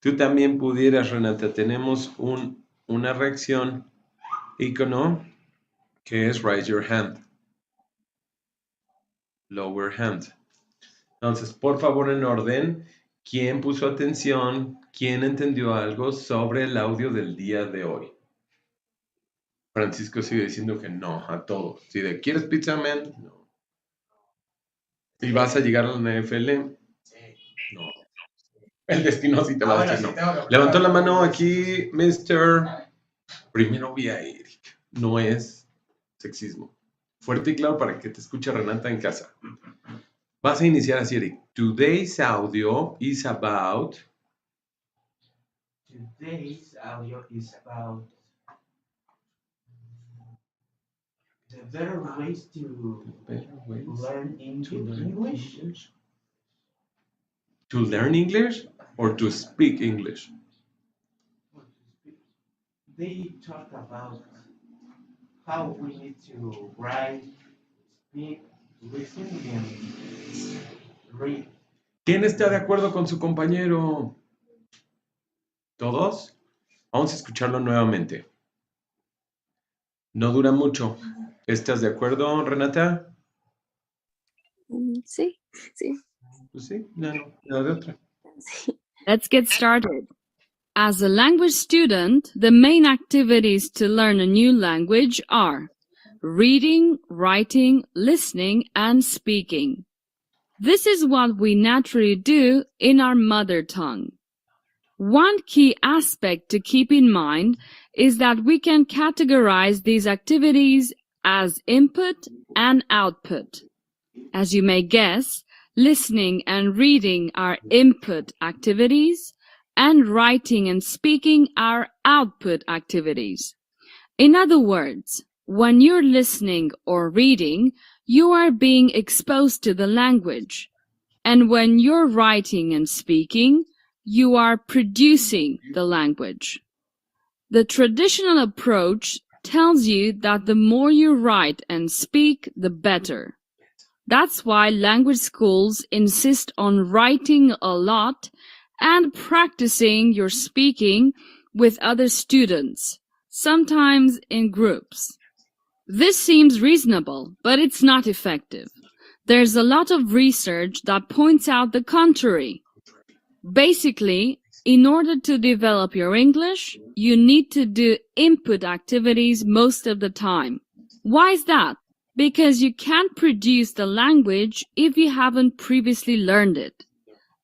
[SPEAKER 1] Tú también pudieras, Renata. Tenemos una reacción, icono, que es raise your hand. Lower hand. Entonces, por favor, en orden, ¿quién puso atención? ¿Quién entendió algo sobre el audio del día de hoy? Francisco sigue diciendo que no a todo. Si de ¿quieres pizza, man? No. ¿Y vas a llegar a la NFL? No. El destino sí te va a decir no. Levantó la mano aquí, Mr. Primero vi a Eric. No es sexismo. Fuerte y claro para que te escuche Renata en casa. Vas a iniciar así, Eric. Today's audio is about...
[SPEAKER 9] Today's audio is about the better ways to learn English.
[SPEAKER 1] To learn English or to speak English?
[SPEAKER 9] They talk about how we need to write, speak, listen, and read.
[SPEAKER 1] ¿Quién está de acuerdo con su compañero? ¿Todos? Vamos a escucharlo nuevamente. No dura mucho. ¿Estás de acuerdo, Renata?
[SPEAKER 8] Sí, sí.
[SPEAKER 1] Pues sí, no de otra.
[SPEAKER 15] Let's get started. As a language student, the main activities to learn a new language are reading, writing, listening, and speaking. This is what we naturally do in our mother tongue. One key aspect to keep in mind is that we can categorize these activities as input and output. As you may guess, listening and reading are input activities, and writing and speaking are output activities. In other words, when you're listening or reading, you are being exposed to the language. And when you're writing and speaking, you are producing the language. The traditional approach tells you that the more you write and speak, the better. That's why language schools insist on writing a lot and practicing your speaking with other students, sometimes in groups. This seems reasonable, but it's not effective. There's a lot of research that points out the contrary. Basically, in order to develop your English, you need to do input activities most of the time. Why is that? Because you can't produce the language if you haven't previously learned it.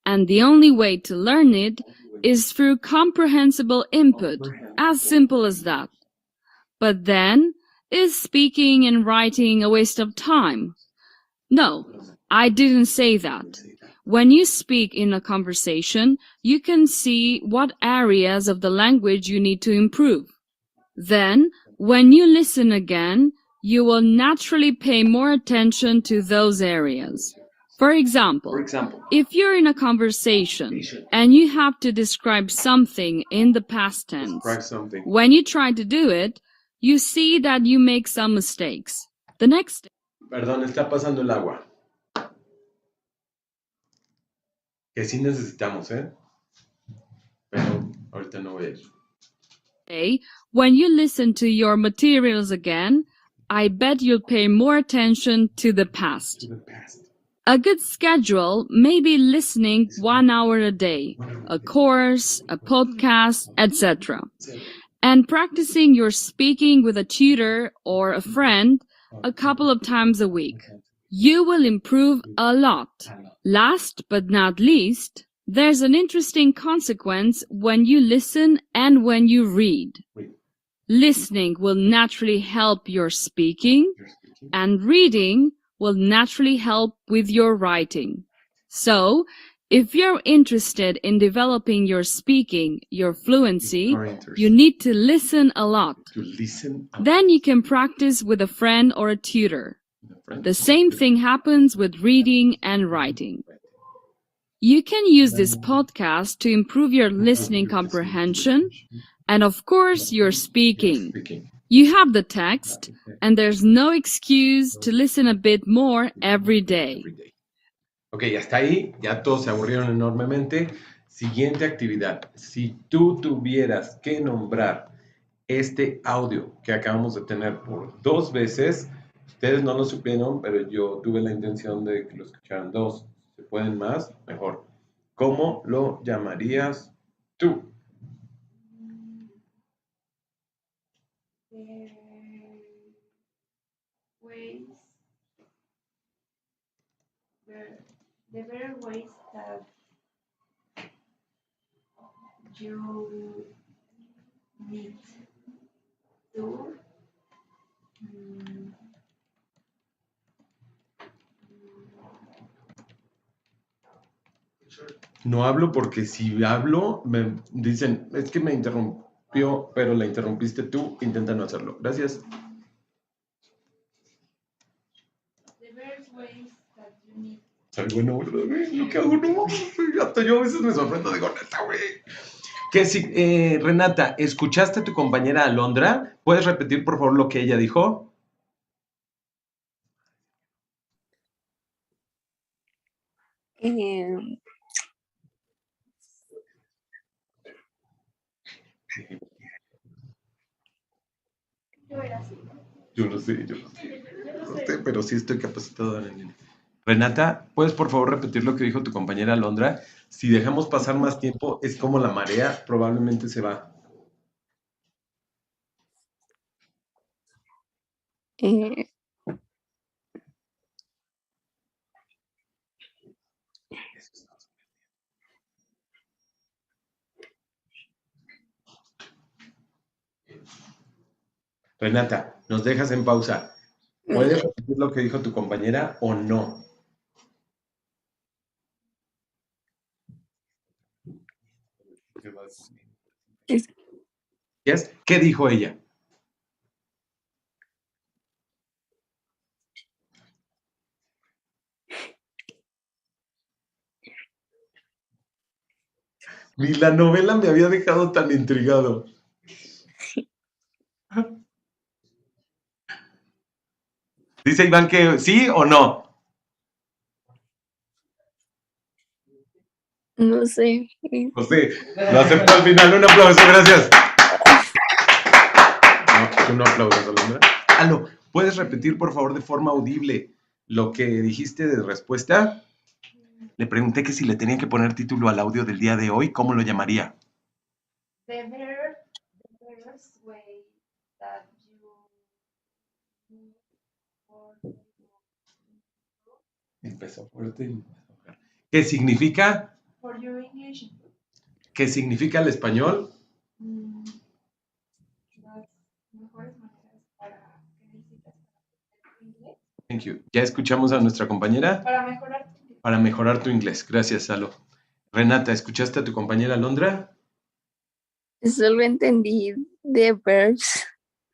[SPEAKER 15] And the only way to learn it is through comprehensible input, as simple as that. But then, is speaking and writing a waste of time? No, I didn't say that. When you speak in a conversation, you can see what areas of the language you need to improve. Then, when you listen again, you will naturally pay more attention to those areas. For example, if you're in a conversation and you have to describe something in the past tense, when you try to do it, you see that you make some mistakes. The next
[SPEAKER 1] Perdón, está pasando el agua. Que sí necesitamos, ¿eh? Pero ahorita no voy a ir.
[SPEAKER 15] day, when you listen to your materials again, I bet you'll pay more attention to the past. A good schedule may be listening 1 hour a day, a course, a podcast, etc. And practicing your speaking with a tutor or a friend a couple of times a week. You will improve a lot. Last but not least, there's an interesting consequence when you listen and when you read. Listening will naturally help your speaking, and reading will naturally help with your writing. So, if you're interested in developing your speaking, your fluency, you need to listen a lot. Then you can practice with a friend or a tutor. The same thing happens with reading and writing. You can use this podcast to improve your listening comprehension and, of course, your speaking. You have the text, and there's no excuse to listen a bit more every day.
[SPEAKER 1] Ok, hasta ahí, ya todos se aburrieron enormemente. Siguiente actividad. Si tú tuvieras que nombrar este audio que acabamos de tener por 2 veces, ustedes no lo supieron, pero yo tuve la intención de que lo escucharan 2. Si pueden más, mejor. ¿Cómo lo llamarías tú?
[SPEAKER 11] The better ways that you need to
[SPEAKER 1] No hablo porque si hablo, me dicen, es que me interrumpió, pero la interrumpiste tú, intenta no hacerlo. Gracias.
[SPEAKER 11] the better ways that you need.
[SPEAKER 1] Soy bueno, ¿verdad, güey? Lo que hago, no. Hasta yo a veces me sorprendo, digo, neta, güey. Que si, Renata, ¿escuchaste a tu compañera Alondra? ¿Puedes repetir, por favor, lo que ella dijo? Yo no sé. No sé, pero sí estoy capacitado en el... Renata, ¿puedes por favor repetir lo que dijo tu compañera Alondra? Si dejamos pasar más tiempo, es como la marea, probablemente se va. Renata, nos dejas en pausa. ¿Puedes repetir lo que dijo tu compañera o no? ¿Qué dijo ella? Ni la novela me había dejado tan intrigado. Dice Iván que sí o no.
[SPEAKER 8] No sé.
[SPEAKER 1] José, lo acepto al final. Un aplauso, gracias. No, tú no aplaudas, Alondra. Aló, ¿puedes repetir, por favor, de forma audible lo que dijiste de respuesta? Le pregunté que si le tenía que poner título al audio del día de hoy, ¿cómo lo llamaría?
[SPEAKER 11] The best way that you need for
[SPEAKER 1] Empezó fuerte. ¿Qué significa?
[SPEAKER 11] for your English.
[SPEAKER 1] ¿Qué significa el español?
[SPEAKER 11] Las mejores maneras para que necesitas para tu inglés.
[SPEAKER 1] Thank you. ¿Ya escuchamos a nuestra compañera?
[SPEAKER 11] Para mejorar tu inglés.
[SPEAKER 1] Para mejorar tu inglés. Gracias, Salo. Renata, ¿escuchaste a tu compañera Alondra?
[SPEAKER 8] Solo entendí de verbs.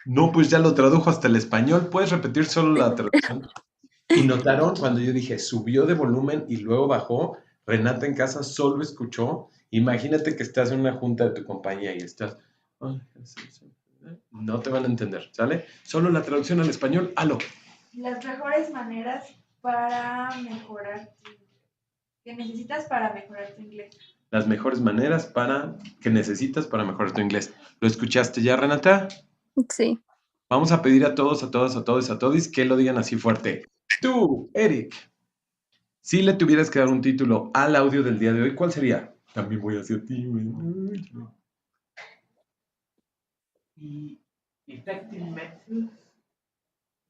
[SPEAKER 1] No, pues ya lo tradujo hasta el español. ¿Puedes repetir solo la traducción? Y notaron cuando yo dije subió de volumen y luego bajó. Renata en casa solo escuchó. Imagínate que estás en una junta de tu compañía y estás. No te van a entender, ¿sale? Solo la traducción al español. Aló.
[SPEAKER 11] Las mejores maneras para mejorar tu inglés. Que necesitas para mejorar tu inglés.
[SPEAKER 1] Las mejores maneras que necesitas para mejorar tu inglés. ¿Lo escuchaste ya, Renata?
[SPEAKER 8] Sí.
[SPEAKER 1] Vamos a pedir a todos, a todos que lo digan así fuerte. Tú, Eric, si le tuvieras que dar un título al audio del día de hoy, ¿cuál sería? También voy hacia ti, güey.
[SPEAKER 9] Effective methods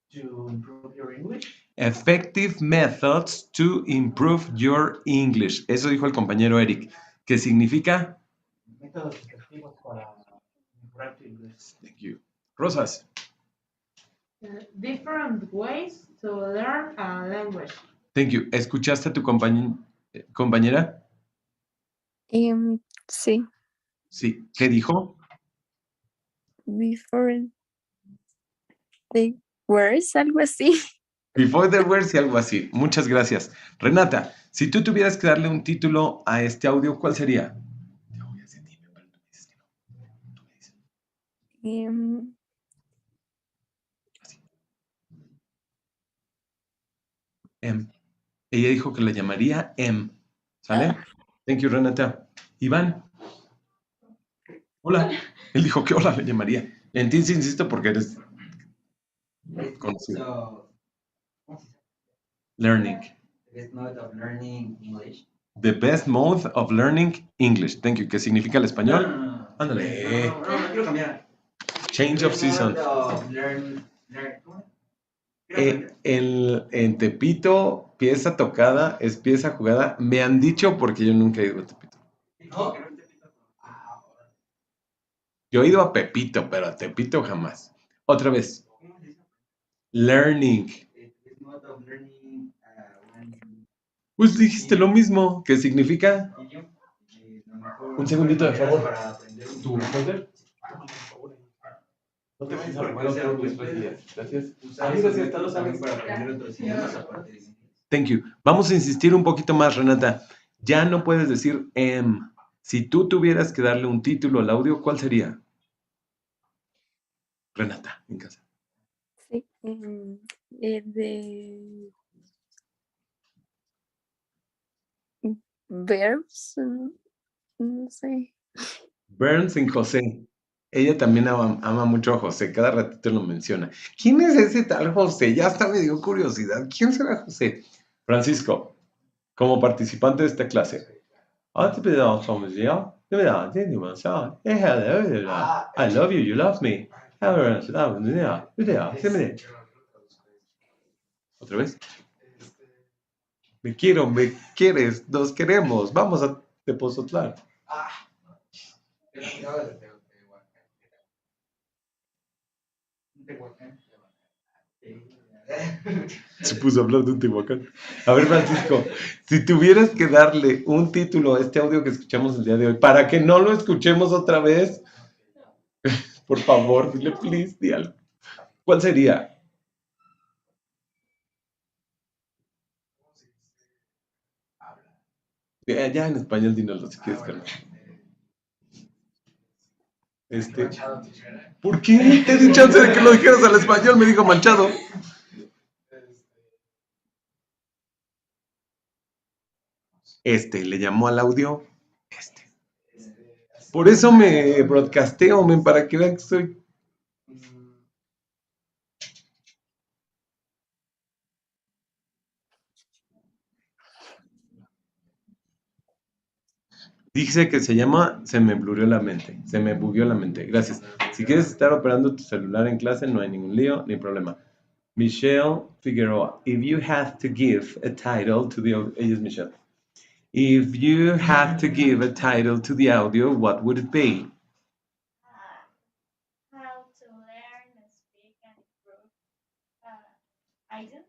[SPEAKER 9] to improve your English.
[SPEAKER 1] Effective methods to improve your English. Eso dijo el compañero Eric. ¿Qué significa?
[SPEAKER 9] Métodos efectivos para mejorar tu inglés.
[SPEAKER 1] Thank you. Rosas.
[SPEAKER 5] Different ways to learn a language.
[SPEAKER 1] Thank you. ¿Escuchaste a tu compañera?
[SPEAKER 8] Sí.
[SPEAKER 1] Sí. ¿Qué dijo?
[SPEAKER 8] Before the words, algo así.
[SPEAKER 1] Before the words y algo así. Muchas gracias. Renata, si tú tuvieras que darle un título a este audio, ¿cuál sería? Ella dijo que la llamaría ¿Sale? Thank you, Renata. Iván. Hola. Él dijo que hola le llamaría. En ti sí insisto porque eres conocido. Learning.
[SPEAKER 7] The best mode of learning English.
[SPEAKER 1] The best mode of learning English. Thank you. ¿Qué significa el español?
[SPEAKER 7] No.
[SPEAKER 1] Ándale.
[SPEAKER 7] No, quiero cambiar.
[SPEAKER 1] Change of season. En Tepito, pieza tocada es pieza jugada. Me han dicho porque yo nunca he ido a Tepito.
[SPEAKER 7] No.
[SPEAKER 1] Yo he ido a Pepito, pero a Tepito jamás. Otra vez. Learning. Pues dijiste lo mismo. ¿Qué significa? Un segundito, de favor. ¿Tu folder? No te vayas a robar otro USB. Gracias. Amigos, si hasta lo sabes. Thank you. Vamos a insistir un poquito más, Renata. Ya no puedes decir Si tú tuvieras que darle un título al audio, ¿cuál sería? Renata, en casa.
[SPEAKER 8] Sí. De verbs, no sé.
[SPEAKER 1] Burns en José. Ella también ama mucho a José, cada ratito lo menciona. ¿Quién es ese tal José? Ya hasta me dio curiosidad. ¿Quién será José? Francisco, como participante de esta clase. I love you, you love me. ¿Otra vez? Me quiero, me quieres, nos queremos. Vamos a Tepoztlán. Se puso a hablar de un Tehuacán. A ver, Francisco, si tuvieras que darle un título a este audio que escuchamos el día de hoy, para que no lo escuchemos otra vez, por favor, dile please, di algo. ¿Cuál sería? Ya en español, dínoslo si quieres, Carmen. ¿Por qué? Te di chance de que lo dijeras al español, me dijo manchado. Le llamó al audio. Por eso me broadcasteo, men, para que vean que soy. Dice que se llama Se me blurrió la mente. Se me bugueó la mente. Gracias. Si quieres estar operando tu celular en clase, no hay ningún lío ni problema. Michelle Figueroa. If you have to give a title to the audio. Ella es Michelle. If you have to give a title to the audio, what would it be?
[SPEAKER 13] How to learn, speak, and improve idiom.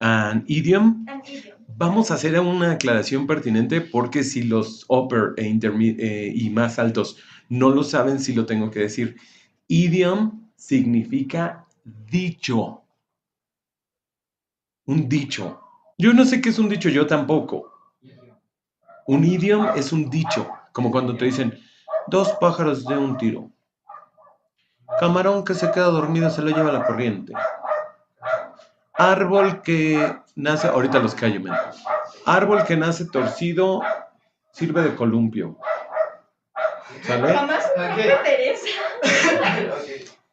[SPEAKER 1] An idiom.
[SPEAKER 13] An idiom.
[SPEAKER 1] Vamos a hacer una aclaración pertinente porque si los upper y más altos no lo saben, sí lo tengo que decir. Idiom significa dicho. Un dicho. Yo no sé qué es un dicho, yo tampoco. Un idiom es un dicho, como cuando te dicen, 2 pájaros de un tiro. Camarón que se queda dormido se lo lleva la corriente. Árbol que nace, ahorita los callo, men. Árbol que nace torcido sirve de columpio. ¿Sale?
[SPEAKER 13] Jamás me interesa.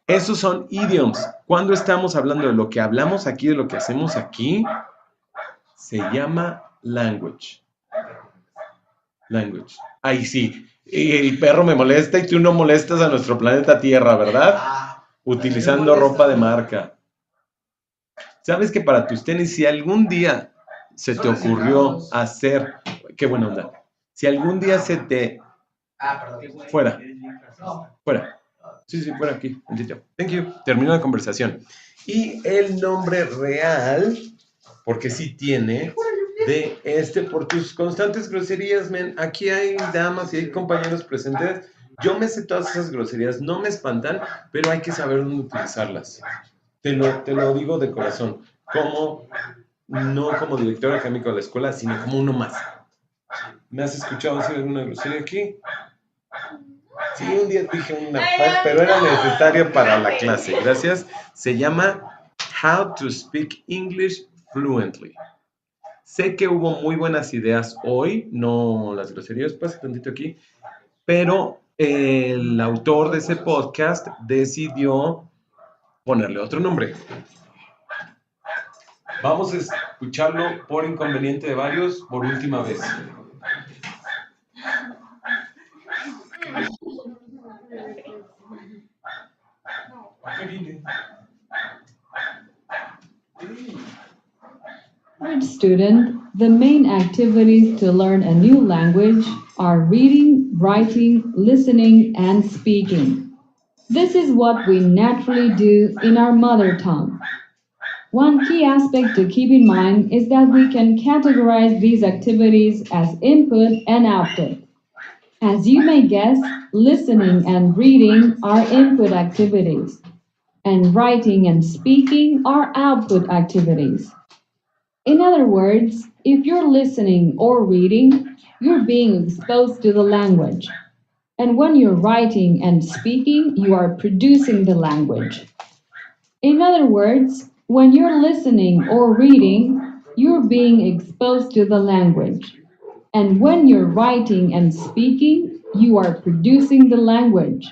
[SPEAKER 1] Esos son idioms. Cuando estamos hablando de lo que hablamos aquí, de lo que hacemos aquí, se llama language. Language. Ay, sí. El perro me molesta y tú no molestas a nuestro planeta Tierra, ¿verdad? Utilizando ropa de marca. ¿Sabes que para tus tenis, si algún día se te ocurrió hacer... Qué buena onda. Si algún día se te... Fuera. Fuera. Sí, fuera aquí. Thank you. Termino la conversación. Y el nombre real, porque sí tiene, de por tus constantes groserías, men. Aquí hay damas y hay compañeros presentes. Yo me sé todas esas groserías, no me espantan, pero hay que saber dónde utilizarlas. Te lo digo de corazón, no como director académico de la escuela, sino como uno más. ¿Me has escuchado decir alguna grosería aquí? Sí, un día dije una, pero era necesario para la clase. Gracias. Se llama How to Speak English Fluently. Sé que hubo muy buenas ideas hoy, no las groserías, pasa tantito aquí, pero el autor de ese podcast decidió ponerle otro nombre. Vamos a escucharlo por inconveniente de varios por última vez.
[SPEAKER 14] Average student, the main activities to learn a new language are reading, writing, listening, and speaking. This is what we naturally do in our mother tongue. One key aspect to keep in mind is that we can categorize these activities as input and output. As you may guess, listening and reading are input activities, and writing and speaking are output activities. In other words, if you're listening or reading, you're being exposed to the language. And when you're writing and speaking, you are producing the language. In other words, when you're listening or reading, you're being exposed to the language. And when you're writing and speaking, you are producing the language.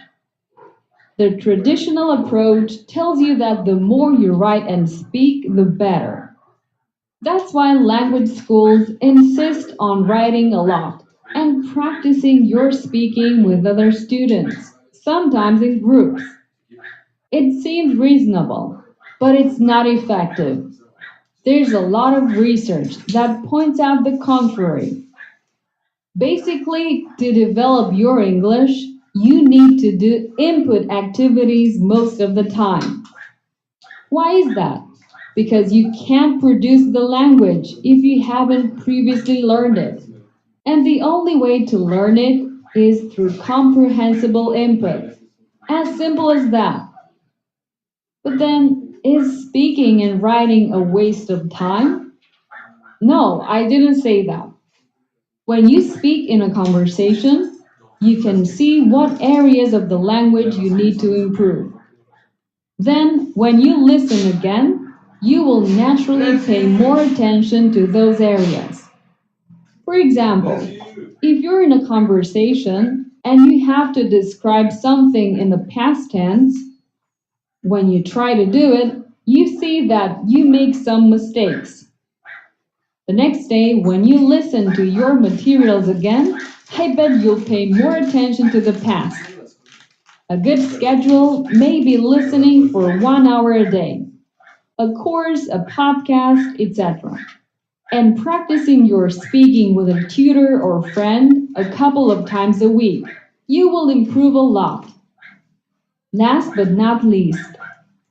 [SPEAKER 14] The traditional approach tells you that the more you write and speak, the better. That's why language schools insist on writing a lot and practicing your speaking with other students, sometimes in groups. It seems reasonable, but it's not effective. There's a lot of research that points out the contrary. Basically, to develop your English, you need to do input activities most of the time. Why is that? Because you can't produce the language if you haven't previously learned it. And the only way to learn it is through comprehensible input. As simple as that. But then, is speaking and writing a waste of time? No, I didn't say that. When you speak in a conversation, you can see what areas of the language you need to improve. Then, when you listen again, you will naturally pay more attention to those areas. For example, if you're in a conversation and you have to describe something in the past tense, when you try to do it, you see that you make some mistakes. The next day, when you listen to your materials again, I bet you'll pay more attention to the past. A good schedule may be listening for 1 hour a day, a course, a podcast, etc. And practicing your speaking with a tutor or friend a couple of times a week. You will improve a lot. Last but not least,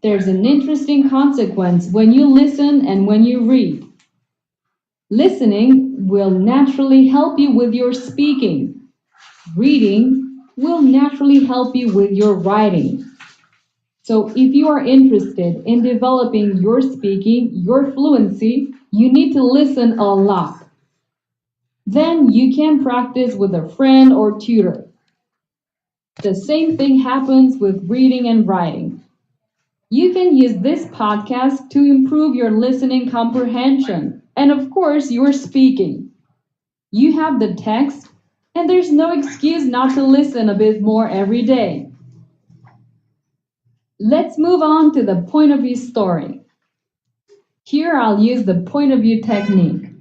[SPEAKER 14] there's an interesting consequence when you listen and when you read. Listening will naturally help you with your speaking. Reading will naturally help you with your writing. So if you are interested in developing your speaking, your fluency, you need to listen a lot. Then you can practice with a friend or tutor. The same thing happens with reading and writing. You can use this podcast to improve your listening comprehension and, of course, your speaking. You have the text, and there's no excuse not to listen a bit more every day. Let's move on to the point of view story. Here I'll use the point of view technique.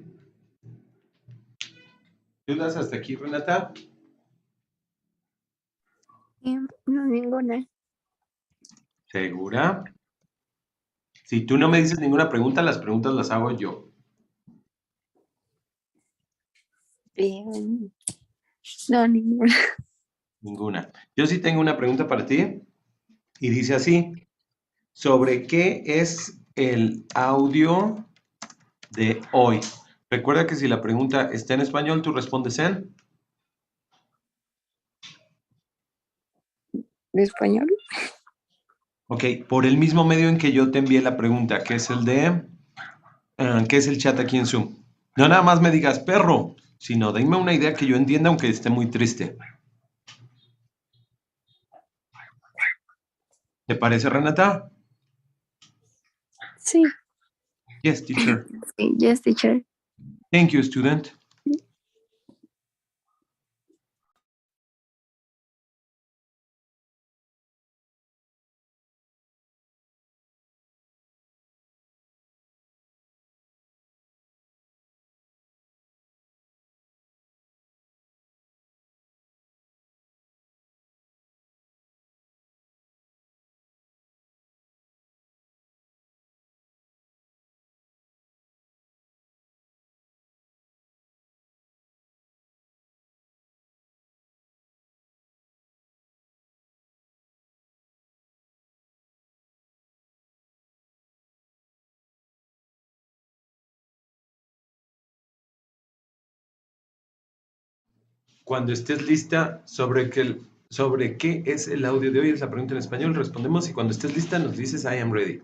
[SPEAKER 1] ¿Dudas hasta aquí, Renata?
[SPEAKER 8] No, ninguna.
[SPEAKER 1] ¿Segura? Si tú no me dices ninguna pregunta, las preguntas las hago yo.
[SPEAKER 8] No, ninguna.
[SPEAKER 1] Ninguna. Yo sí tengo una pregunta para ti y dice así: ¿sobre qué es el audio de hoy? Recuerda que si la pregunta está en español, tú respondes en
[SPEAKER 8] español.
[SPEAKER 1] Ok, por el mismo medio en que yo te envié la pregunta, que es el de ¿qué es el chat aquí en Zoom? No nada más me digas perro, sino dime una idea que yo entienda aunque esté muy triste. ¿Te parece, Renata?
[SPEAKER 8] Sí.
[SPEAKER 1] Yes, teacher.
[SPEAKER 8] Sí, yes, teacher.
[SPEAKER 1] Thank you, student. Cuando estés lista, sobre qué es el audio de hoy, es la pregunta en español, respondemos y cuando estés lista nos dices I am ready.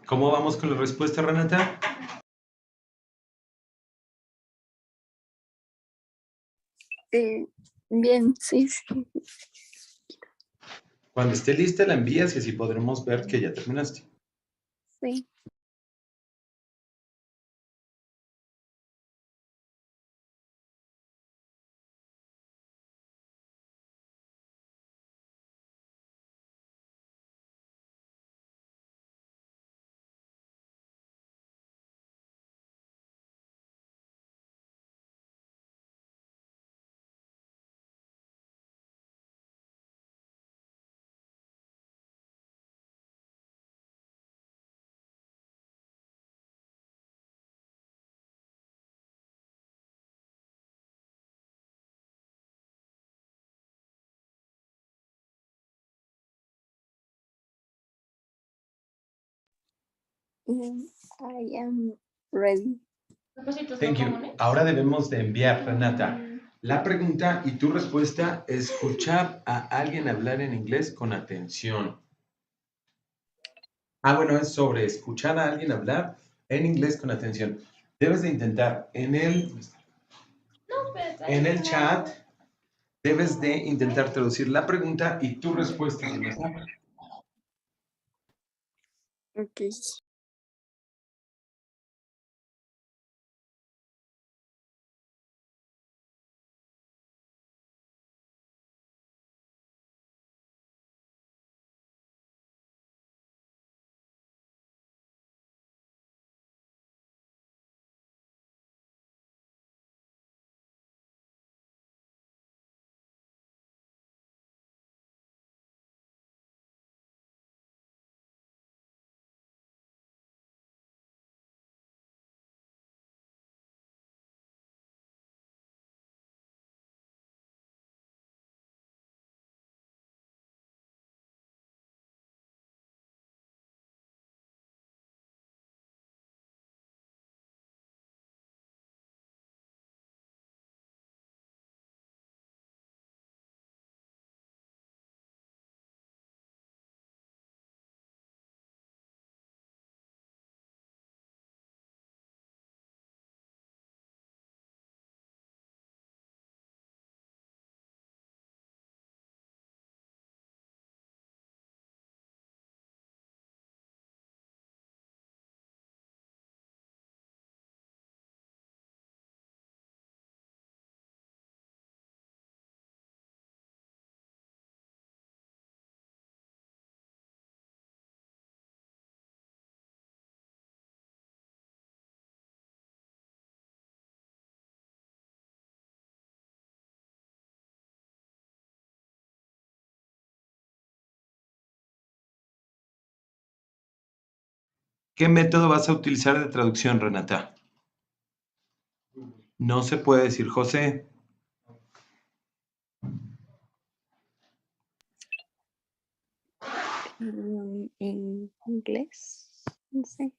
[SPEAKER 1] ¿Cómo vamos con la respuesta, Renata?
[SPEAKER 8] Bien, sí, sí.
[SPEAKER 1] Cuando esté lista la envías y así podremos ver que ya terminaste.
[SPEAKER 8] Sí. I am ready.
[SPEAKER 1] Thank you. Ahora debemos de enviar, Renata, la pregunta y tu respuesta, escuchar a alguien hablar en inglés con atención. Bueno, es sobre escuchar a alguien hablar en inglés con atención. Debes de intentar en el chat, debes de intentar traducir la pregunta y tu respuesta, Renata.
[SPEAKER 8] Ok.
[SPEAKER 1] ¿Qué método vas a utilizar de traducción, Renata? No se puede decir José.
[SPEAKER 8] En inglés, no sé.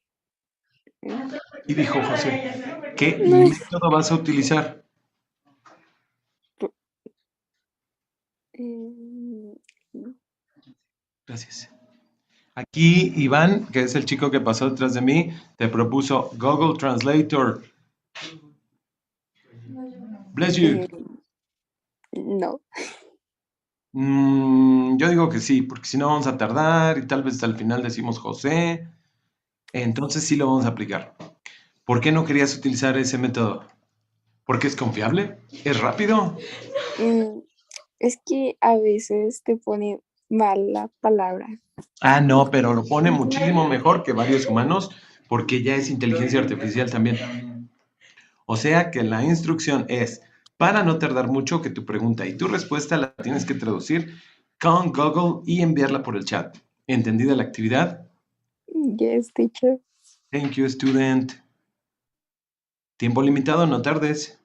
[SPEAKER 1] Y dijo José, ¿qué
[SPEAKER 8] No es.
[SPEAKER 1] método vas a utilizar?
[SPEAKER 8] No.
[SPEAKER 1] Gracias. Aquí Iván, que es el chico que pasó detrás de mí, te propuso Google Translator. Bless you.
[SPEAKER 8] No.
[SPEAKER 1] Yo digo que sí, porque si no vamos a tardar y tal vez al final decimos José. Entonces sí lo vamos a aplicar. ¿Por qué no querías utilizar ese método? ¿Porque es confiable? ¿Es rápido?
[SPEAKER 8] Es que a veces te pone mal la palabra.
[SPEAKER 1] No, pero lo pone muchísimo mejor que varios humanos porque ya es inteligencia artificial también. O sea que la instrucción es, para no tardar mucho, que tu pregunta y tu respuesta la tienes que traducir con Google y enviarla por el chat. ¿Entendida la actividad?
[SPEAKER 8] Yes, teacher.
[SPEAKER 1] Thank you, student. Tiempo limitado, no tardes.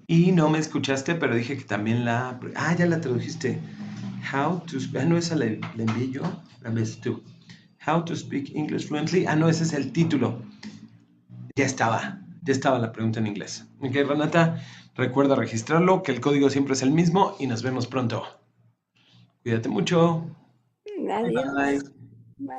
[SPEAKER 1] Y no me escuchaste, pero dije que también la... Ah, ya la tradujiste. How to... no, esa la envié yo. La ves tú. How to speak English fluently. Ah, no, ese es el título. Ya estaba la pregunta en inglés. Ok, Renata, recuerda registrarlo, que el código siempre es el mismo y nos vemos pronto. Cuídate mucho.
[SPEAKER 8] Adiós.
[SPEAKER 1] Bye.
[SPEAKER 8] Bye.